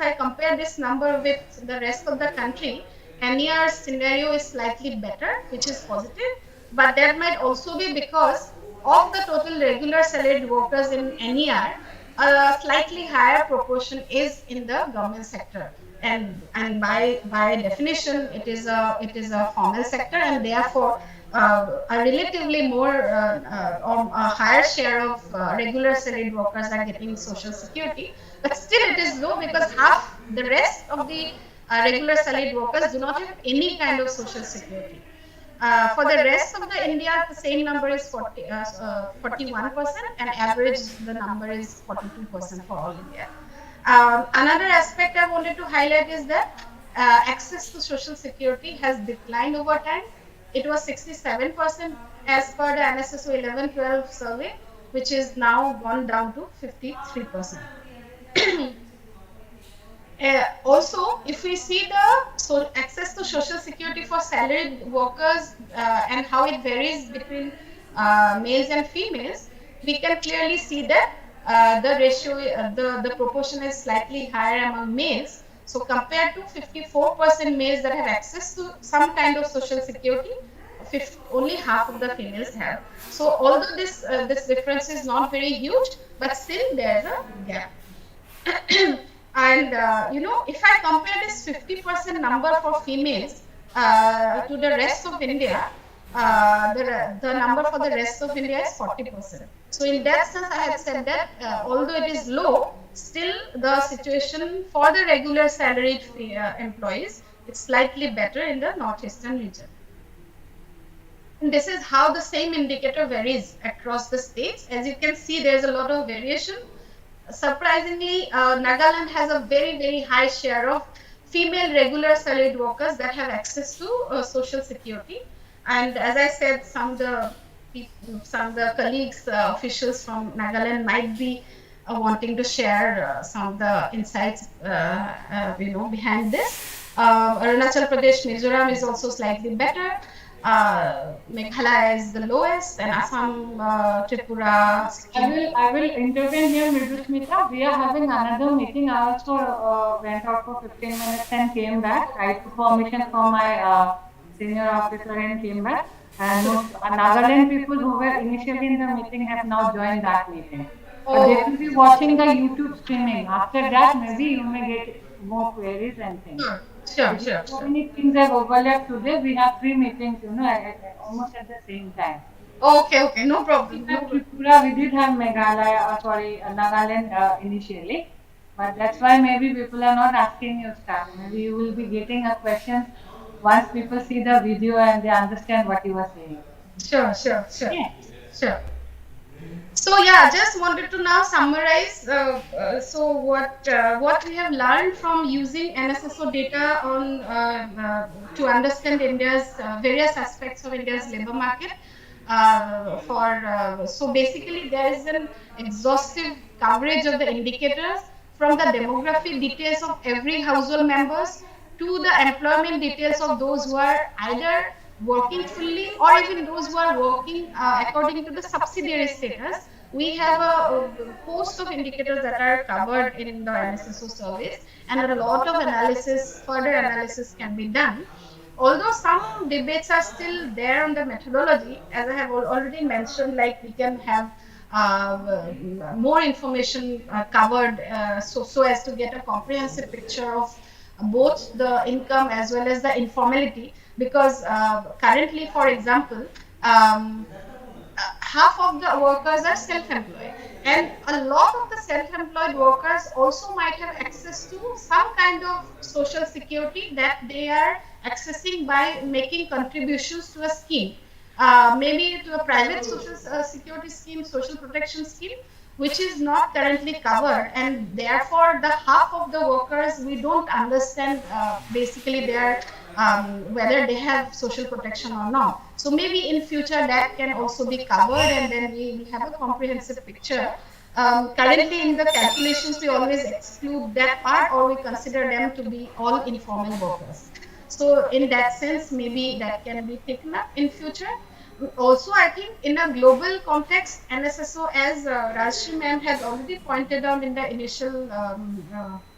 I compare this number with the rest of the country, NER scenario is slightly better, which is positive, but that might also be because of the total regular salaried workers in NER, a slightly higher proportion is in the government sector, and by definition it is a formal sector, and therefore a relatively more or a higher share of regular salaried workers are getting social security, but still it is low because half the rest of the regular salaried workers do not have any kind of social security. For the rest of the India, the same number is 41%, and average the number is 42% for all India. Another aspect I wanted to highlight is that access to social security has declined over time. It was 67% as per the NSO 11-12 survey, which is now gone down to 53%. Also, if we see the access to social security for salaried workers and how it varies between males and females, we can clearly see that the ratio, the proportion is slightly higher among males. So compared to 54% males that have access to some kind of social security, only half of the females have. So although this difference is not very huge, but still there's a gap. And if I compare this 50% number for females to the rest of India, the number for the rest of India is 40%. So in that sense, I had said that although it is low, still the situation for the regular salaried employees is slightly better in the northeastern region. And this is how the same indicator varies across the states. As you can see, there's a lot of variation. Surprisingly, Nagaland has a very high share of female regular salaried workers that have access to social security. And as I said, some of the colleagues, officials from Nagaland might be wanting to share some of the insights, behind this. Arunachal Pradesh, Mizoram is also slightly better. Meghalaya is the lowest, and Assam, Tripura. I will intervene here, Mridusmita. We are having another meeting. I also went out for 15 minutes and came back. I took permission from my senior officer and came back. And most Nagaland people who were initially in the meeting have now joined that meeting. But they will be watching the YouTube streaming. After that, maybe you may get more queries and things. Sure. So many things have overlapped today. We have 3 meetings, almost at the same time. Okay, no problem. Tripura, we did have Nagaland initially, but that's why maybe people are not asking you stuff. Maybe you will be getting a question once people see the video and they understand what you are saying. Sure. Yeah. Sure. So yeah, just wanted to now summarize. So what we have learned from using NSSO data on to understand India's various aspects of India's labor market. So basically, there is an exhaustive coverage of the indicators from the demographic details of every household members to the employment details of those who are either working fully or even those who are working according to the subsidiary status. We have a host of indicators that are covered in the NSSO surveys, and a lot of further analysis can be done. Although some debates are still there on the methodology, as I have already mentioned, like we can have more information covered so as to get a comprehensive picture of both the income as well as the informality, because currently, for example, half of the workers are self-employed, and a lot of the self-employed workers also might have access to some kind of social security that they are accessing by making contributions to a scheme, maybe to a private social security scheme, social protection scheme, which is not currently covered, and therefore the half of the workers, we don't understand basically their whether they have social protection or not. So maybe in future that can also be covered, and then we have a comprehensive picture. Currently in the calculations, we always exclude that part, or we consider them to be all informal workers. So in that sense, maybe that can be taken up in future. Also, I think in a global context, NSSO, as Rajshri ma'am has already pointed out in the initial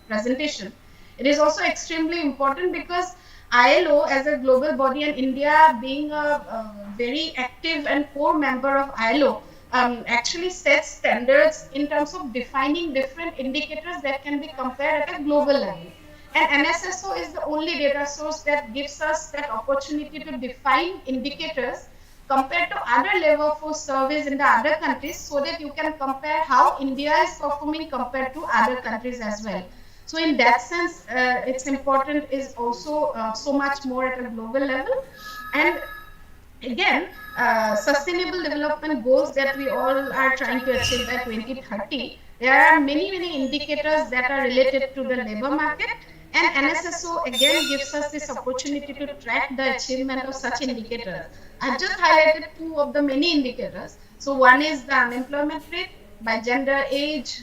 presentation, it is also extremely important because ILO as a global body and India being a very active and core member of ILO actually sets standards in terms of defining different indicators that can be compared at a global level. And NSSO is the only data source that gives us that opportunity to define indicators compared to other labor force surveys in the other countries so that you can compare how India is performing compared to other countries as well. So in that sense, it's important is also so much more at a global level. And again, sustainable development goals that we all are trying to achieve by 2030, there are many indicators that are related to the labor market. And NSSO again gives us this opportunity to track the achievement of such indicators. I've just highlighted two of the many indicators. So one is the unemployment rate by gender, age,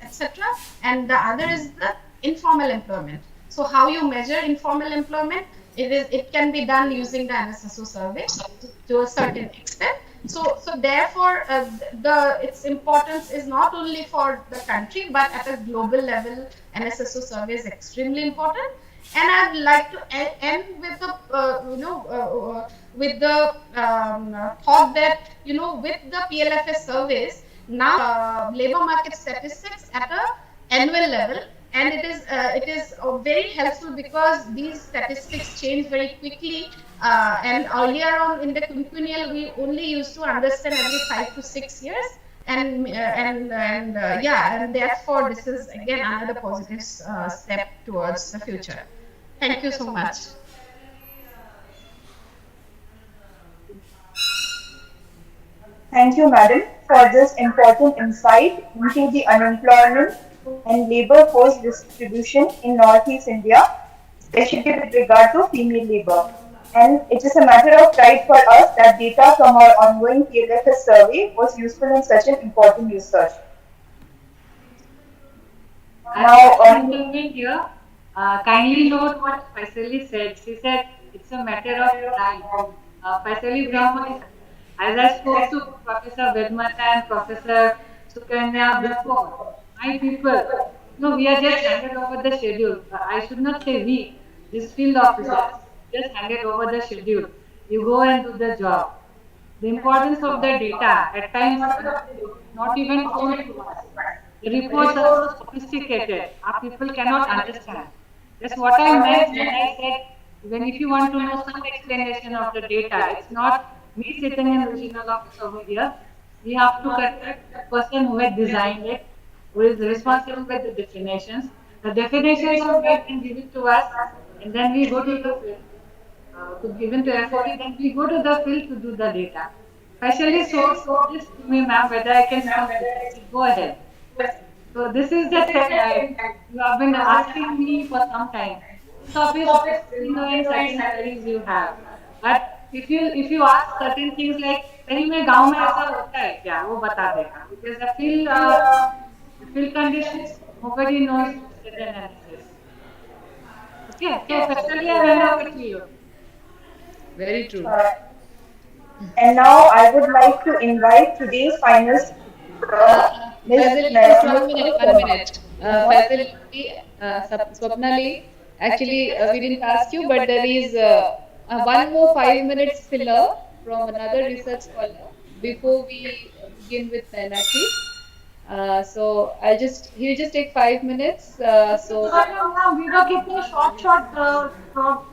etc. And the other is the informal employment. So how you measure informal employment? It can be done using the NSSO survey to a certain extent. So therefore, its importance is not only for the country but at a global level. NSSO survey is extremely important. And I'd like to end with the thought that with the PLFS surveys now labor market statistics at a annual level, and it is very helpful because these statistics change very quickly. And earlier on in the quinquennial, we only used to understand every 5 to 6 years, and therefore this is again another positive step towards the future. Thank you so much. Thank you, madam, for this important insight into the unemployment and labor force distribution in Northeast India, especially with regard to female labor. And it is a matter of pride for us that data from our ongoing PLFS survey was useful in such an important research. Now, here, kindly note what Faisali said. She said it's a matter of time. Faisali Brahma, as I spoke to Professor Vedmata and Professor Sukanya before, my people, we are just handed over the schedule. I should not say we, this field officers, just handed over the schedule. You go and do the job. The importance of the data at times not even told to us. The reports are so sophisticated, our people cannot understand. That's what I meant when I said, even if you want to know some explanation of the data, it's not me sitting in the regional office over here. We have to contact the person who had designed it, who is responsible with the definitions. The definitions are made and given to us, and then we go to the field, to given to FOD, then we go to the field to do the data. Especially so this to me, ma'am, whether I can go ahead. So this is the thing you have been asking me for some time. This office, in certain queries you have. But if you ask certain things like कहीं में गांव में ऐसा होता है क्या, वो बता देगा. Because the field conditions nobody knows better than analysis. Okay, so especially I hand over to you. Very true. And now I would like to invite today's finalist, Ms. One minute. Swapnali, actually, we didn't ask you, but there is one more 5 minutes filler from another research scholar before we begin with Nanaki. So he'll just take 5 minutes. We were keeping short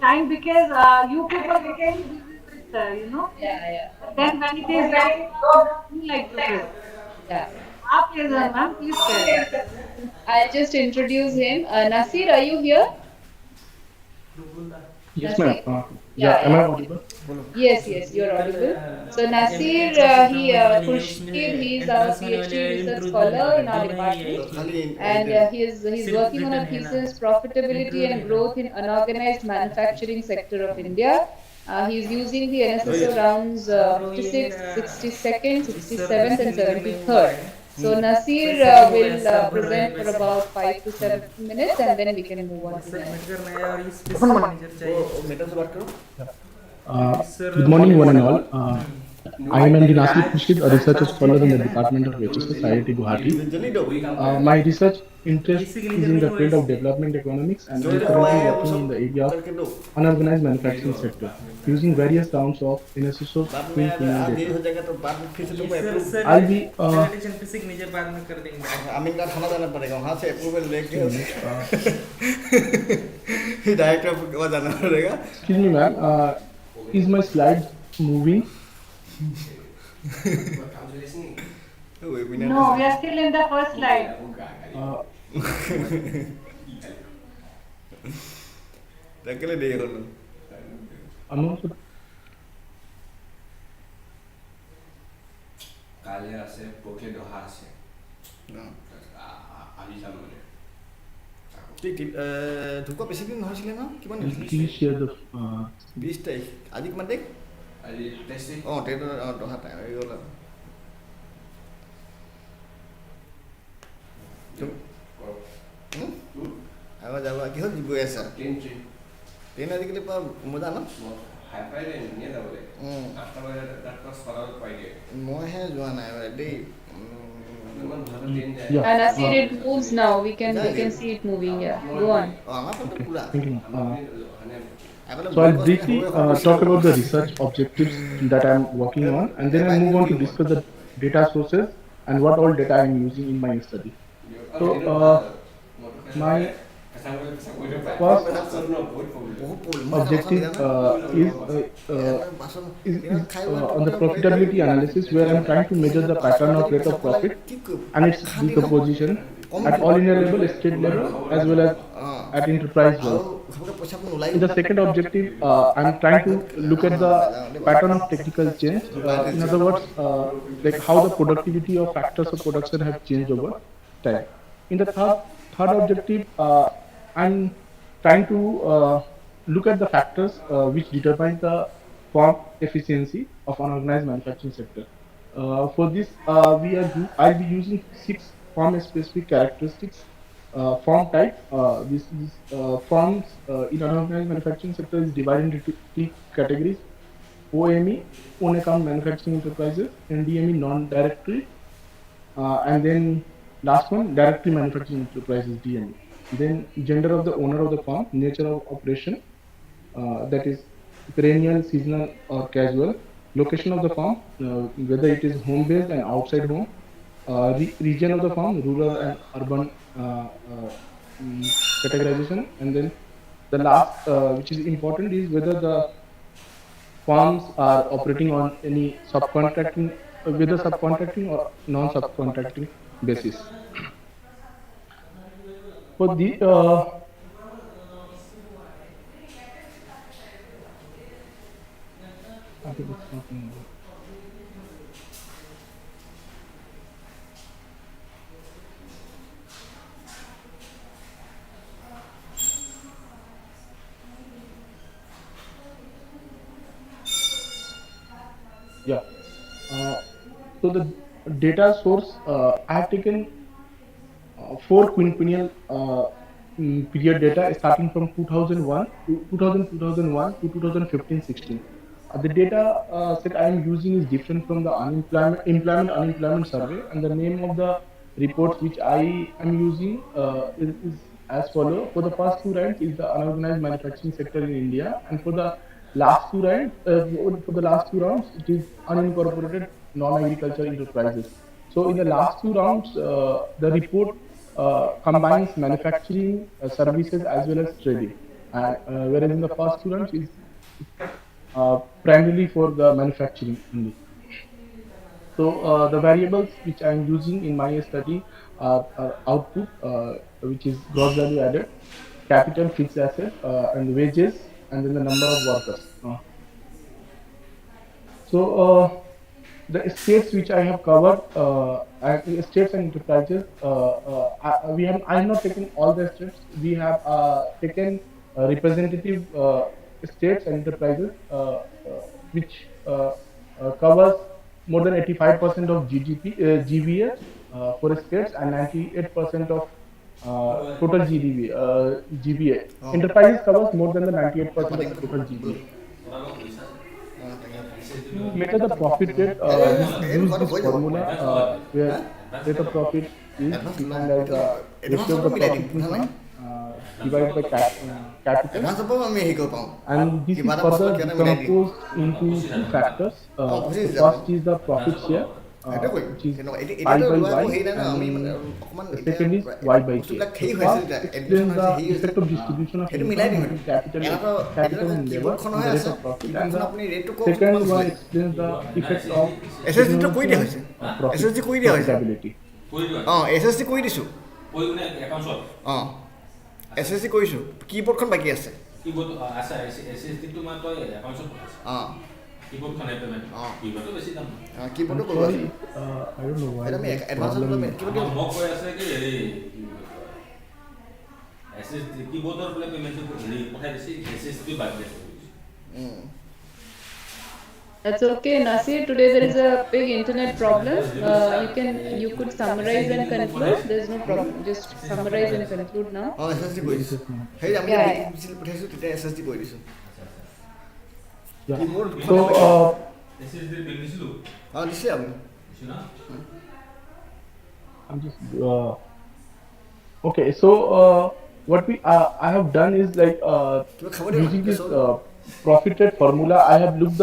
time because you people became busy with, Yeah. Then when it is you like to play. Yeah. Ma'am, please tell. I'll just introduce him. Nasir, are you here? Yes, ma'am. Am I audible? Yes, you're audible. So Nasir, he is our PhD research scholar in our department, and he's working on a thesis profitability and growth in unorganized manufacturing sector of India. He's using the NSSO rounds 56, 62nd, 67th, and 73rd. So Nasir will present for about 5 to 7 minutes, and then we can move on to the next. Good morning, one and all. I am Md Nasir Khurshid, a research scholar in the Department of HSS, IIT Guwahati. My research interest is in the field of development economics, and I am currently working in the area of unorganized manufacturing sector, using various rounds of NSO twin criminal data. I'll be अमीन का खाना जाना पड़ेगा वहाँ से approval लेके uh, director के पास जाना पड़ेगा excuse me, ma'am. Is my slide moving? No, we are still in the first slide. Takile deh kalau. I'm also কালে আছে পকে দহা আছে আজি যাম মানে ঢুকুৱা বেছি দিন নহৈছিলে ন কিমান please share the 20 তাৰিখ আজি কিমান তাৰিখ আজি 23 তাৰিখ দহা টাইম হৈ গ'ল আৰু যাবা কিহত গৈ আছা ট্ৰেইন আজিকালি পৰা মজা ন মইহে যোৱা নাই দেই Nasir, it moves now. We can see it moving. Yeah, go on. So I'll briefly talk about the research objectives that I'm working on, and then I'll move on to discuss the data sources and what all data I'm using in my study. So my first objective is on the profitability analysis, where I'm trying to measure the pattern of rate of profit and its decomposition at all in level, state level, as well as at enterprise level. In the second objective, I'm trying to look at the pattern of technical change. In other words, like how the productivity of factors of production have changed over time. In the third objective, I'm trying to look at the factors which determine the firm efficiency of unorganized manufacturing sector. For this, I'll be using 6 firm-specific characteristics. Firm type. These firms in unorganized manufacturing sector is divided into 3 categories: OME, own account manufacturing enterprises; NDME, non-directory; and then last one, directly manufacturing enterprises, DME. Then gender of the owner of the firm, nature of operation, that is perennial, seasonal or casual; location of the firm, whether it is home based and outside home; region of the firm, rural and urban categorization; and then the last, which is important, is whether the firms are operating on any subcontracting, whether subcontracting or non-subcontracting basis. For the yeah. So the data source, I have taken 4 quinquennial period data starting from 2001 to 2015-16. The data set I am using is different from the employment survey, and the name of the reports which I am using is as follow. For the first 2 rounds is the unorganized manufacturing sector in India, and for the last 2 rounds, it is unincorporated non-agriculture enterprises. So in the last 2 rounds, the report combines manufacturing, services as well as trading, whereas in the first 2 rounds is primarily for the manufacturing only. So the variables which I am using in my study are output, which is gross value added, capital, fixed asset, and wages, and then the number of workers. So the states which I have covered, states and enterprises, I have not taken all the states. We have taken representative states and enterprises, which covers more than 85% of GVA for states, and 98% of total GVA. Enterprises covers more than the 98% of the total GVA. To measure the profit rate, we use this formula where rate of profit is defined as the ratio of the profit in money divided by capital, and this is further decomposed into two factors. The first is the profit share, which is pi by y, and the second is y by k. The first explains the effect of distribution of income between capital and labor on the rate of profit, and the second one explains the effect of economic profitability. SSC কৰি দিছোঁ SSC কৰিছোঁ কীবোৰ্ডখন বাকী আছে keyboard আছে SSD টো মই তই একাউন্টছত পঠাইছ keyboard khane payment keyboard to beshi dam keyboard to korwa I don't know why eta me advance keyboard mo koi ase ki eri SSD keyboard or payment to eri pothai disi SSD bad dise That's okay, Nasir. Today there is a big internet problem. You could summarize and conclude. There's no problem. Just summarize and conclude now. SSD koi disu hey ami bisil pothaisu tete SSD koi disu keyboard so SSD bill disilu disi ami disu na I'm just okay, so what I have done is like using this profit rate formula. I have looked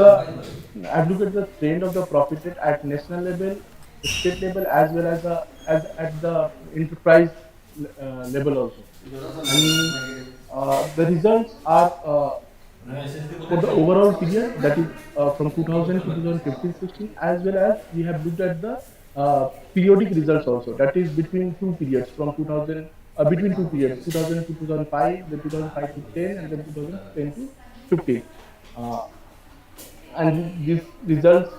at the trend of the profit rate at national level, state level, as well as at the enterprise level also. And the results are for the overall period, that is from 2000 to 2015-16, as well as we have looked at the periodic results also, that is between two periods, from 2000 between two periods, 2000 to 2005, then 2005 to 10, and then 2010 to 15. And these results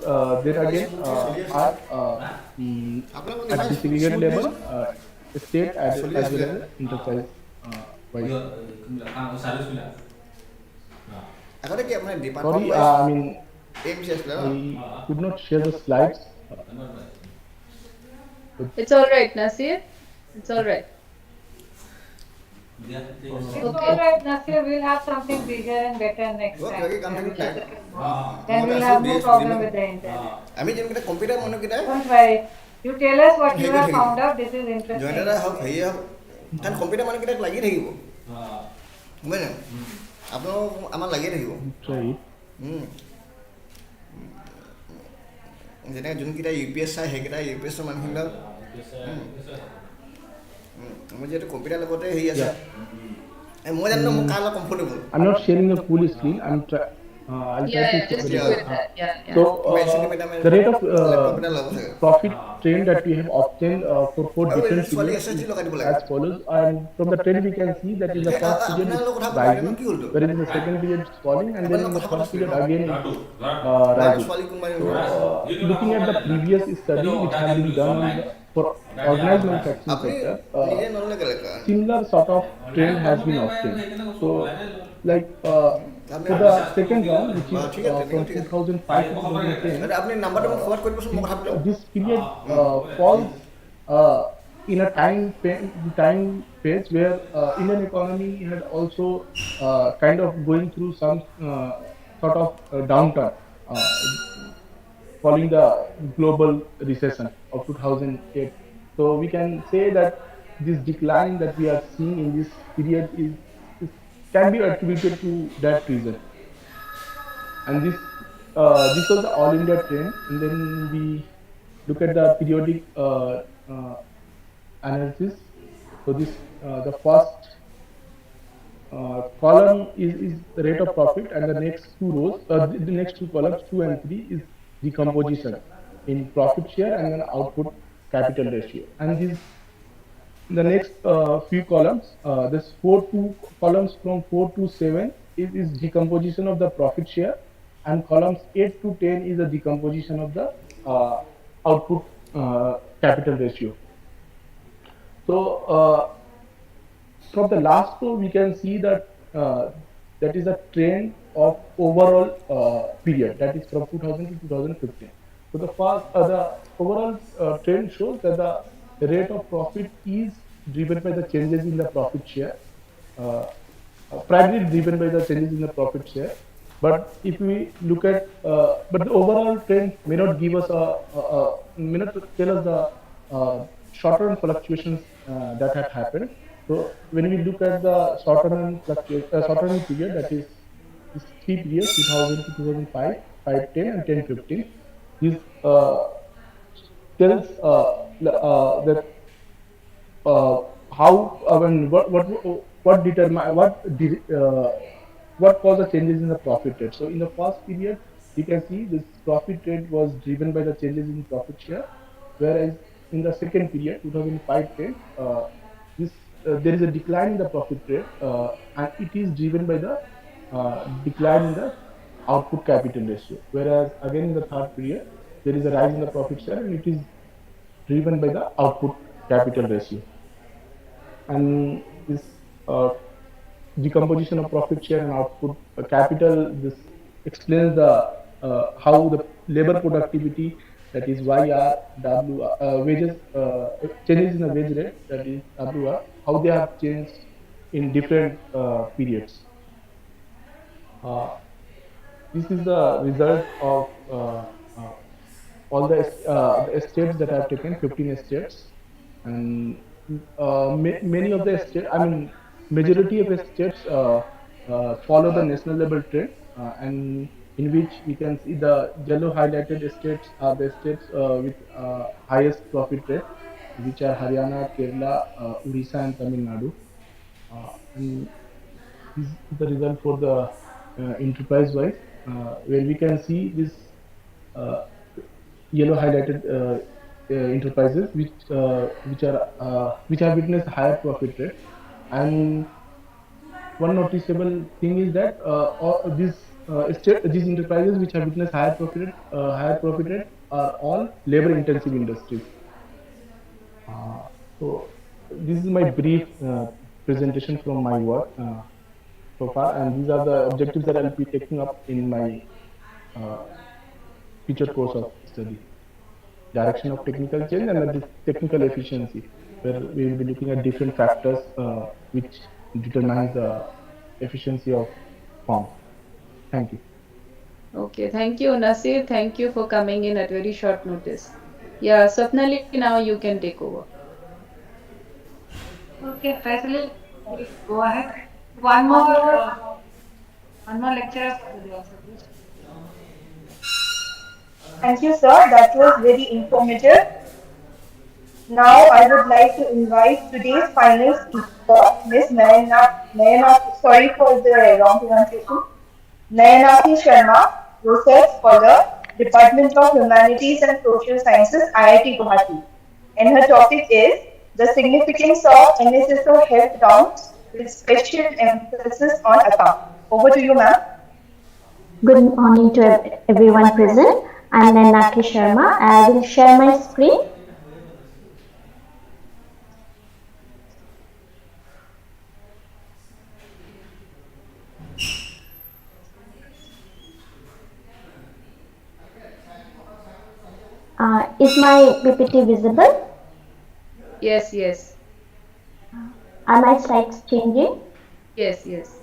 there again are at the segregate level, state as well as enterprise wise. Sorry, I mean I could not share the slides. It's all right, Nasir. It's all right. It's all right, Nasir. We'll have something bigger and better next time. Then we'll have no problem with the internet. Don't worry. You tell us what you have found out. This is interesting. computer মানে কিটা লাগি থাকিব মানে আপোনাৰ আমাৰ লাগি থাকিব যেনে যোনকেইটা ইউপিএছ চাই সেইকেইটা ইউপিএছৰ মানুহবিলাক মই যেহেতু কম্পিউটাৰ লগতে হেৰি আছে মই জানো মই কাৰ লগত comfortable I'm not sharing the full screen. I'll try to share So the rate of profit trend that we have obtained for 4 different periods is as follows, and from the trend we can see that in the first period it's rising, whereas in the second period it's falling, and then in the third period again it's rising. Looking at the previous study which has been done for organized manufacturing sector, similar sort of trend has been obtained. So like for the second round, which is from 2005 to 2010, this period falls in a time phase where Indian economy had also kind of going through some sort of downturn following the global recession of 2008. So we can say that this decline that we are seeing in this period can be attributed to that reason. And this was the all India trend, and then we look at the periodic analysis. So this the first column is the rate of profit, and the next two rows, the next two columns, 2 and 3, is decomposition in profit share and then output capital ratio. And the next few columns, this columns from 4 to 7 is decomposition of the profit share, and columns 8 to 10 is the decomposition of the output capital ratio. So from the last row we can see that that is a trend of overall period, that is from 2000 to 2015. So the overall trend shows that the rate of profit is driven by the changes in the profit share, primarily driven by the changes in the profit share, But if we look at, but the overall trend may not give us may not tell us the short-term fluctuations that had happened. So when we look at the short-term period, that is these three periods, 2000 to 2005, 510, and 1015, this tells that how I mean what determine what caused the changes in the profit rate. So in the first period, you can see this profit rate was driven by the changes in profit share, whereas in the second period, 2005-10, this there is a decline in the profit rate, and it is driven by the decline in the output capital ratio. Whereas again in the third period, there is a rise in the profit share, and it is driven by the output capital ratio. And this decomposition of profit share and output capital, this explains the how the labor productivity, that is YR, wages, changes in the wage rate, that is WR, how they have changed in different periods. This is the result of all the estates that I have taken, 15 estates, and many of the estates, I mean, majority of estates follow the national level trend, and in which we can see the yellow highlighted estates are the states with highest profit rate, which are Haryana, Kerala, Odisha, and Tamil Nadu. And this is the result for the enterprise wise, where we can see this yellow highlighted enterprises which have witnessed higher profit rate. And one noticeable thing is that these enterprises which have witnessed higher profit rate are all labor intensive industries. So this is my brief presentation from my work so far, and these are the objectives that I'll be taking up in my future course of study: direction of technical change and the technical efficiency, where we will be looking at different factors which determines the efficiency of form. Thank you. Okay, thank you, Nasir. Thank you for coming in at very short notice. Yeah, Swapnali, now you can take over. Okay, Faisal, go ahead. One more lecturer for the day also, please. Thank you, sir. That was very informative. Now, I would like to invite today's final speaker, Ms. sorry for the wrong pronunciation, Nayanati Sharma, Research Scholar, Department of Humanities and Social Sciences, IIT Guwahati. And her topic is the significance of NSSO health rounds with special emphasis on account. Over to you, ma'am. Good morning to everyone present. I'm Nayanati Sharma. I will share my screen. Is my PPT visible? Yes, yes. Are my slides changing? Yes, yes.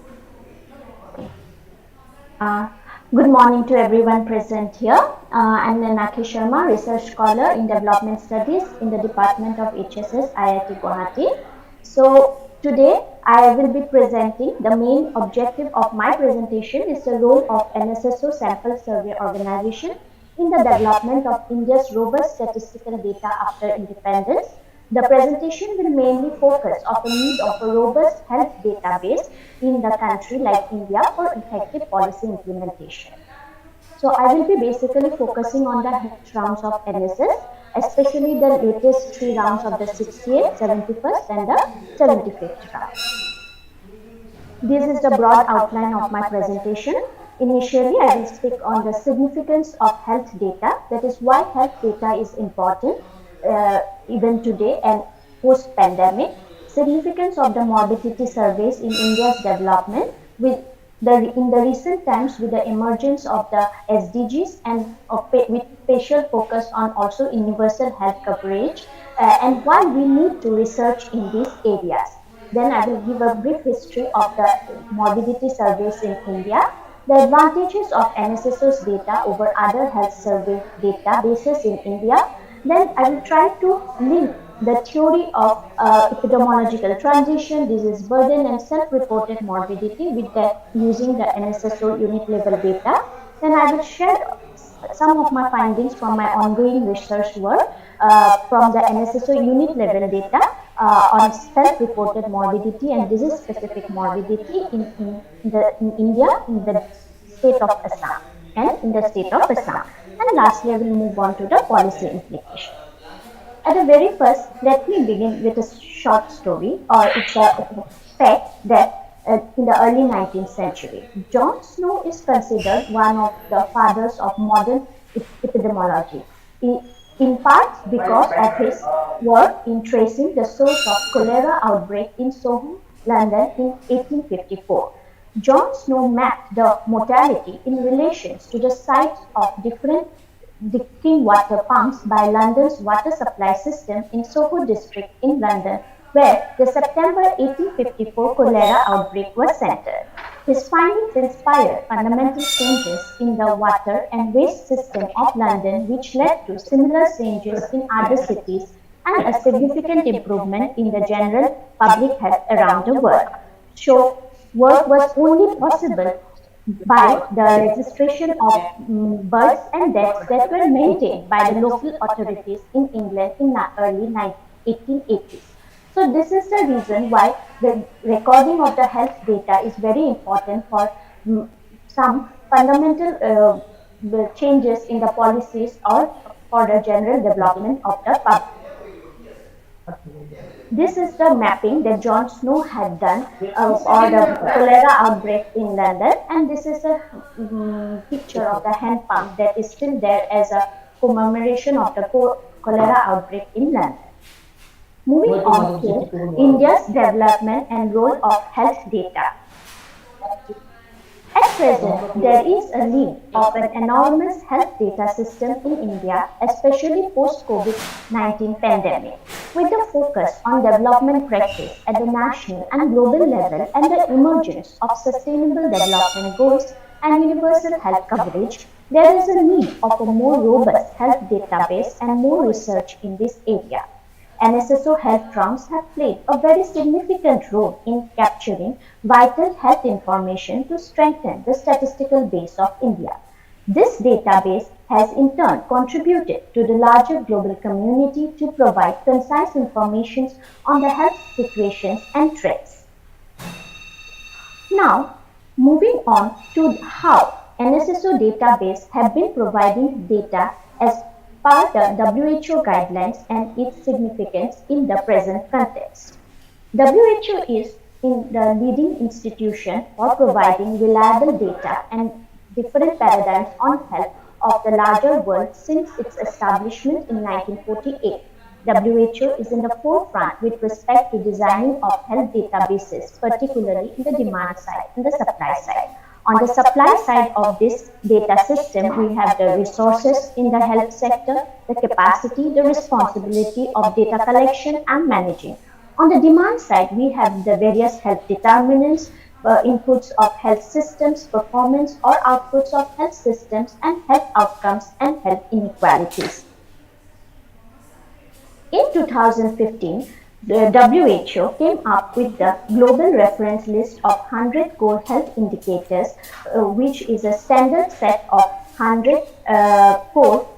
Good morning to everyone present here. I'm Nayanati Sharma, Research Scholar in Development Studies in the Department of HSS, IIT Guwahati. So today I will be presenting the main objective of my presentation is the role of NSSO Sample Survey Organization in the development of India's robust statistical data after independence. The presentation will mainly focus on the need of a robust health database in the country like India for effective policy implementation. So I will be basically focusing on the health rounds of NSS, especially the latest 3 rounds of the 68th, 71st and the 75th round. This is the broad outline of my presentation. Initially, I will speak on the significance of health data, that is why health data is important even today and post-pandemic, significance of the morbidity surveys in India's development in the recent times with the emergence of the SDGs and with special focus on also universal health coverage and why we need to research in these areas. Then I will give a brief history of the morbidity surveys in India. the advantages of NSSO's data over other health survey databases in India, then I will try to link the theory of epidemiological transition, disease burden, and self-reported morbidity with the using the NSSO unit level data. Then I will share some of my findings from my ongoing research work from the NSSO unit level data on self-reported morbidity and disease-specific morbidity in India, in the state of Assam and in the state of Assam. And lastly, I will move on to the policy implication. At the very first, let me begin with a short story, or it's a fact that in the early 19th century, John Snow is considered one of the fathers of modern epidemiology, in part because of his work in tracing the source of cholera outbreak in Soho, London in 1854. John Snow mapped the mortality in relation to the sites of different drinking water pumps by London's water supply system in Soho district in London, where the September 1854 cholera outbreak was centered. His findings inspired fundamental changes in the water and waste system of London, which led to similar changes in other cities and a significant improvement in the general public health around the world. So, work was only possible by the registration of births and deaths that were maintained by the local authorities in England in the early 1880s. So this is the reason why the recording of the health data is very important for some fundamental changes in the policies or for the general development of the public. This is the mapping that John Snow had done for the cholera outbreak in London, and this is a picture of the hand pump that is still there as a commemoration of the cholera outbreak in London. Moving on to India's development and role of health data. At present, there is a need of an enormous health data system in India, especially post-COVID-19 pandemic, with a focus on development practice at the national and global level and the emergence of sustainable development goals and universal health coverage. There is a need of a more robust health database and more research in this area. NSSO health drums have played a very significant role in capturing vital health information to strengthen the statistical base of India. This database has in turn contributed to the larger global community to provide concise information on the health situations and trends. Now, moving on to how NSSO database have been providing data as part of WHO guidelines and its significance in the present context. WHO is in the leading institution for providing reliable data and different paradigms on health of the larger world since its establishment in 1948. WHO is in the forefront with respect to designing of health databases, particularly in the demand side and the supply side. On the supply side of this data system, we have the resources in the health sector, the capacity, the responsibility of data collection and managing. On the demand side, we have the various health determinants, inputs of health systems, performance or outputs of health systems, and health outcomes and health inequalities. In 2015, the WHO came up with the global reference list of 100 core health indicators, which is a standard set of 100 core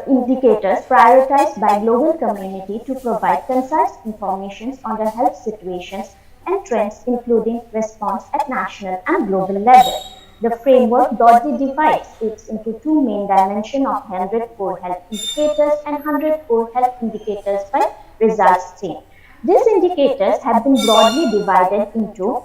indicators prioritized by global community to provide concise information on the health situations and trends, including response at national and global level. The framework broadly divides it into two main dimensions of 100 core health indicators and 100 core health indicators by results seen. These indicators have been broadly divided into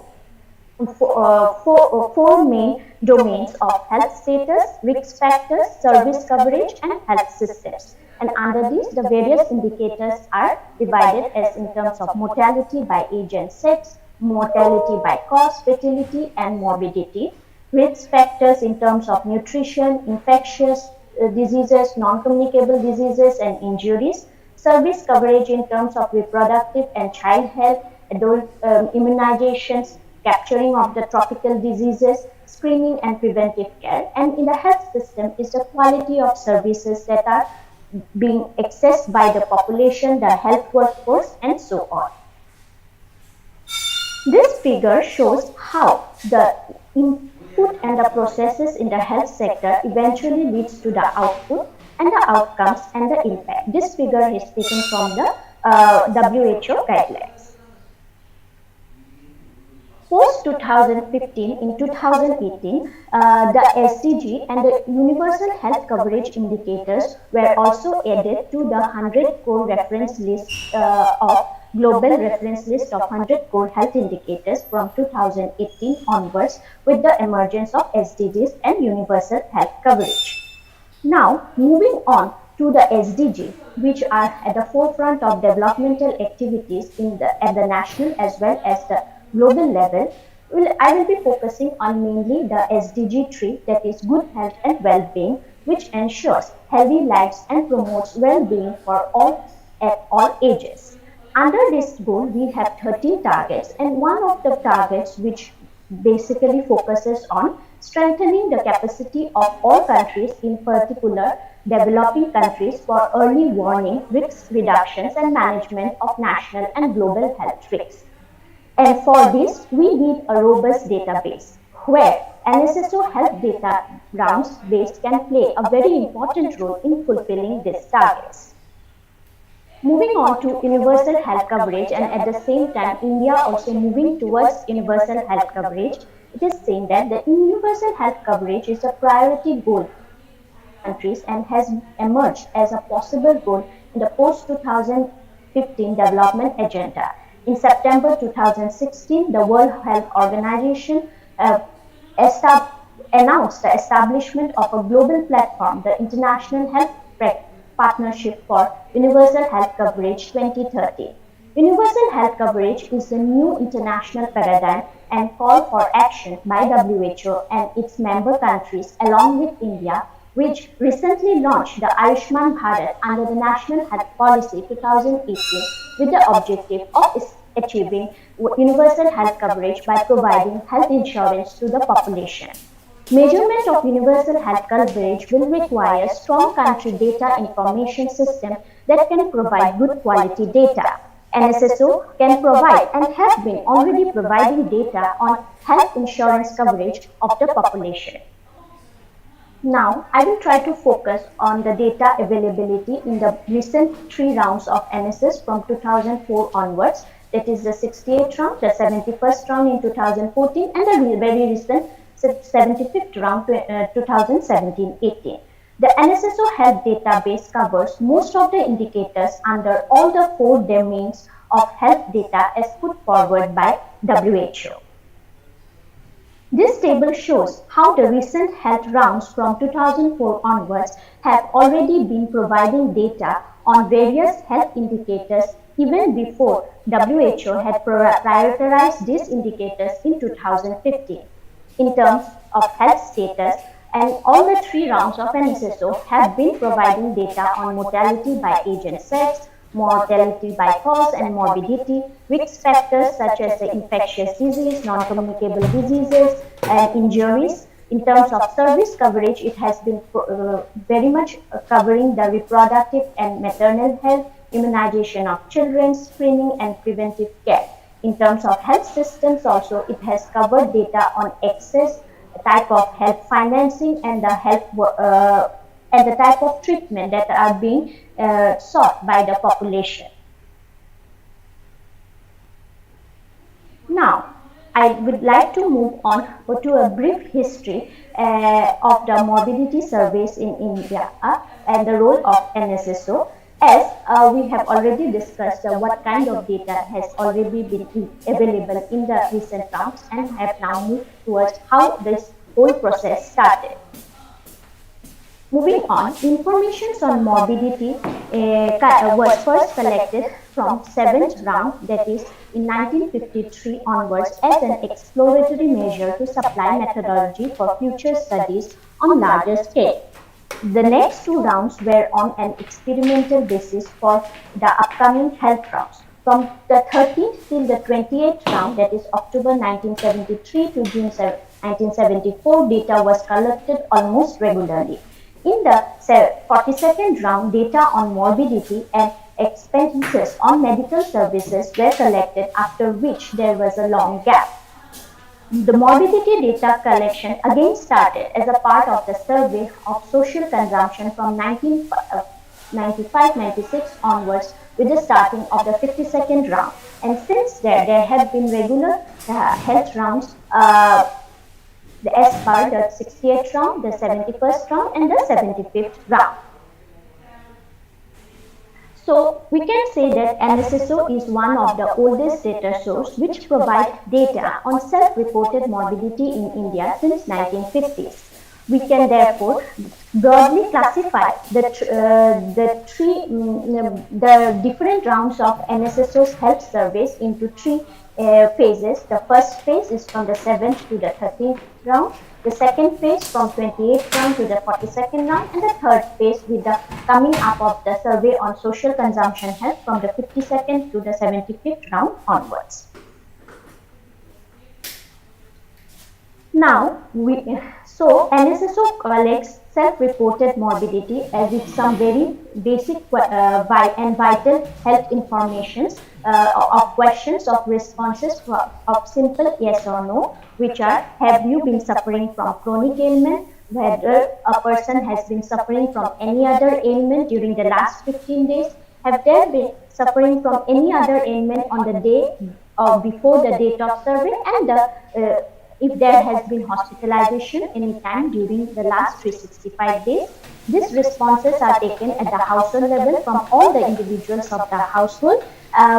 four main domains of health status, risk factors, service coverage, and health systems. And under these, the various indicators are divided as in terms of mortality by age and sex, mortality by cause, fertility, and morbidity, risk factors in terms of nutrition, infectious diseases, non-communicable diseases, and injuries, service coverage in terms of reproductive and child health, adult immunizations, capturing of the tropical diseases, screening and preventive care, and in the health system is the quality of services that are being accessed by the population, the health workforce, and so on. This figure shows how the input and the processes in the health sector eventually leads to the output and the outcomes and the impact. This figure is taken from the WHO guidelines. Post 2015, in 2018, the SDG and the Universal Health Coverage Indicators were also added to the 100 core reference list of Global Reference List of 100 core health indicators from 2018 onwards with the emergence of SDGs and Universal Health Coverage. Now, moving on to the SDG, which are at the forefront of developmental activities at the national as well as the global level, I will be focusing on mainly the SDG 3, that is good health and well-being, which ensures healthy lives and promotes well-being for all at all ages. Under this goal, we have 13 targets, and one of the targets which basically focuses on strengthening the capacity of all countries, in particular developing countries, for early warning, risk reductions and management of national and global health risks. And for this, we need a robust database where NSSO health data rounds base can play a very important role in fulfilling these targets. Moving on to universal health coverage, and at the same time India also moving towards universal health coverage, it is saying that the universal health coverage is a priority goal countries and has emerged as a possible goal in the post-2015 development agenda. In September 2016, the World Health Organization announced the establishment of a global platform, the International Health Partnership for Universal Health Coverage 2030. Universal health coverage is a new international paradigm and call for action by WHO and its member countries along with India, which recently launched the Ayushman Bharat under the National Health Policy 2018 with the objective of achieving universal health coverage by providing health insurance to the population. Measurement of universal health coverage will require strong country data information system that can provide good quality data. NSSO can provide and have been already providing data on health insurance coverage of the population. Now, I will try to focus on the data availability in the recent 3 rounds of NSS from 2004 onwards, that is the 68th round, the 71st round in 2014 and the very recent 75th round 2017-18. The NSSO health database covers most of the indicators under all the 4 domains of health data as put forward by WHO. This table shows how the recent health rounds from 2004 onwards have already been providing data on various health indicators even before WHO had prioritized these indicators in 2015. In terms of health status, and all the 3 rounds of NSSO have been providing data on mortality by age and sex, mortality by cause and morbidity, risk factors such as the infectious disease, non-communicable diseases, and injuries. In terms of service coverage, it has been very much covering the reproductive and maternal health, immunization of children, screening and preventive care. In terms of health systems also, it has covered data on access, type of health financing and the health and the type of treatment that are being sought by the population. Now, I would like to move on to a brief history of the morbidity surveys in India and the role of NSSO. As we have already discussed what kind of data has already been available in the recent rounds and have now moved towards how this whole process started. Moving on, information on morbidity was first collected from 7th round, that is in 1953 onwards, as an exploratory measure to supply methodology for future studies on larger scale. The next 2 rounds were on an experimental basis for the upcoming health rounds. From the 13th till the 28th round, that is October 1973 to June 1974, data was collected almost regularly. In the 42nd round, data on morbidity and expenses on medical services were collected, after which there was a long gap. The morbidity data collection again started as a part of the survey of social consumption from 1995-96 onwards, with the starting of the 52nd round. And since there have been regular health rounds as per the 68th round, the 71st round, and the 75th round. So we can say that NSO is one of the oldest data sources which provide data on self-reported morbidity in India since 1950s. We can therefore broadly classify the different rounds of NSSO's health surveys into three phases. The first phase is from the 7th to the 13th round. The second phase from 28th round to the 42nd round, and the third phase with the coming up of the survey on social consumption health from the 52nd to the 75th round onwards. Now, NSSO collects self-reported morbidity with some very basic and vital health informations of questions of responses of simple yes or no, which are: have you been suffering from chronic ailment? Whether a person has been suffering from any other ailment during the last 15 days? Have there been suffering from any other ailment on the day or before the date of survey? And if there has been hospitalization any time during the last 365 days. These responses are taken at the household level from all the individuals of the household,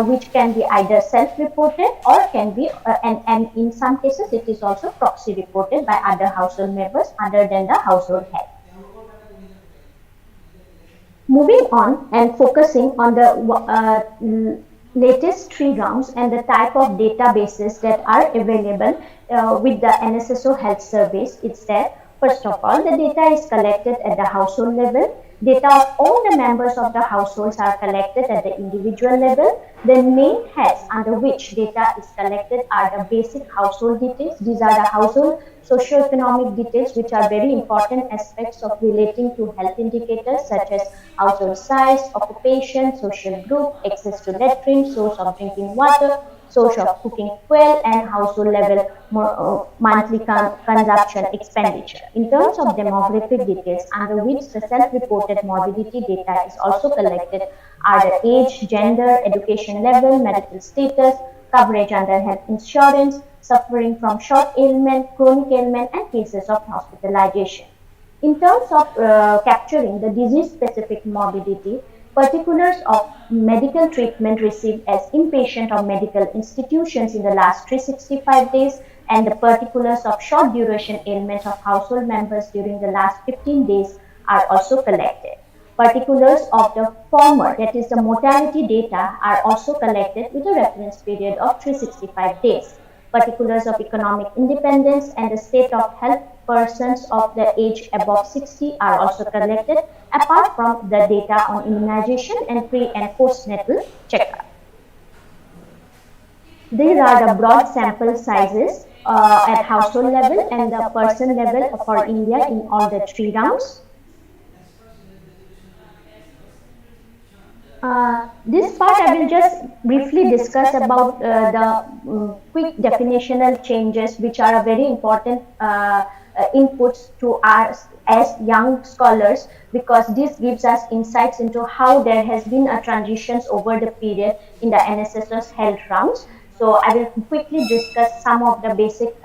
which can be either self-reported or can be, and in some cases it is also proxy reported by other household members other than the household head. Moving on and focusing on the latest three rounds and the type of databases that are available with the NSSO health surveys, it's that first of all, the data is collected at the household level. Data of all the members of the households are collected at the individual level. The main heads under which data is collected are the basic household details. These are the household socioeconomic details, which are very important aspects of relating to health indicators such as household size, occupation, social group, access to latrine, source of drinking water, source of cooking fuel, and household level monthly consumption expenditure. In terms of demographic details under which the self-reported morbidity data is also collected are the age, gender, education level, marital status, coverage under health insurance, suffering from short ailment, chronic ailment, and cases of hospitalization. In terms of capturing the disease-specific morbidity, particulars of medical treatment received as inpatient of medical institutions in the last 365 days, and the particulars of short duration ailments of household members during the last 15 days are also collected. Particulars of the former, that is the mortality data, are also collected with a reference period of 365 days. Particulars of economic independence and the state of health persons of the age above 60 are also collected, apart from the data on immunization and pre- and postnatal checkup. These are the broad sample sizes at household level and the person level for India in all the three rounds. This part I will just briefly discuss about the quick definitional changes, which are a very important inputs to us as young scholars, because this gives us insights into how there has been a transitions over the period in the NSSO's health rounds. So I will quickly discuss some of the basic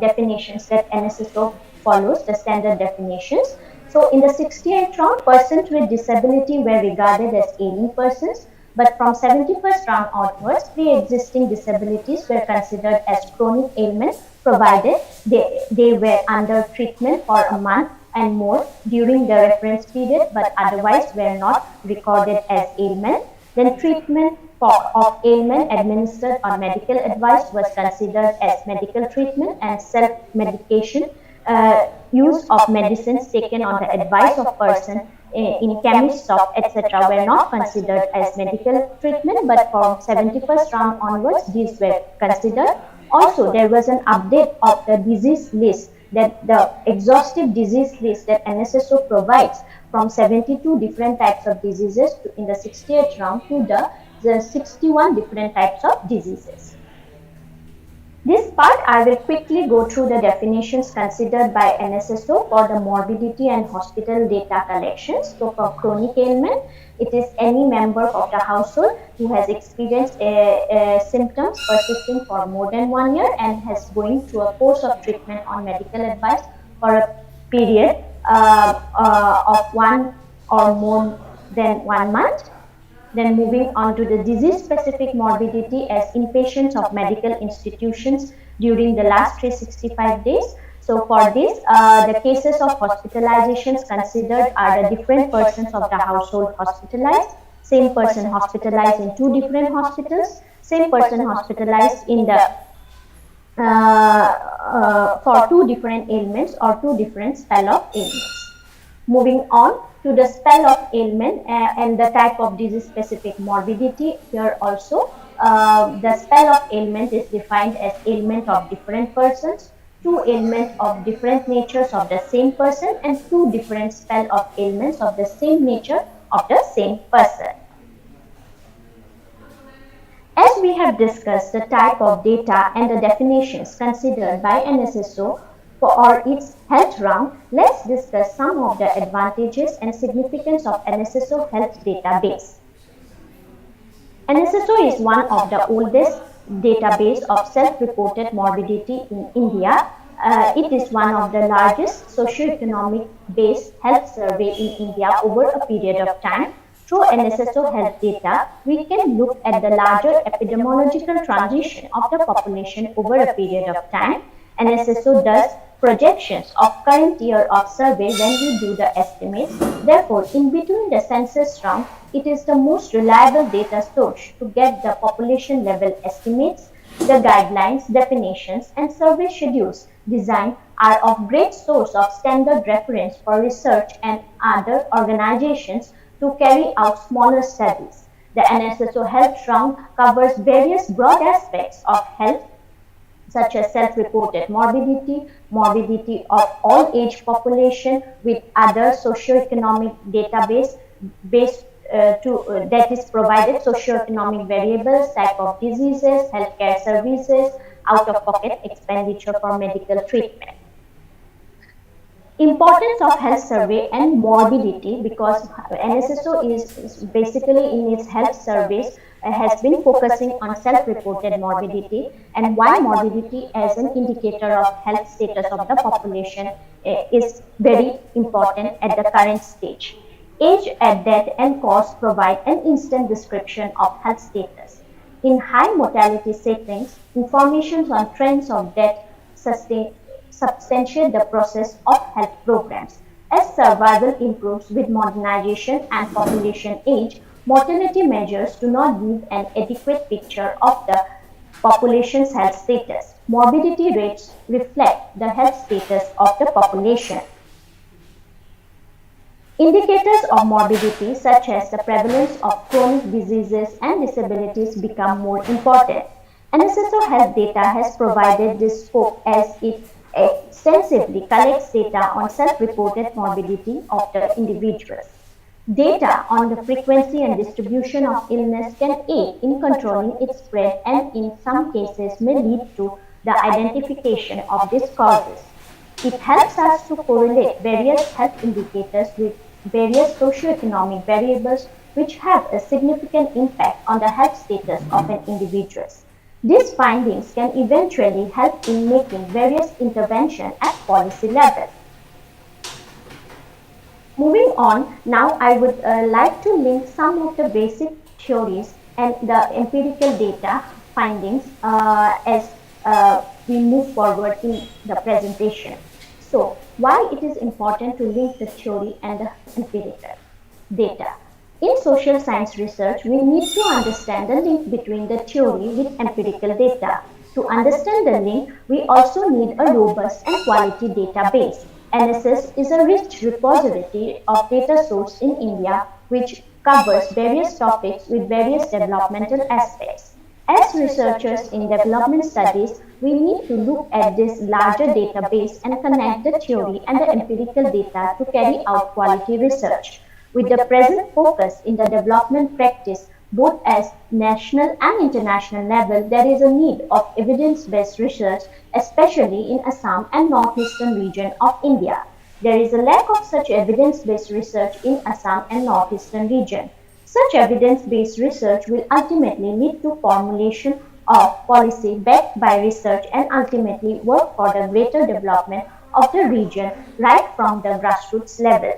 definitions that NSSO follows, the standard definitions. So in the 68th round, persons with disability were regarded as ailing persons, but from 71st round onwards, pre-existing disabilities were considered as chronic ailment, provided they were under treatment for a month and more during the reference period, but otherwise were not recorded as ailment. Then treatment of ailment administered on medical advice was considered as medical treatment, and self-medication use of medicines taken on the advice of person in chemist shop, etc. were not considered as medical treatment, but from 71st round onwards, these were considered Also, there was an update of the disease list, that the exhaustive disease list that NSSO provides, from 72 different types of diseases in the 68th round to the 61 different types of diseases. This part I will quickly go through the definitions considered by NSSO for the morbidity and hospital data collections. So for chronic ailment, it is any member of the household who has experienced symptoms persisting for more than 1 year and has going through a course of treatment on medical advice for a period of 1 or more than 1 month. Then moving on to the disease-specific morbidity as inpatients of medical institutions during the last 365 days. So for this, the cases of hospitalizations considered are the different persons of the household hospitalized, same person hospitalized in 2 different hospitals, same person hospitalized in the for 2 different ailments or 2 different spell of ailments. Moving on to the spell of ailment and the type of disease-specific morbidity. Here also, the spell of ailment is defined as ailment of different persons, 2 ailments of different natures of the same person, and 2 different spell of ailments of the same nature of the same person. As we have discussed the type of data and the definitions considered by NSSO for its health round, let's discuss some of the advantages and significance of NSSO health database. NSSO is one of the oldest database of self-reported morbidity in India. It is one of the largest socio-economic based health survey in India over a period of time. Through NSSO health data, we can look at the larger epidemiological transition of the population over a period of time. NSSO does projections of current year of survey when we do the estimates. Therefore, in between the census round, it is the most reliable data source to get the population level estimates. The guidelines, definitions, and survey schedules designed are of great source of standard reference for research and other organizations to carry out smaller studies. The NSSO Health Round covers various broad aspects of health, such as self-reported morbidity, morbidity of all age population with other socio-economic database based that is provided, socio-economic variables, type of diseases, healthcare services, out-of-pocket expenditure for medical treatment. Importance of health survey and morbidity, because NSSO is basically in its health surveys has been focusing on self-reported morbidity, and why morbidity as an indicator of health status of the population is very important at the current stage. Age at death and cause provide an instant description of health status. In high mortality settings, information on trends of death substantiate the process of health programs. As survival improves with modernization and population age, mortality measures do not give an adequate picture of the population's health status. Morbidity rates reflect the health status of the population. Indicators of morbidity, such as the prevalence of chronic diseases and disabilities, become more important. NSSO health data has provided this scope as it extensively collects data on self-reported morbidity of the individuals. Data on the frequency and distribution of illness can aid in controlling its spread and in some cases may lead to the identification of these causes. It helps us to correlate various health indicators with various socioeconomic variables which have a significant impact on the health status of an individual. These findings can eventually help in making various interventions at policy level. Moving on, now I would like to link some of the basic theories and the empirical data findings as we move forward in the presentation. So, why it is important to link the theory and the empirical data? In social science research, we need to understand the link between the theory with empirical data. To understand the link, we also need a robust and quality database. NSS is a rich repository of data source in India which covers various topics with various developmental aspects. As researchers in development studies, we need to look at this larger database and connect the theory and the empirical data to carry out quality research. With the present focus in the development practice, both as national and international level, there is a need of evidence-based research, especially in Assam and northeastern region of India. There is a lack of such evidence-based research in Assam and northeastern region. Such evidence-based research will ultimately lead to formulation of policy backed by research and ultimately work for the greater development of the region right from the grassroots level.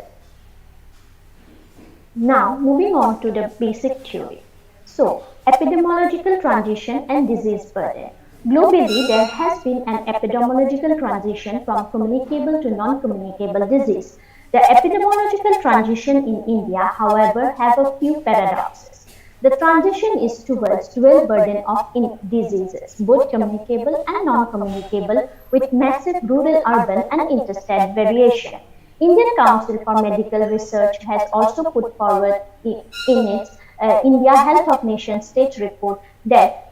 Now, moving on to the basic theory. So, epidemiological transition and disease burden. Globally, there has been an epidemiological transition from communicable to non-communicable disease. The epidemiological transition in India, however, have a few paradoxes. The transition is towards dual burden of diseases, both communicable and non-communicable, with massive rural-urban and interstate variation. Indian Council for Medical Research has also put forward in its India Health of Nations State report that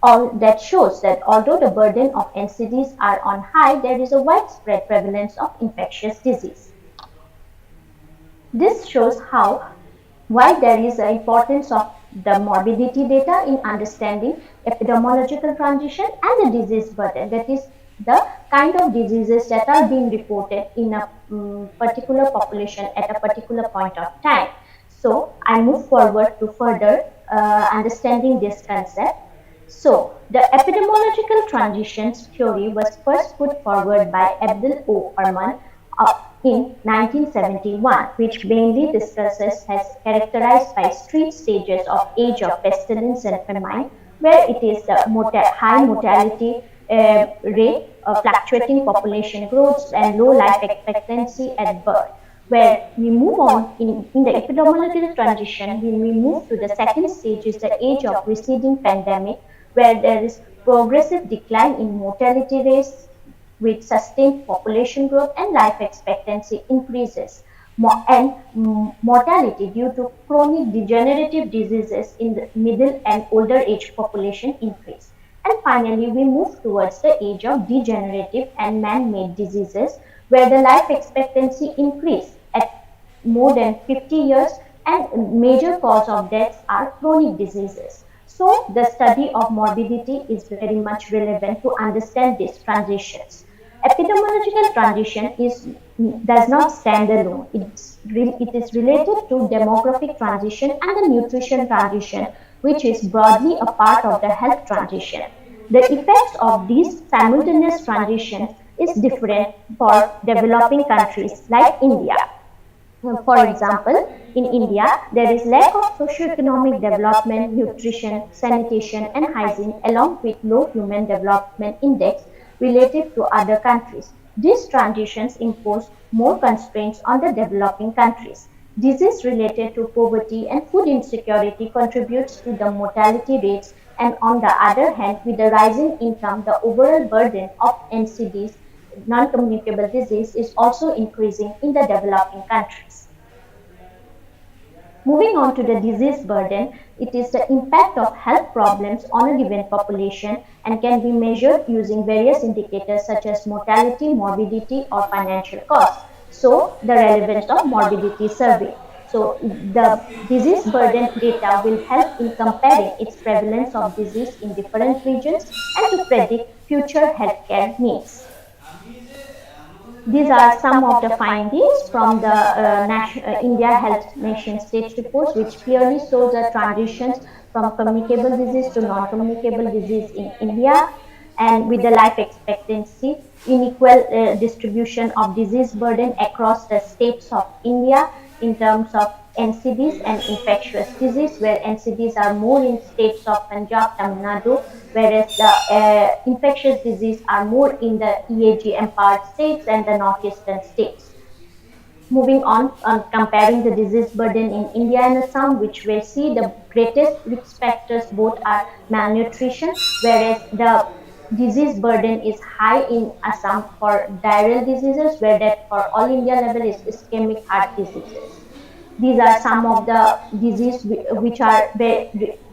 that shows that although the burden of NCDs are on high, there is a widespread prevalence of infectious disease. This shows why there is an importance of the morbidity data in understanding epidemiological transition and the disease burden. That is the kind of diseases that are being reported in a particular population at a particular point of time. So I move forward to further understanding this concept. So, the epidemiological transitions theory was first put forward by Abdul O. Arman in 1971, which mainly discusses as characterized by street stages of age of pestilence and famine, where it is the high mortality rate, fluctuating population growth, and low life expectancy at birth. Where we move on in the epidemiological transition, when we move to the second stage is the age of receding pandemic, where there is progressive decline in mortality rates with sustained population growth and life expectancy increases. Mortality due to chronic degenerative diseases in the middle and older age population increase. And finally, we move towards the age of degenerative and man-made diseases, where the life expectancy increase at more than 50 years and major cause of deaths are chronic diseases. So the study of morbidity is very much relevant to understand these transitions. Epidemiological transition does not stand alone. It is related to demographic transition and the nutrition transition, which is broadly a part of the health transition. The effects of these simultaneous transitions is different for developing countries like India. For example, in India, there is lack of socio-economic development, nutrition, sanitation, and hygiene, along with low human development index relative to other countries. These transitions impose more constraints on the developing countries. Disease related to poverty and food insecurity contributes to the mortality rates, and on the other hand, with the rising income, the overall burden of NCDs, non-communicable disease, is also increasing in the developing countries. Moving on to the disease burden, it is the impact of health problems on a given population and can be measured using various indicators such as mortality, morbidity, or financial cost. So, the relevance of morbidity survey. So, the disease burden data will help in comparing its prevalence of disease in different regions and to predict future healthcare needs. These are some of the findings from the India Health Nation State reports, which clearly shows the transitions from communicable disease to non-communicable disease in India, and with the life expectancy, unequal distribution of disease burden across the states of India in terms of NCDs and infectious disease, where NCDs are more in states of Punjab, Tamil Nadu, whereas the infectious disease are more in the EAG empowered states and the northeastern states. Moving on comparing the disease burden in India and Assam, which we see the greatest risk factors both are malnutrition, whereas the disease burden is high in Assam for diarrheal diseases, where that for all India level is ischemic heart diseases. These are some of the diseases which are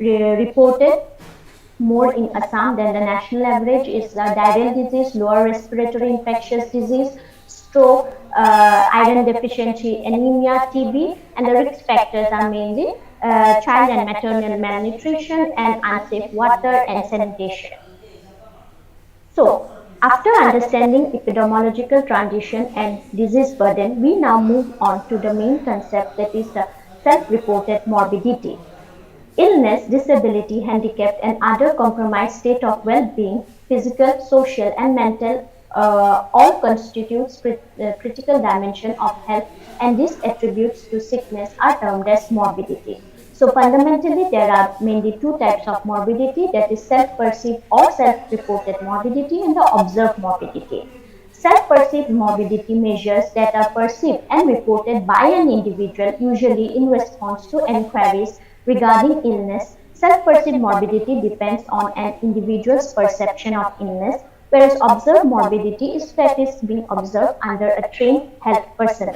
reported more in Assam than the national average is the diarrheal disease, lower respiratory infectious disease, stroke, iron deficiency, anemia, TB, and the risk factors are mainly child and maternal malnutrition and unsafe water and sanitation. So, after understanding epidemiological transition and disease burden, we now move on to the main concept, that is the self-reported morbidity. Illness, disability, handicap, and other compromised state of well-being, physical, social, and mental, all constitutes critical dimension of health, and these attributes to sickness are termed as morbidity. So fundamentally, there are mainly two types of morbidity, that is self-perceived or self-reported morbidity and the observed morbidity. Self-perceived morbidity measures that are perceived and reported by an individual, usually in response to inquiries regarding illness. Self-perceived morbidity depends on an individual's perception of illness, whereas observed morbidity is that is being observed under a trained health personnel.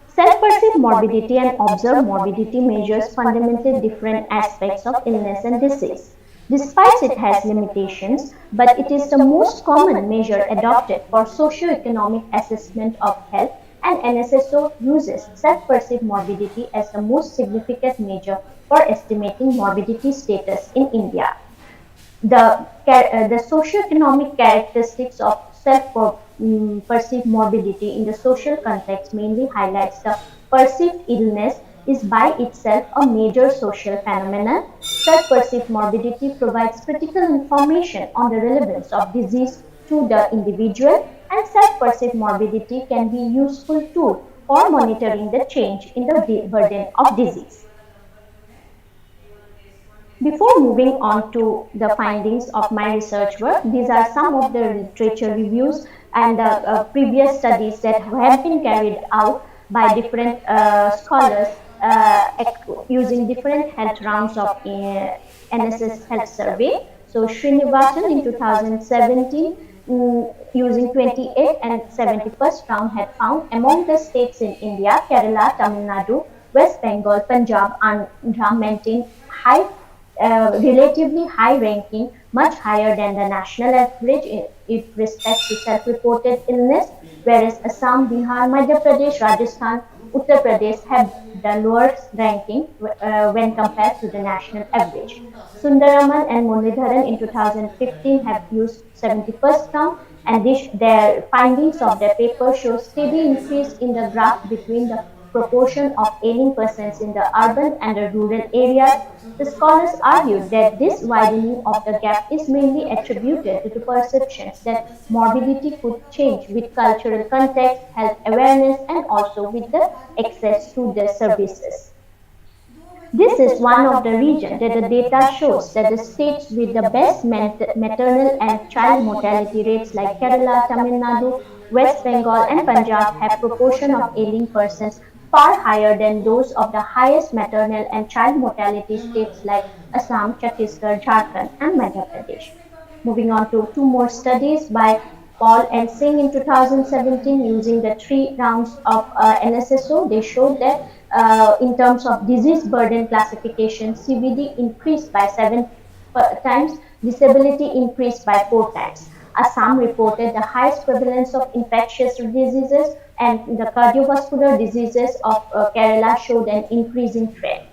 Self-perceived morbidity and observed morbidity measures fundamentally different aspects of illness and disease. Despite it has limitations, but it is the most common measure adopted for socio-economic assessment of health, and NSO uses self-perceived morbidity as the most significant measure for estimating morbidity status in India. The socio-economic characteristics of self-perceived morbidity in the social context mainly highlights the perceived illness is by itself a major social phenomenon. Self-perceived morbidity provides critical information on the relevance of disease to the individual, and self-perceived morbidity can be a useful tool for monitoring the change in the burden of disease. Before moving on to the findings of my research work, these are some of the literature reviews and the previous studies that have been carried out by different scholars using different health rounds of NSS health survey. So Srinivasan in 2017 using 28 and 71st round had found among the states in India, Kerala, Tamil Nadu, West Bengal, Punjab, Andhra maintained relatively high ranking, much higher than the national average with respect to self-reported illness, whereas Assam, Bihar, Madhya Pradesh, Rajasthan, Uttar Pradesh have the lowest ranking when compared to the national average. Sundaraman and Muralidharan in 2015 have used 71st round, and their findings of their paper show steady increase in the graph between the proportion of ailing persons in the urban and the rural areas. The scholars argued that this widening of the gap is mainly attributed to the perceptions that morbidity could change with cultural context, health awareness, and also with the access to the services. This is one of the regions that the data shows that the states with the best maternal and child mortality rates like Kerala, Tamil Nadu, West Bengal, and Punjab have proportion of ailing persons far higher than those of the highest maternal and child mortality states like Assam, Chhattisgarh, Jharkhand, and Madhya Pradesh. Moving on to two more studies by Paul and Singh in 2017 using the 3 rounds of NSO, they showed that in terms of disease burden classification, CVD increased by 7 times, disability increased by 4 times. Assam reported the highest prevalence of infectious diseases, and the cardiovascular diseases of Kerala showed an increasing trend.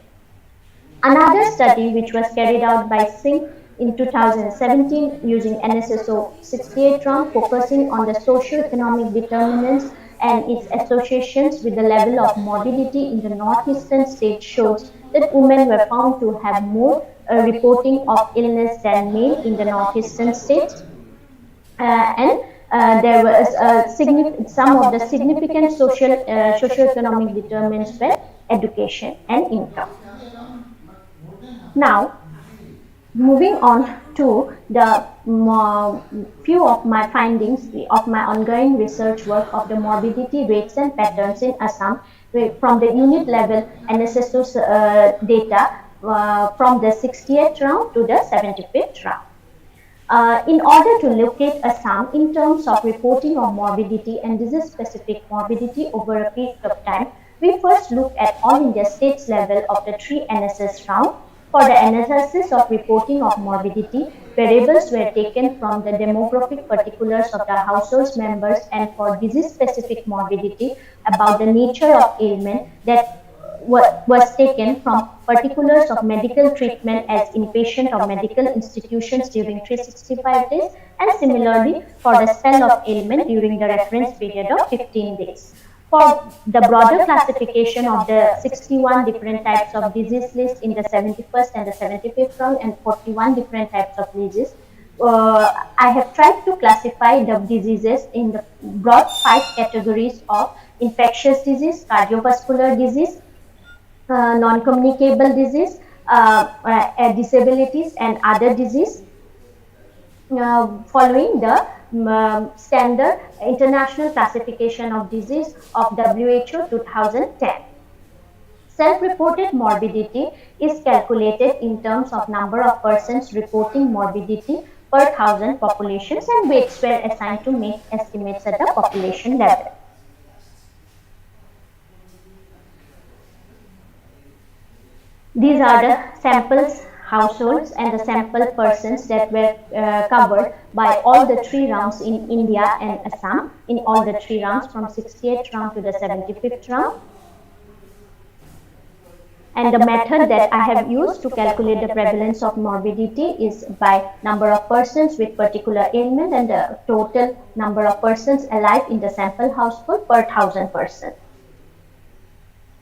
Another study, which was carried out by Singh in 2017 using NSO 68 round, focusing on the socio-economic determinants and its associations with the level of morbidity in the northeastern states, shows that women were found to have more reporting of illness than men in the northeastern states. There was some of the significant socio-economic determinants were education and income. Now, moving on to the few of my findings of my ongoing research work of the morbidity rates and patterns in Assam from the unit level NSO data from the 68th round to the 75th round. In order to locate Assam in terms of reporting of morbidity and disease-specific morbidity over a period of time, We first look at all India states level of the 3 NSS round. For the analysis of reporting of morbidity, variables were taken from the demographic particulars of the household's members, and for disease-specific morbidity about the nature of ailment that was taken from particulars of medical treatment as inpatient or medical institutions during 365 days, and similarly for the spell of ailment during the reference period of 15 days. For the broader classification of the 61 different types of disease list in the 71st and the 75th round and 41 different types of disease, I have tried to classify the diseases in the broad 5 categories of infectious disease, cardiovascular disease, non-communicable disease, disabilities, and other disease, following the standard international classification of disease of WHO 2010. Self-reported morbidity is calculated in terms of number of persons reporting morbidity per 1,000 populations, and weights were assigned to make estimates at the population level. These are the samples households and the sample persons that were covered by all the 3 rounds in India and Assam, in all the 3 rounds from 68th round to the 75th round. And the method that I have used to calculate the prevalence of morbidity is by number of persons with particular ailment and the total number of persons alive in the sample household per 1,000 persons.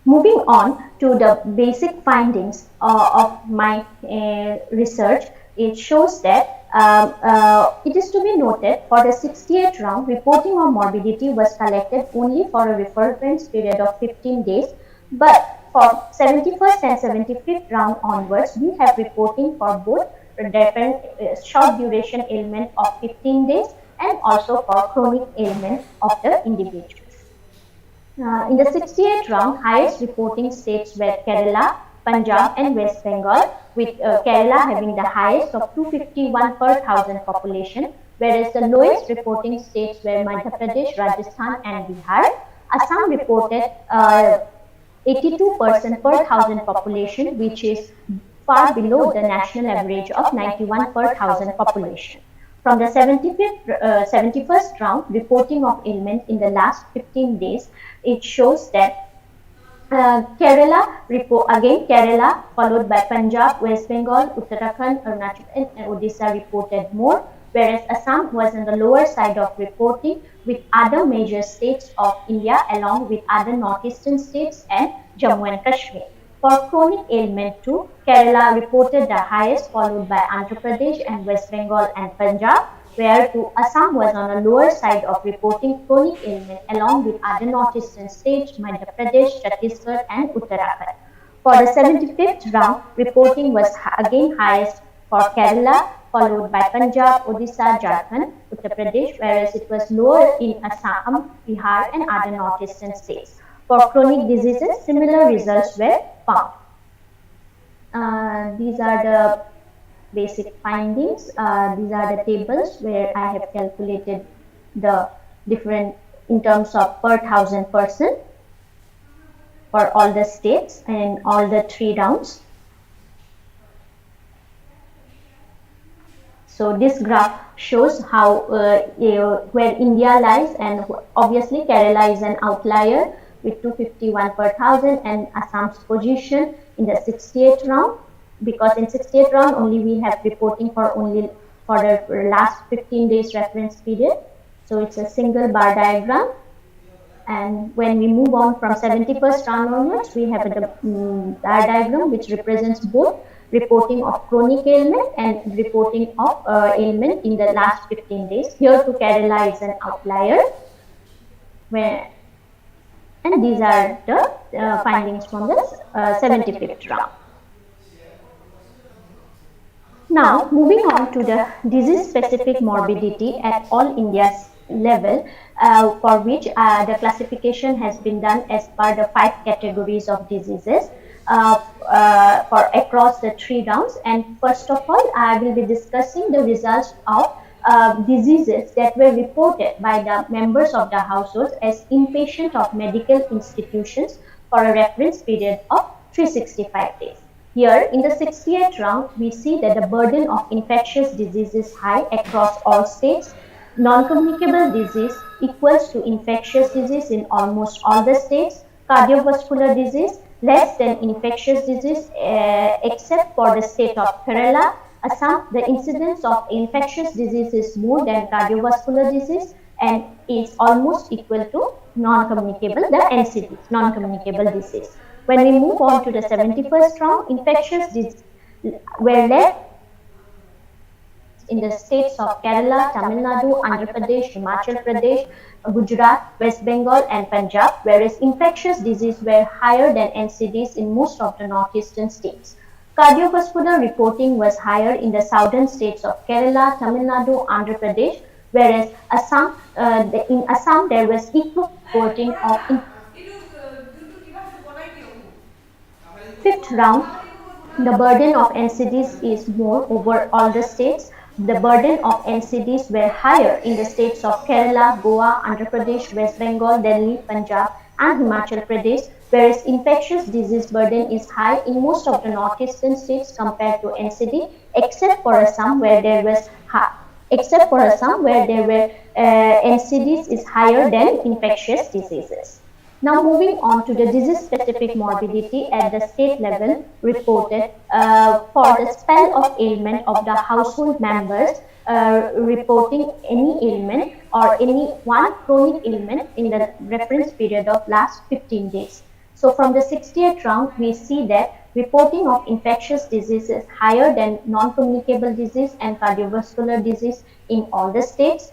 Moving on to the basic findings of my research, it shows that it is to be noted for the 68th round, reporting of morbidity was collected only for a reference period of 15 days, but for 71st and 75th round onwards, we have reporting for both different short duration ailment of 15 days and also for chronic ailment of the individuals. In the 68th round, highest reporting states were Kerala, Punjab and West Bengal, with Kerala having the highest of 251 per 1,000 population, whereas the lowest reporting states were Madhya Pradesh, Rajasthan and Bihar. Assam reported 82% per 1,000 population, which is far below the national average of 91 per 1,000 population. From the 71st round, reporting of ailment in the last 15 days, it shows that Kerala, followed by Punjab, West Bengal, Uttarakhand, Arunachal and Odisha reported more, whereas Assam was on the lower side of reporting, with other major states of India along with other northeastern states and Jammu and Kashmir. For chronic ailment too, Kerala reported the highest, followed by Andhra Pradesh and West Bengal and Punjab, where Assam was on the lower side of reporting chronic ailment along with other northeastern states, Madhya Pradesh, Chhattisgarh and Uttarakhand. For the 75th round, reporting was again highest for Kerala, followed by Punjab, Odisha, Jharkhand, Uttar Pradesh, whereas it was lower in Assam, Bihar and other northeastern states. For chronic diseases, similar results were found. These are the basic findings. These are the tables where I have calculated the different in terms of per 1,000 person for all the states and all the 3 rounds. So this graph shows how where India lies, and obviously Kerala is an outlier with 251 per 1,000, and Assam's position in the 68th round, because in 68th round only we have reporting for the last 15 days reference period. So it's a single bar diagram, and when we move on from 71st round onwards, we have a bar diagram which represents both reporting of chronic ailment and reporting of ailment in the last 15 days. Here too Kerala is an outlier, and these are the findings from the 75th round. Now, moving on to the disease-specific morbidity at all India's level, for which the classification has been done as per the 5 categories of diseases for across the 3 rounds. And first of all, I will be discussing the results of diseases that were reported by the members of the households as inpatient of medical institutions for a reference period of 365 days. Here, in the 68th round, we see that the burden of infectious disease is high across all states. Non-communicable disease equals to infectious disease in almost all the states. Cardiovascular disease less than infectious disease except for the state of Kerala. Assam, the incidence of infectious disease is more than cardiovascular disease and is almost equal to non-communicable, the NCDs, non-communicable disease. When we move on to the 71st round, infectious disease were less in the states of Kerala, Tamil Nadu, Andhra Pradesh, Himachal Pradesh, Gujarat, West Bengal, and Punjab, whereas infectious disease were higher than NCDs in most of the northeastern states. Cardiovascular reporting was higher in the southern states of Kerala, Tamil Nadu, Andhra Pradesh, whereas in Assam there was equal reporting of fifth round. The burden of NCDs is more over all the states. The burden of NCDs were higher in the states of Kerala, Goa, Andhra Pradesh, West Bengal, Delhi, Punjab, and Himachal Pradesh, whereas infectious disease burden is high in most of the northeastern states compared to NCD, except for Assam where there was NCDs is higher than infectious diseases. Now moving on to the disease-specific morbidity at the state level reported for the spell of ailment of the household members reporting any ailment or any one chronic ailment in the reference period of last 15 days. So from the 60th round, we see that reporting of infectious disease is higher than non-communicable disease and cardiovascular disease in all the states.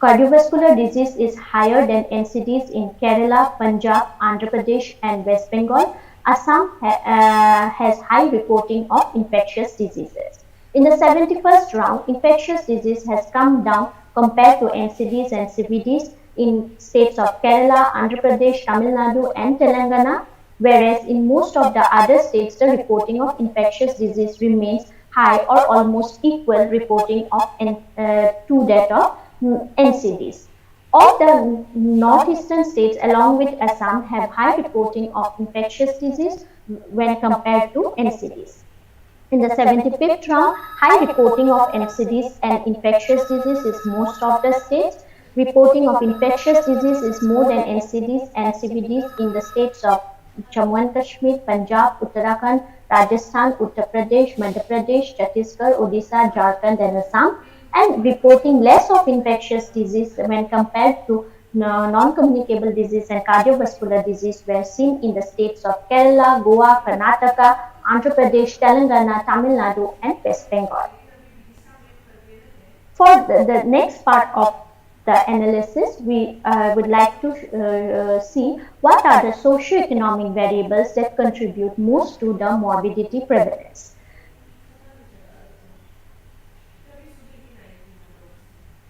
Cardiovascular disease is higher than NCDs in Kerala, Punjab, Andhra Pradesh, and West Bengal. Assam has high reporting of infectious diseases. In the 71st round, infectious disease has come down compared to NCDs and CVDs in states of Kerala, Andhra Pradesh, Tamil Nadu, and Telangana, whereas in most of the other states, the reporting of infectious disease remains high or almost equal reporting of to that of NCDs. All the northeastern states along with Assam have high reporting of infectious disease when compared to NCDs. In the 75th round, high reporting of NCDs and infectious disease is most of the states. Reporting of infectious disease is more than NCDs and CVDs in the states of Jammu and Kashmir, Punjab, Uttarakhand, Rajasthan, Uttar Pradesh, Madhya Pradesh, Chhattisgarh, Odisha, Jharkhand, and Assam, and reporting less of infectious disease when compared to non-communicable disease and cardiovascular disease were seen in the states of Kerala, Goa, Karnataka, Andhra Pradesh, Telangana, Tamil Nadu, and West Bengal. For the next part of the analysis, we would like to see what are the socio-economic variables that contribute most to the morbidity prevalence.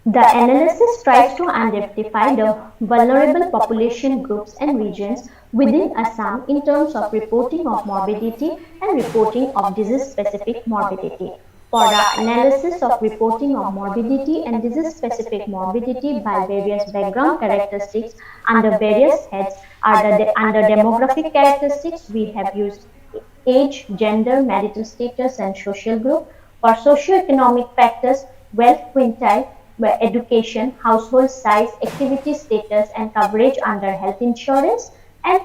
The analysis tries to identify the vulnerable population groups and regions within Assam in terms of reporting of morbidity and reporting of disease-specific morbidity. For the analysis of reporting of morbidity and disease-specific morbidity by various background characteristics under various heads under demographic characteristics, we have used age, gender, marital status, and social group. For socio-economic factors, wealth quintile, education, household size, activity status, and coverage under health insurance. And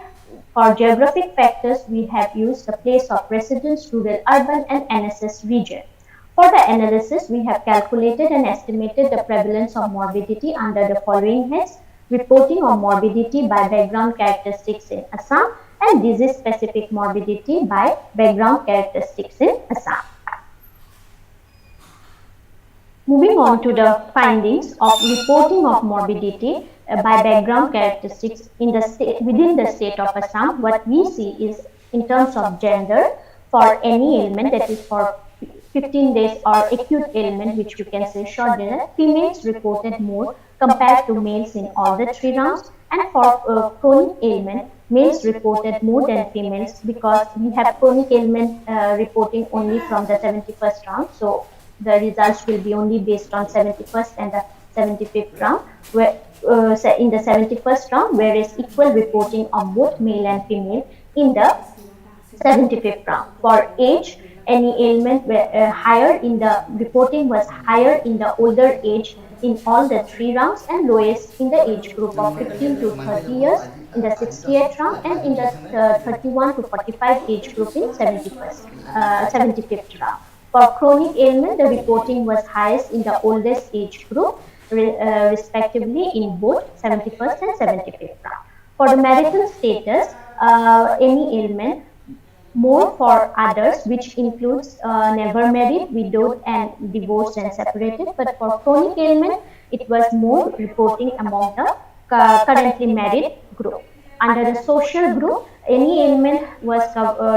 for geographic factors, we have used the place of residence, rural, urban, and NSS region. For the analysis, we have calculated and estimated the prevalence of morbidity under the following heads: reporting of morbidity by background characteristics in Assam and disease-specific morbidity by background characteristics in Assam. Moving on to the findings of reporting of morbidity by background characteristics in the within the state of Assam, what we see is in terms of gender, for any ailment that is for 15 days or acute ailment, which we can say short dinner, females reported more compared to males in all the 3 rounds, and for chronic ailment, males reported more than females because we have chronic ailment reporting only from the 71st round. So the results will be only based on 71st and the 75th round, in the 71st round, whereas equal reporting of both male and female in the 75th round. For age, any ailment higher in the reporting was higher in the older age in all the 3 rounds, and lowest in the age group of 15 to 30 years in the 68th round, and in the 31 to 45 age group in 75th round. For chronic ailment, the reporting was highest in the oldest age group, respectively in both 71st and 75th round. For the marital status, any ailment more for others, which includes never married, widowed, and divorced and separated. But for chronic ailment, it was more reporting among the currently married group. Under the social group, any ailment was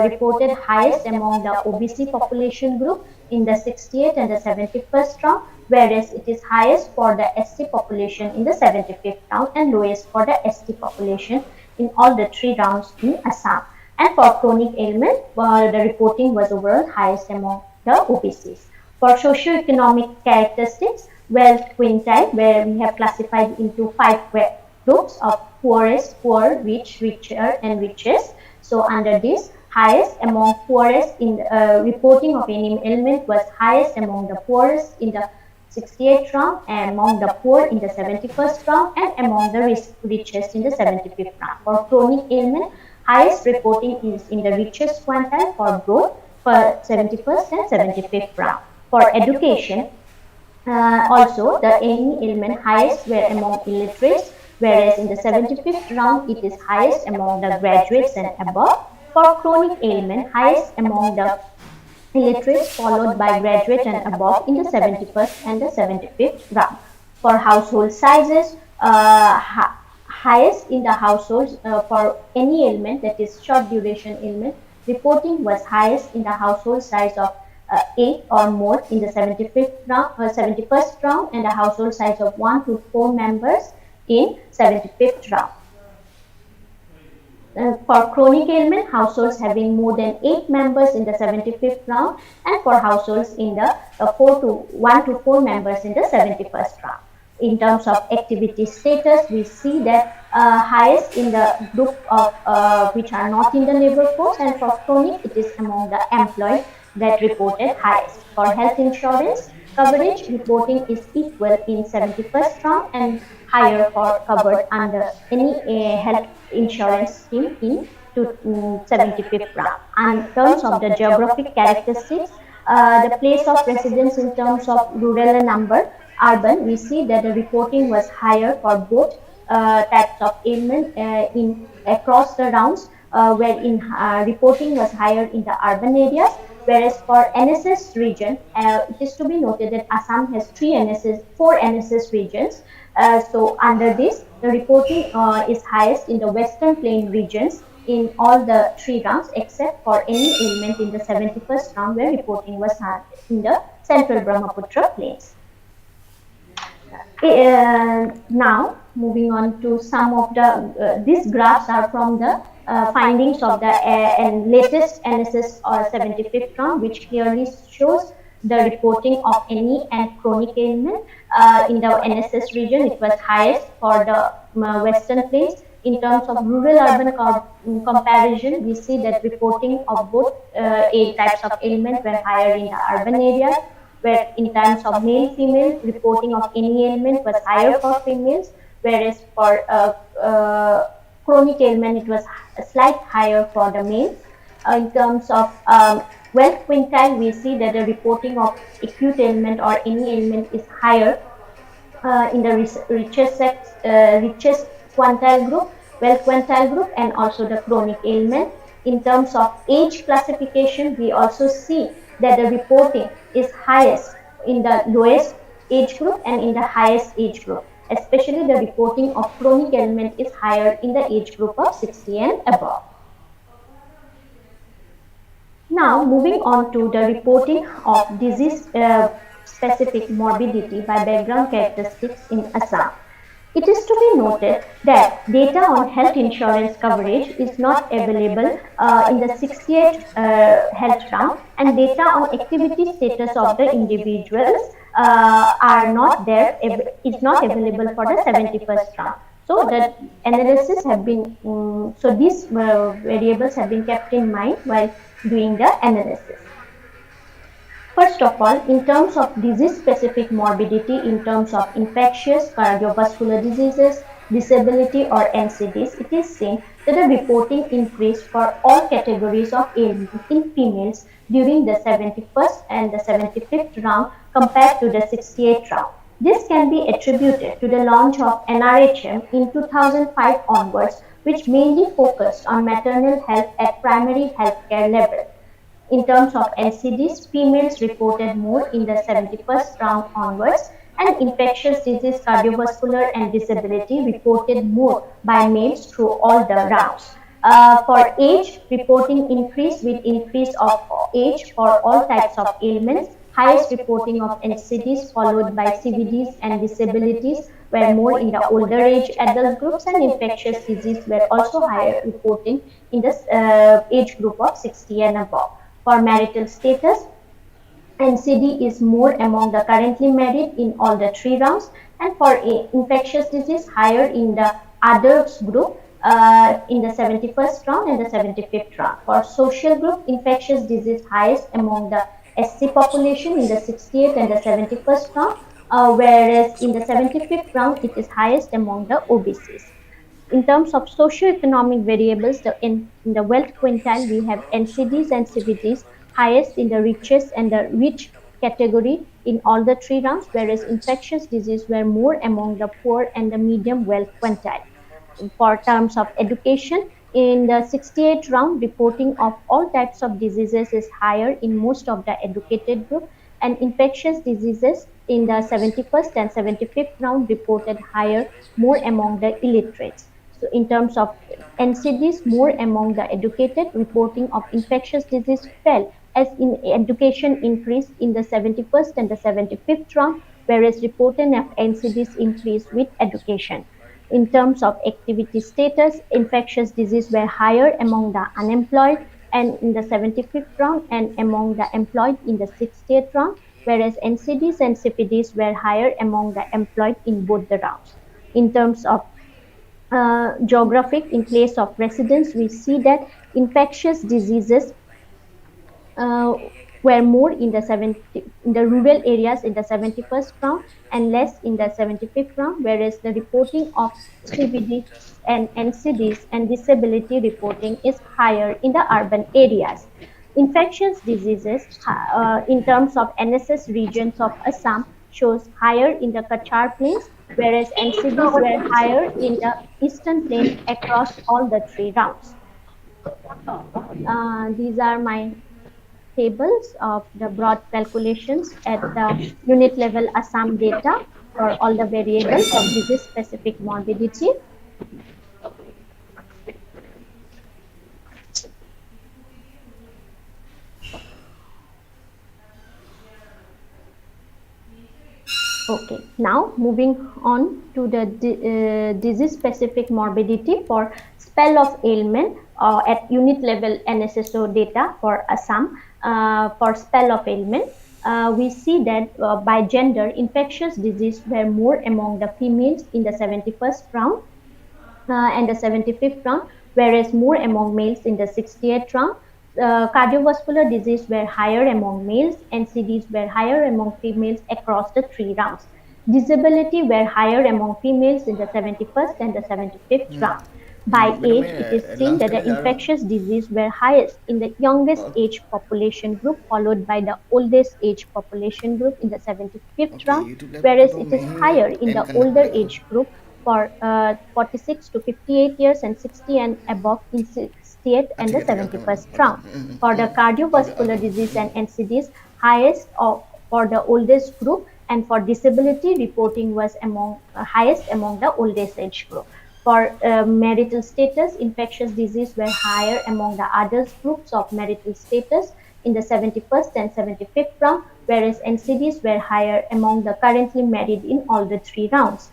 reported highest among the OBC population group in the 68th and the 71st round, whereas it is highest for the SC population in the 75th round and lowest for the ST population in all the 3 rounds in Assam. And for chronic ailment, the reporting was overall highest among the OBCs. For socio-economic characteristics, wealth quintile, where we have classified into 5 groups of poorest, poor, rich, richer, and richest. So under this, highest among poorest in reporting of any ailment was highest among the poorest in the 68th round, and among the poor in the 71st round, and among the richest in the 75th round. For chronic ailment, highest reporting is in the richest quintile for both for 71st and 75th round. For education, also the any ailment highest were among illiterates, whereas in the 75th round it is highest among the graduates and above. For chronic ailment, highest among the illiterates, followed by graduate and above in the 71st and the 75th round. For household sizes, highest in the households for any ailment, that is short duration ailment, reporting was highest in the household size of 8 or more in the 75th round, 71st round, and a household size of 1 to 4 members in 75th round. For chronic ailment, households having more than 8 members in the 75th round, and for households in the 1 to 4 members in the 71st round. In terms of activity status, we see that highest in the group of which are not in the labor force, and for chronic, it is among the employed that reported highest. For health insurance coverage, reporting is equal in 71st round and higher for covered under any health insurance scheme in 75th round. And in terms of the geographic characteristics, the place of residence in terms of rural and urban, we see that the reporting was higher for both types of ailment in across the rounds, wherein reporting was higher in the urban areas, whereas for NSS region, it is to be noted that Assam has 4 NSS regions. So under this, the reporting is highest in the Western Plain regions in all the 3 rounds, except for any ailment in the 71st round, where reporting was high in the Central Brahmaputra Plains. Now, moving on to some of the, these graphs are from the findings of the latest NSS 75th round, which clearly shows the reporting of any and chronic ailment. In the NSS region, it was highest for the Western Plains. In terms of rural-urban comparison, we see that reporting of both types of ailment were higher in the urban areas, where in terms of male-female, reporting of any ailment was higher for females, whereas for chronic ailment, it was slightly higher for the males. In terms of wealth quintile, we see that the reporting of acute ailment or any ailment is higher in the richest quintile group, wealth quintile group, and also the chronic ailment. In terms of age classification, we also see that the reporting is highest in the lowest age group and in the highest age group. Especially the reporting of chronic ailment is higher in the age group of 60 and above. Now, moving on to the reporting of disease specific morbidity by background characteristics in Assam. It is to be noted that data on health insurance coverage is not available in the 68th health round, and data on activity status of the individuals are not there, is not available for the 71st round. So the analysis have been, so these variables have been kept in mind while doing the analysis. First of all, in terms of disease-specific morbidity, in terms of infectious, cardiovascular diseases, disability or NCDs, it is seen that the reporting increased for all categories of ailments in females during the 71st and the 75th round compared to the 68th round. This can be attributed to the launch of NRHM in 2005 onwards, which mainly focused on maternal health at primary healthcare level. In terms of NCDs, females reported more in the 71st round onwards, and infectious disease, cardiovascular, and disability reported more by males through all the rounds. For age, reporting increased with increase of age for all types of ailments. Highest reporting of NCDs followed by CVDs and disabilities were more in the older age adult groups, and infectious disease were also higher reporting in the age group of 60 and above. For marital status, NCD is more among the currently married in all the three rounds, and for infectious disease higher in the adults group in the 71st round and the 75th round. For social group, infectious disease highest among the SC population in the 68th and the 71st round, whereas in the 75th round it is highest among the OBCs. In terms of socio-economic variables, in the wealth quintile, we have NCDs and CVDs highest in the richest and the rich category in all the three rounds, whereas infectious disease were more among the poor and the medium wealth quintile. For terms of education, in the 68 round, reporting of all types of diseases is higher in most of the educated group, and infectious diseases in the 71st and 75th round reported higher, more among the illiterates. So in terms of NCDs, more among the educated, reporting of infectious disease fell as in education increased in the 71st and the 75th round, whereas reporting of NCDs increased with education. In terms of activity status, infectious disease were higher among the unemployed and in the 75th round, and among the employed in the 60th round, whereas NCDs and CPDs were higher among the employed in both the rounds. In terms of geographic in place of residence, we see that infectious diseases were more in the rural areas in the 71st round and less in the 75th round, whereas the reporting of CVD and NCDs and disability reporting is higher in the urban areas. Infectious diseases in terms of NSS regions of Assam shows higher in the Kachar plains, whereas NCDs were higher in the eastern plain across all the three rounds. These are my tables of the broad calculations at the unit level Assam data for all the variables of disease specific morbidity. Okay, now moving on to the disease specific morbidity for spell of ailment at unit level NSSO data for Assam for spell of ailment. We see that by gender, infectious disease were more among the females in the 71st round and the 75th round, whereas more among males in the 68th round. Cardiovascular disease were higher among males, NCDs were higher among females across the three rounds. Disability were higher among females in the 71st and the 75th round. By age, it is seen that the infectious disease were highest in the youngest age population group, followed by the oldest age population group in the 75th round, whereas it is higher in the older age group for 46 to 58 years and 60 and above in 68th and the 71st round. For the cardiovascular disease and NCDs, highest for the oldest group, and for disability reporting was highest among the oldest age group. For marital status, infectious disease were higher among the others groups of marital status in the 71st and 75th round, whereas NCDs were higher among the currently married in all the three rounds.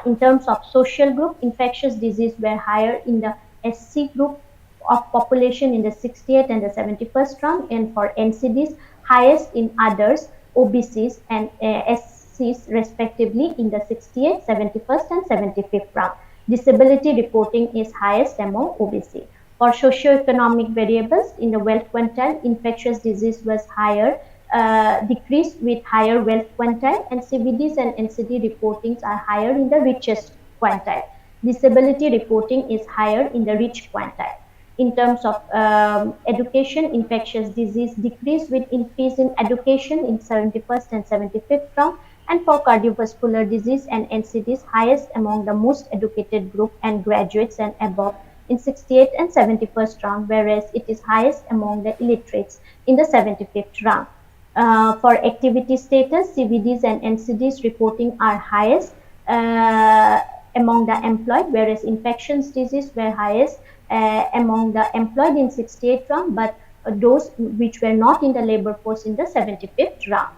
In terms of social group, infectious disease were higher in the SC group of population in the 60th and the 71st round, and for NCDs, highest in others OBCs, and SCs respectively in the 68th, 71st, and 75th round. Disability reporting is highest among OBC. For socioeconomic variables, in the wealth quintile, infectious disease was higher, decreased with higher wealth quintile, and CVDs and NCD reportings are higher in the richest quintile. Disability reporting is higher in the rich quintile. In terms of education, infectious disease decreased with increase in education in 71st and 75th round, and for cardiovascular disease and NCDs highest among the most educated group and graduates and above in 68th and 71st round, whereas it is highest among the illiterates in the 75th round. For activity status, CVDs and NCDs reporting are highest among the employed, whereas infectious disease were highest among the employed in 68th round, but those which were not in the labor force in the 75th round.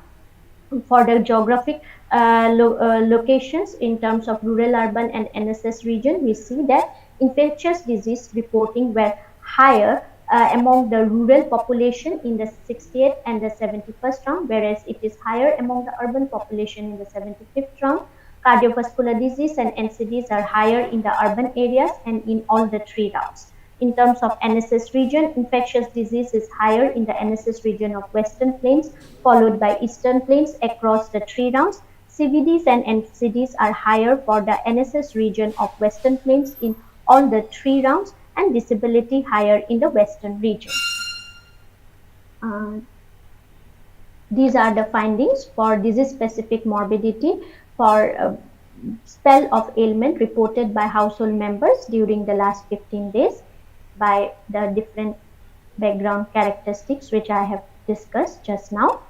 For the geographic locations in terms of rural, urban, and NSS region, we see that infectious disease reporting were higher among the rural population in the 68th and the 71st round, whereas it is higher among the urban population in the 75th round. Cardiovascular disease and NCDs are higher in the urban areas and in all the three rounds. In terms of NSS region, infectious disease is higher in the NSS region of Western Plains, followed by Eastern Plains across the three rounds. CVDs and NCDs are higher for the NSS region of Western Plains in all the three rounds, and disability higher in the Western region. These are the findings for disease-specific morbidity for spell of ailment reported by household members during the last 15 days by the different background characteristics which I have discussed just now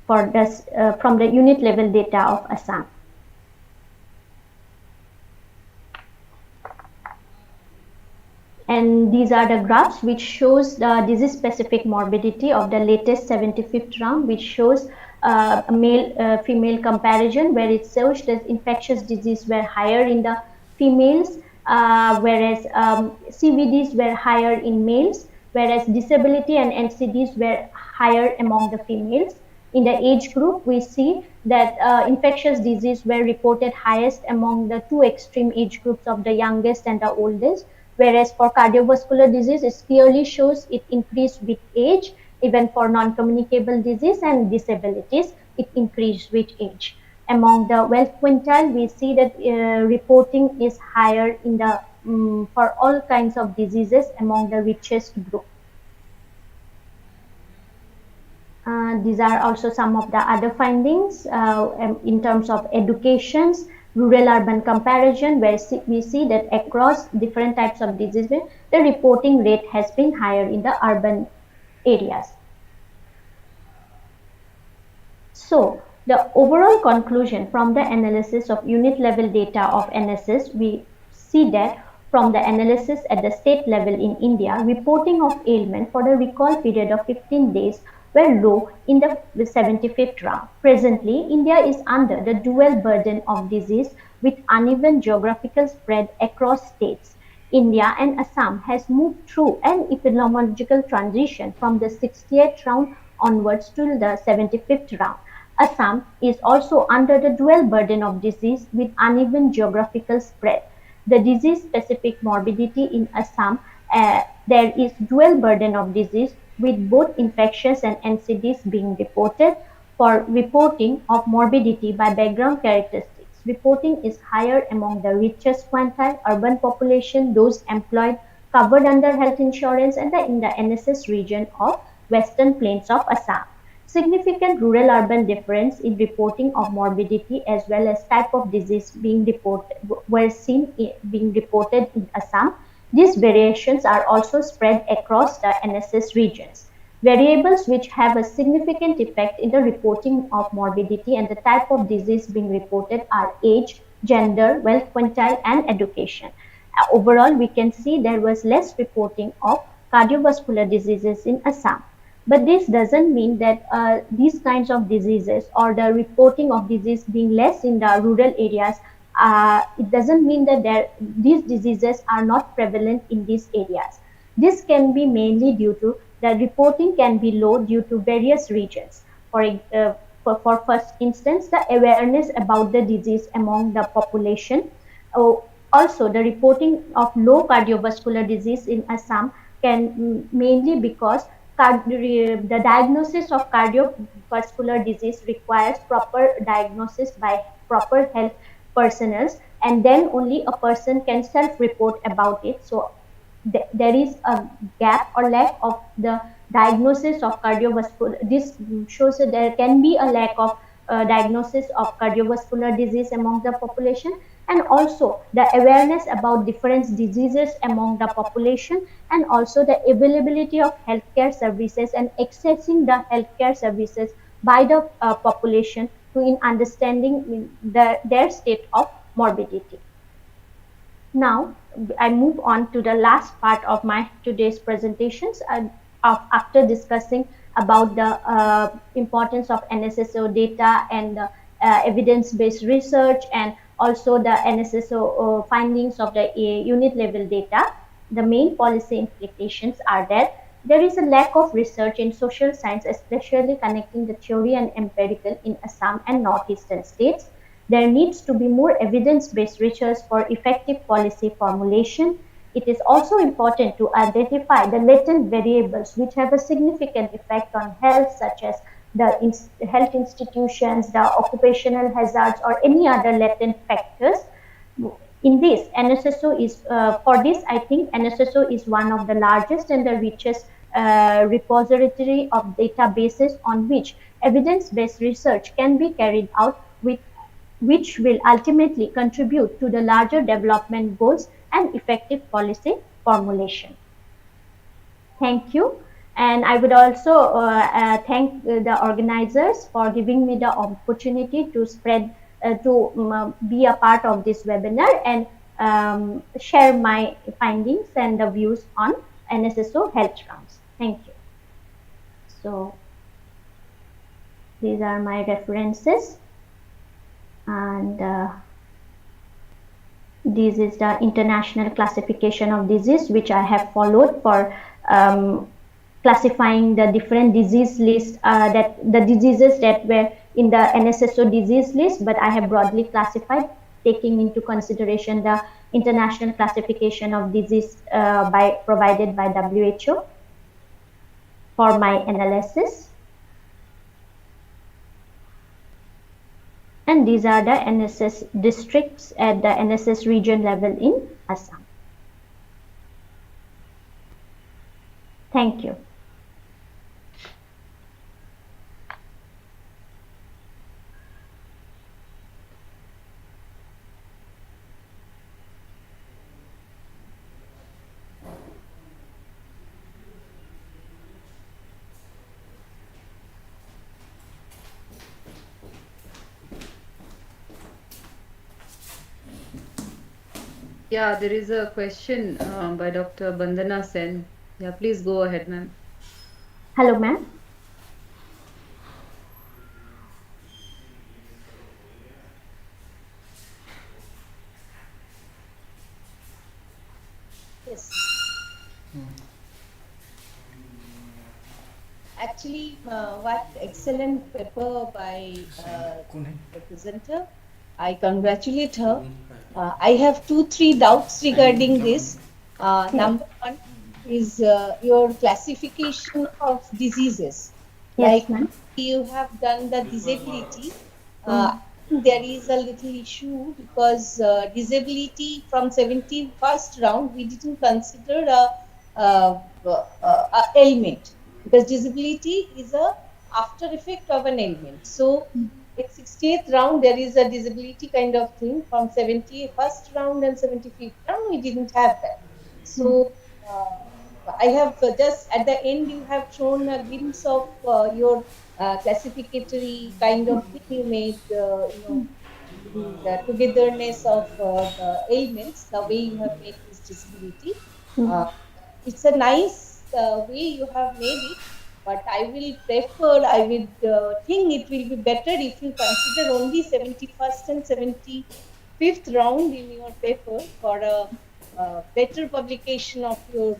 for this, from the unit level data of Assam. And these are the graphs which shows the disease-specific morbidity of the latest 75th round, which shows a male-female comparison, where it shows that infectious disease were higher in the females, whereas CVDs were higher in males, whereas disability and NCDs were higher among the females. In the age group, we see that infectious disease were reported highest among the two extreme age groups of the youngest and the oldest, whereas for cardiovascular disease, it clearly shows it increased with age. Even for non-communicable disease and disabilities, it increased with age. Among the wealth quintile, we see that reporting is higher in the for all kinds of diseases among the richest group. These are also some of the other findings in terms of educations, rural-urban comparison, where we see that across different types of diseases, the reporting rate has been higher in the urban areas. So, the overall conclusion from the analysis of unit level data of NSS, we see that from the analysis at the state level in India, reporting of ailment for the recall period of 15 days were low in the 75th round. Presently, India is under the dual burden of disease with uneven geographical spread across states. India and Assam has moved through an epidemiological transition from the 68th round onwards to the 75th round. Assam is also under the dual burden of disease with uneven geographical spread. The disease-specific morbidity in Assam, there is dual burden of disease with both infectious and NCDs being reported. For reporting of morbidity by background characteristics, reporting is higher among the richest quintile, urban population, those employed, covered under health insurance, and in the NSS region of Western Plains of Assam. Significant rural-urban difference in reporting of morbidity as well as type of disease being reported were seen being reported in Assam. These variations are also spread across the NSS regions. Variables which have a significant effect in the reporting of morbidity and the type of disease being reported are age, gender, wealth quintile, and education. Overall, we can see there was less reporting of cardiovascular diseases in Assam. But this doesn't mean that these kinds of diseases or the reporting of disease being less in the rural areas, it doesn't mean that these diseases are not prevalent in these areas. This can be mainly due to the reporting can be low due to various reasons. For first instance, the awareness about the disease among the population. Also, the reporting of low cardiovascular disease in Assam can mainly because the diagnosis of cardiovascular disease requires proper diagnosis by proper health personnel, and then only a person can self-report about it. So there is a gap or lack of the diagnosis of cardiovascular. This shows that there can be a lack of diagnosis of cardiovascular disease among the population, and also the awareness about different diseases among the population, and also the availability of healthcare services and accessing the healthcare services by the population to in understanding their state of morbidity. Now, I move on to the last part of my today's presentations. After discussing about the importance of NSSO data and evidence-based research, and also the NSSO findings of the unit level data, the main policy implications are that there is a lack of research in social science, especially connecting the theory and empirical in Assam and northeastern states. There needs to be more evidence-based research for effective policy formulation. It is also important to identify the latent variables which have a significant effect on health, such as the health institutions, the occupational hazards, or any other latent factors. In this, NSSO is, for this, I think NSSO is one of the largest and the richest repository of databases on which evidence-based research can be carried out, with which will ultimately contribute to the larger development goals and effective policy formulation. Thank you. And I would also thank the organizers for giving me the opportunity to be a part of this webinar and share my findings and the views on NSSO health rounds. Thank you. So these are my references. And this is the international classification of disease which I have followed for classifying the different disease list, that the diseases that were in the NSSO disease list, but I have broadly classified, taking into consideration the international classification of disease provided by WHO for my analysis. And these are the NSS districts at the NSS region level in Assam. Thank you. Yeah, there is a question by Dr. Bandana Sen. Yeah, please go ahead, ma'am. Hello, ma'am. Yes. Actually, what excellent paper by the presenter. I congratulate her. I have 2-3 doubts regarding this. Number one is your classification of diseases. Yes, like you have done the disability. There is a little issue because disability from 71st round, we didn't consider a ailment, because disability is a after effect of an ailment. So in 60th round, there is a disability kind of thing. From 71st round and 75th round, we didn't have that. So I have just at the end, you have shown a glimpse of your classificatory kind of thing you made, the togetherness of the ailments, the way you have made this disability. It's a nice way you have made it, but I will prefer, I would think it will be better if you consider only 71st and 75th round in your paper for a better publication of your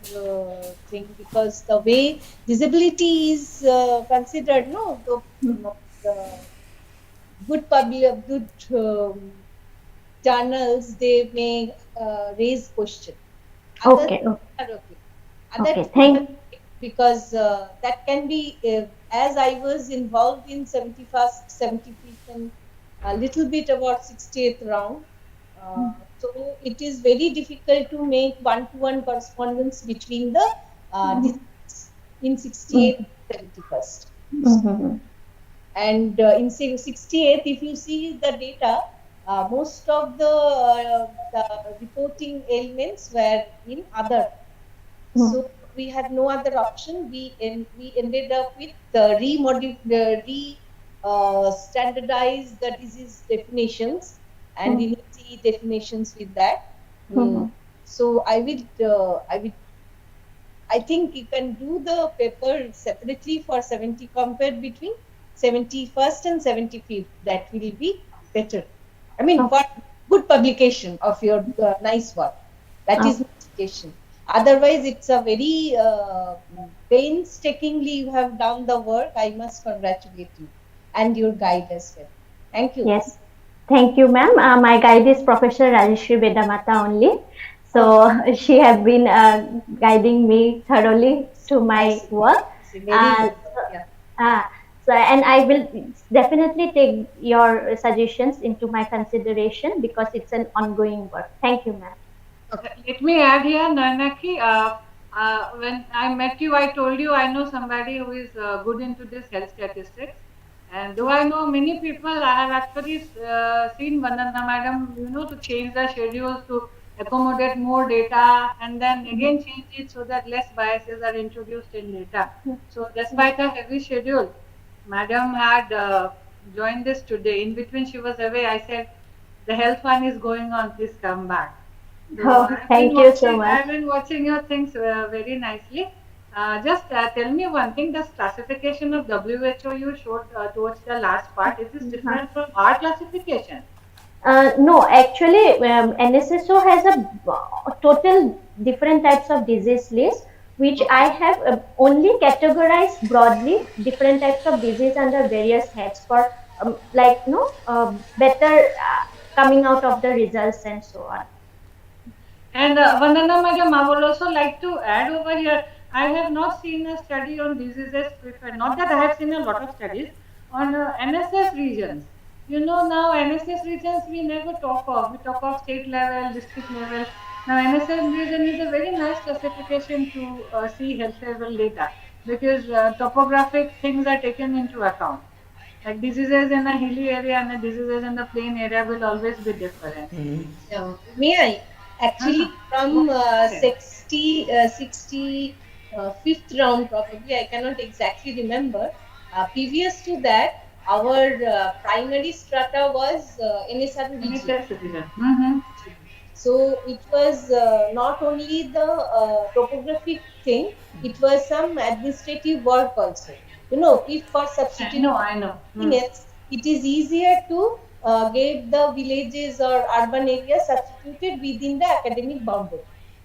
thing, because the way disability is considered, no, the good public, good journals, they may raise question. Others Okay. are okay. Okay. Other, because that can be, as I was involved in 71st, 75th, and a little bit about 68th round. So it is very difficult to make one-to-one correspondence between the districts in 68th and 71st. And in 68th, if you see the data, most of the reporting elements were in other. So we had no other option. We ended up with the standardize the disease definitions and unity definitions with that. So I think you can do the paper separately for 70 compared between 71st and 75th. That will be better. I mean, for good publication of your nice work. That is notification. Otherwise, it's a very painstakingly you have done the work. I must congratulate you and your guide as well. Thank you. Yes. Thank you, ma'am. My guide is Professor Rajeshri Bedamata only. So she has been guiding me thoroughly to my work. So, and I will definitely take your suggestions into my consideration because it's an ongoing work. Thank you, ma'am. Let me add here, Nanaki. When I met you, I told you I know somebody who is good into this health statistics. And though I know many people, I have actually seen Vandana madam, to change the schedules to accommodate more data and then again change it so that less biases are introduced in data. So despite a heavy schedule, madam had joined this today. In between she was away, I said, the health one is going on, please come back. So thank you so much. I've been watching your things very nicely. Just tell me one thing, this classification of WHO you showed towards the last part, is this different from our classification? No, actually, NSSO has a total different types of disease list, which I have only categorized broadly different types of disease under various heads for better coming out of the results and so on. And Vandana madam, I would also like to add over here, I have not seen a study on diseases preferred, not that I have seen a lot of studies on NSS regions. Now NSS regions we never talk of. We talk of state level, district level. Now NSS region is a very nice classification to see health level data because topographic things are taken into account. Like diseases in a hilly area and the diseases in the plain area will always be different. May I? Actually, from 65th round, probably, I cannot exactly remember. Previous to that, our primary strata was NSR region. So it was not only the topographic thing, it was some administrative work also. If for substituting it is easier to get the villages or urban areas substituted within the academic boundary.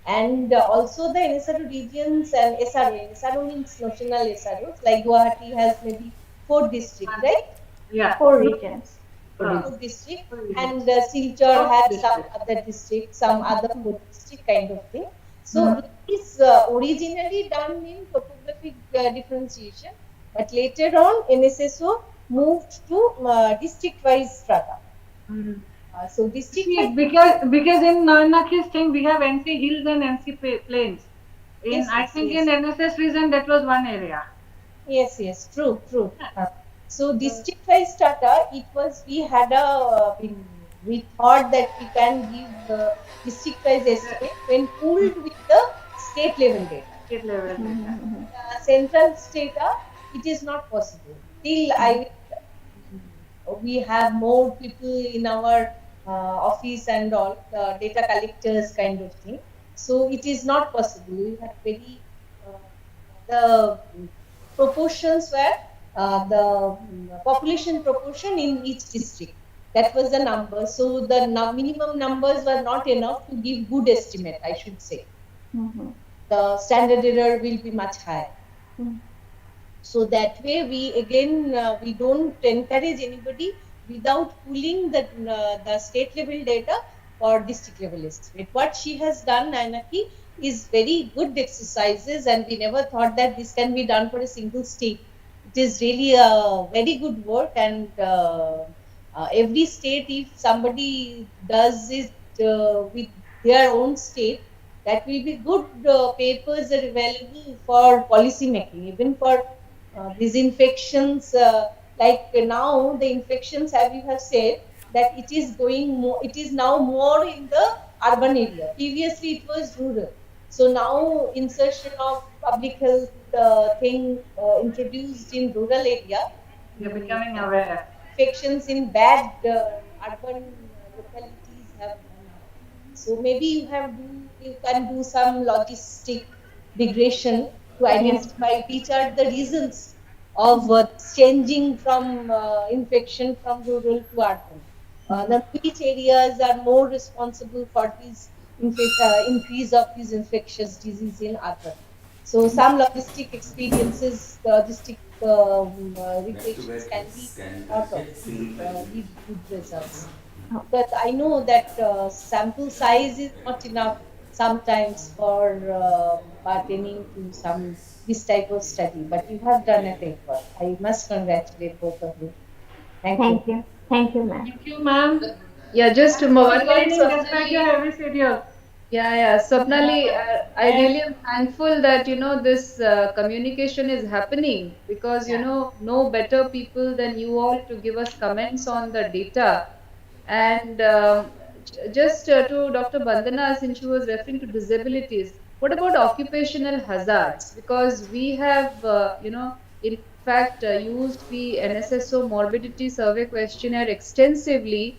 And also the NSRO regions and SRO means national SROs, like Guwahati has maybe 4 districts, right? Yeah. 4 regions. 4 districts, and Silchar has some other district, some other 4 district kind of thing. So it is originally done in topographic differentiation, but later on NSSO moved to district-wise strata. So district because in Nainaki's thing we have NC hills and NC plains. I think in NSS region that was one area. Yes, true. So district-wise strata, we had we thought that we can give district-wise estimate when pooled with the state level data. Central data, it is not possible. Till we have more people in our office and all data collectors kind of thing. So it is not possible. We have very the proportions were the population proportion in each district. That was the number. So the minimum numbers were not enough to give good estimate, I should say. The standard error will be much higher. So that way, we don't encourage anybody without pulling the state level data for district level estimate. What she has done, Ainaki, is very good exercises, and we never thought that this can be done for a single state. It is really a very good work, and every state, if somebody does it with their own state, that will be good papers are available for policy making, even for these infections. Like now, the infections, you have said that it is going more. It is now more in the urban area. Previously, it was rural. So now, insertion of public health thing introduced in rural area. You're becoming aware. Infections in bad urban localities have gone up. So maybe you can do some logistic regression to identify which are the reasons of changing from infection from rural to urban. Which areas are more responsible for this increase of these infectious disease in urban. So some logistic experiences, logistic regressions can be thought of to give good results. But I know that sample size is not enough sometimes for pertaining to this type of study. But you have done a great work. I must congratulate both of you. Thank you. Thank you, ma'am. Thank you, ma'am. Yeah, just For one line, joining despite your Swapnali. heavy schedule. Yeah. Swapnali, I really am thankful that this communication is happening, because no better people than you all to give us comments on the data. And just to Dr. Bandana, since she was referring to disabilities, what about occupational hazards? Because we have, in fact, used the NSSO morbidity survey questionnaire extensively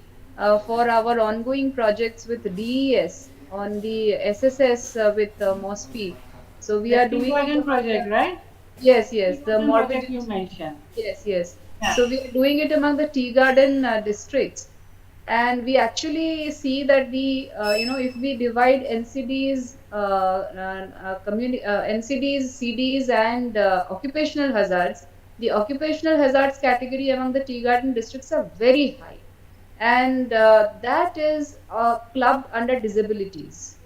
for our ongoing projects with DES on the SSS with MOSPI. So we are doing the project, right? Yes, the Important project morbidity. you mentioned. Yes. Yeah. So we are doing it among the tea garden districts, and we actually see that if we divide NCDs, NCDs, CDs, and occupational hazards, the occupational hazards category among the tea garden districts are very high, and that is clubbed under disabilities.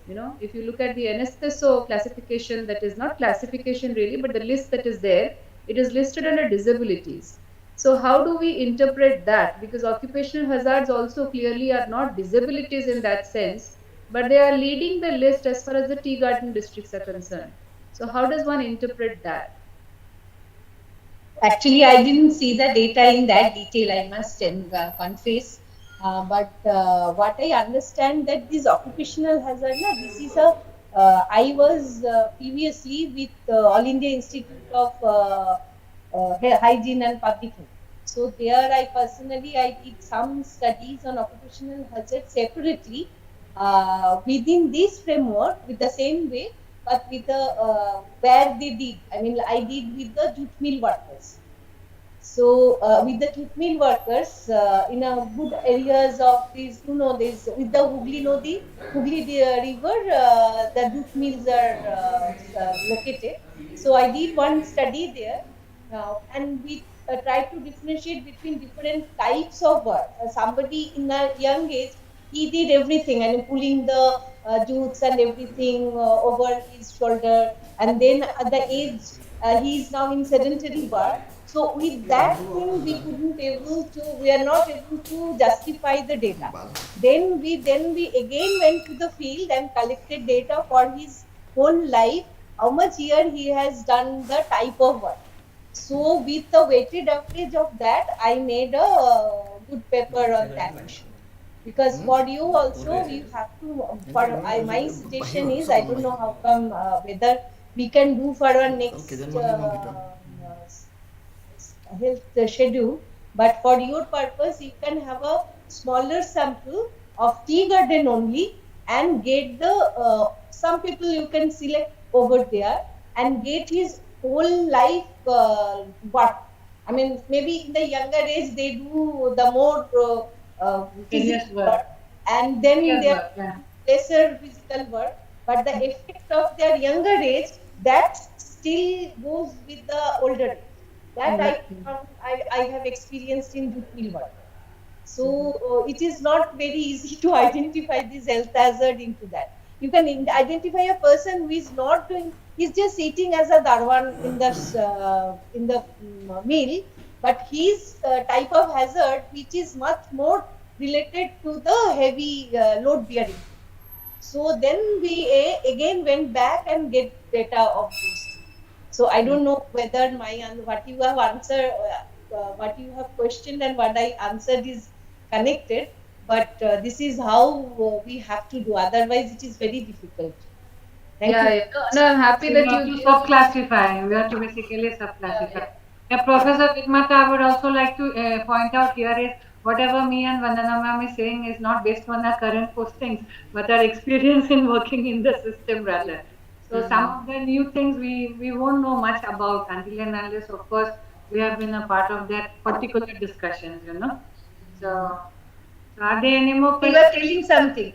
If you look at the NSSO classification, that is not classification really, but the list that is there, it is listed under disabilities. So how do we interpret that? Because occupational hazards also clearly are not disabilities in that sense, but they are leading the list as far as the tea garden districts are concerned. So how does one interpret that? Actually, I didn't see the data in that detail, I must confess. But what I understand that this occupational hazard, this is I was previously with All India Institute of Hygiene and Public Health. So there I did some studies on occupational hazard separately within this framework with the same way, but with the where they did. I did with the jute mill workers. So with the jute mill workers in a good areas of these, this with the Hooghly river, the jute mills are located. So I did one study there, and we try to differentiate between different types of work. Somebody in a young age, he did everything and pulling the jutes and everything over his shoulder, and then at the age he is now in sedentary work. So with that thing, we are not able to justify the data. Then we again went to the field and collected data for his whole life, how much year he has done the type of work. So with the weighted average of that, I made a good paper on that issue. Because for you also, you have to, my suggestion is, I don't know how come, whether we can do for our next health schedule, but for your purpose, you can have a smaller sample of tea garden only and get the, some people you can select over there and get his whole life work. Maybe in the younger age, they do the more physical work, and then their lesser physical work, but the effect of their younger age that still goes with the older age. That I have experienced in jute mill work. So it is not very easy to identify this health hazard into that. You can identify a person who is not doing, he's just sitting as a darwan in the mill, but his type of hazard, which is much more related to the heavy load bearing. So then we again went back and get data of those. So I don't know whether what you have answered, what you have questioned and what I answered is connected, but this is how we have to do. Otherwise, it is very difficult. Thank you. Yeah. No, I'm happy that you sub-classify. We have to basically sub-classify. Yeah, Professor Vidmata, I would also like to point out here is whatever me and Vandana ma'am is saying is not based on our current postings, but our experience in working in the system rather. So some of the new things we won't know much about until and unless, of course, we have been a part of that particular discussions, So, are there any more questions? You were telling something.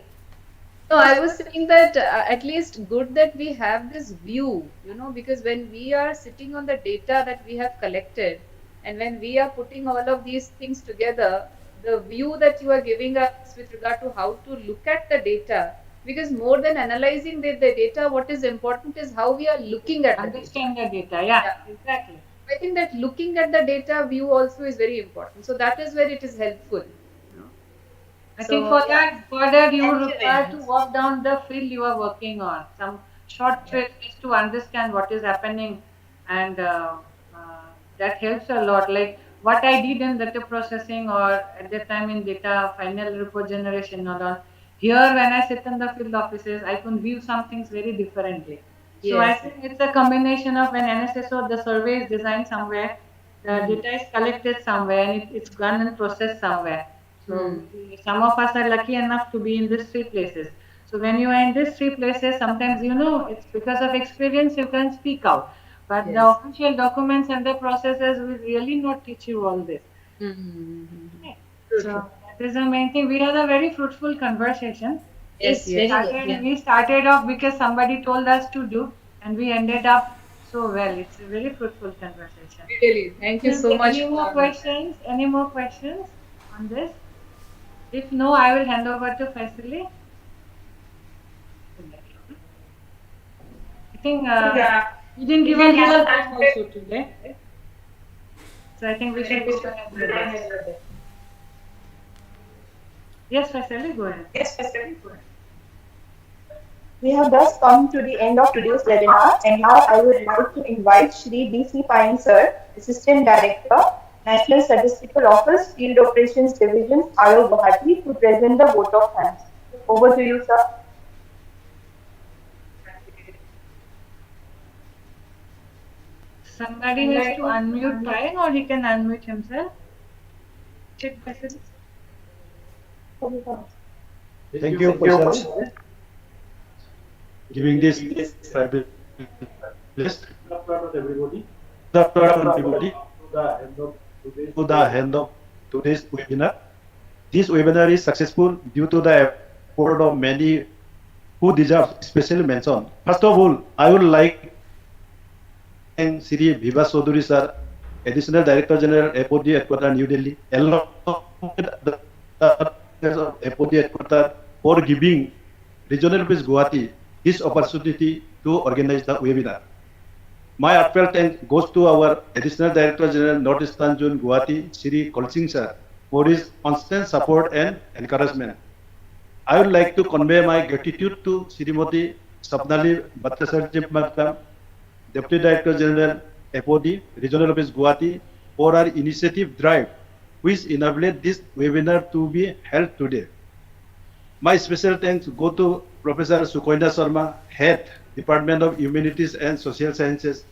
No, I was saying that at least good that we have this view, because when we are sitting on the data that we have collected and when we are putting all of these things together, the view that you are giving us with regard to how to look at the data, because more than analyzing the data, what is important is how we are looking at understand the data. Yeah, exactly. I think that looking at the data view also is very important. So that is where it is helpful. I think for that you require to walk down the field you are working on. Some short trips just to understand what is happening, and that helps a lot. Like what I did in data processing or at that time in data final report generation or on. Here when I sit in the field offices, I can view some things very differently. So I think it's a combination of when NSSO, the survey is designed somewhere, the data is collected somewhere, and it's gone and processed somewhere. So some of us are lucky enough to be in these three places. So when you are in these three places, sometimes it's because of experience you can speak out. But the official documents and the processes will really not teach you all this. Okay. So that is the main thing. We had a very fruitful conversation. Yes, very good. We started off because somebody told us to do, and we ended up so well. It's a very fruitful conversation. Really, thank you so much. Any more questions? Any more questions on this? If no, I will hand over to Faisali. I think you didn't give us time also today. So I think we should go ahead with this. Yes, Faisali, go ahead. We have thus come to the end of today's webinar, and now I would like to invite Shri D.C. Pine Sir, Assistant Director, National Statistical Office, Field Operations Division, IO Guwahati, to present the vote of thanks. Over to you, sir. Somebody has to unmute Brian, or he can unmute himself. Check messages. Thank you for giving this private list. Everybody. To the end of today's webinar. This webinar is successful due to the effort of many who deserve special mention. First of all, I would like to thank Sri Viva Chaudhary sir, Additional Director General, FOD Headquarters, New Delhi, along with the FOD Headquarters for giving Regional Office Guwahati this opportunity to organize the webinar. My heartfelt thanks goes to our Additional Director General, Northeastern Zone Guwahati, Sri Kolsing sir, for his constant support and encouragement. I would like to convey my gratitude to Srimati Sapnali Bhattacharya Madam, Deputy Director General, FOD, Regional Office Guwahati, for our initiative drive, which enabled this webinar to be held today. My special thanks go to Professor Sukoina Sharma, Head, Department of Humanities and Social Sciences,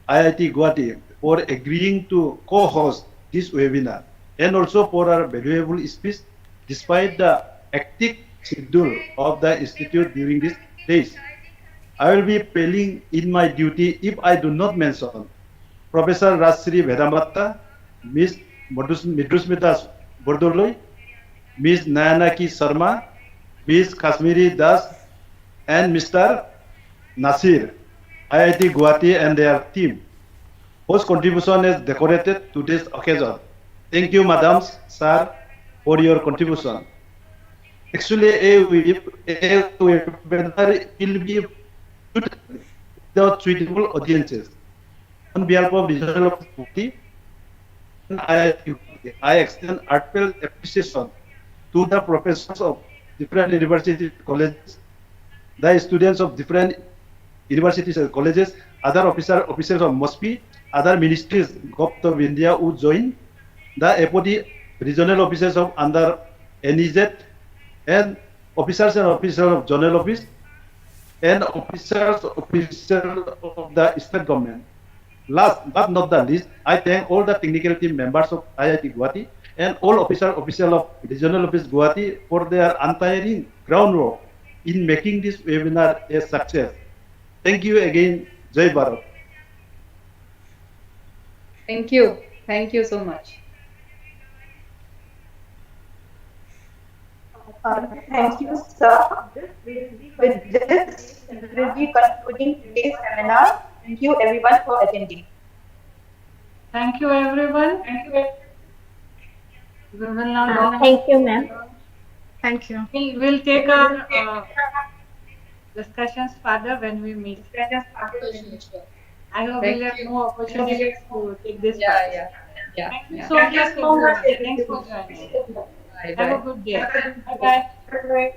IIT Guwahati, for agreeing to co-host this webinar, and also for her valuable speech despite the hectic schedule of the institute during these days. I will be failing in my duty if I do not mention Professor Rajshri Vedamatta, Ms. Midrusmita Bordoloi, Ms. Nayanaki Sharma, Ms. Kashmiri Das, and Mr. Nasir, IIT Guwahati and their team, whose contribution has decorated today's occasion. Thank you, madams, sir, for your contribution. Actually, a webinar will be without suitable audiences. On behalf of Regional Office, I extend heartfelt appreciation to the professors of different university colleges, the students of different universities and colleges, other officers of MOSPI, other ministries of India who join, the APOD regional officers of under NEZ, and officers of zonal office, and officers of the state government. Last but not the least, I thank all the technical team members of IIT Guwahati and all officials of Regional Office Guwahati for their untiring groundwork in making this webinar a success. Thank you again. Jai Bharat. Thank you. Thank you so much. Thank you, sir. With this, we will be concluding today's seminar. Thank you, everyone, for attending. Thank you, everyone. We will now thank you, ma'am. Thank you. We'll take our discussions further when we meet. I hope we'll have more opportunities to take this part. Yeah. Thank you so much, everyone. Thanks for joining. Have a good day. Bye-bye.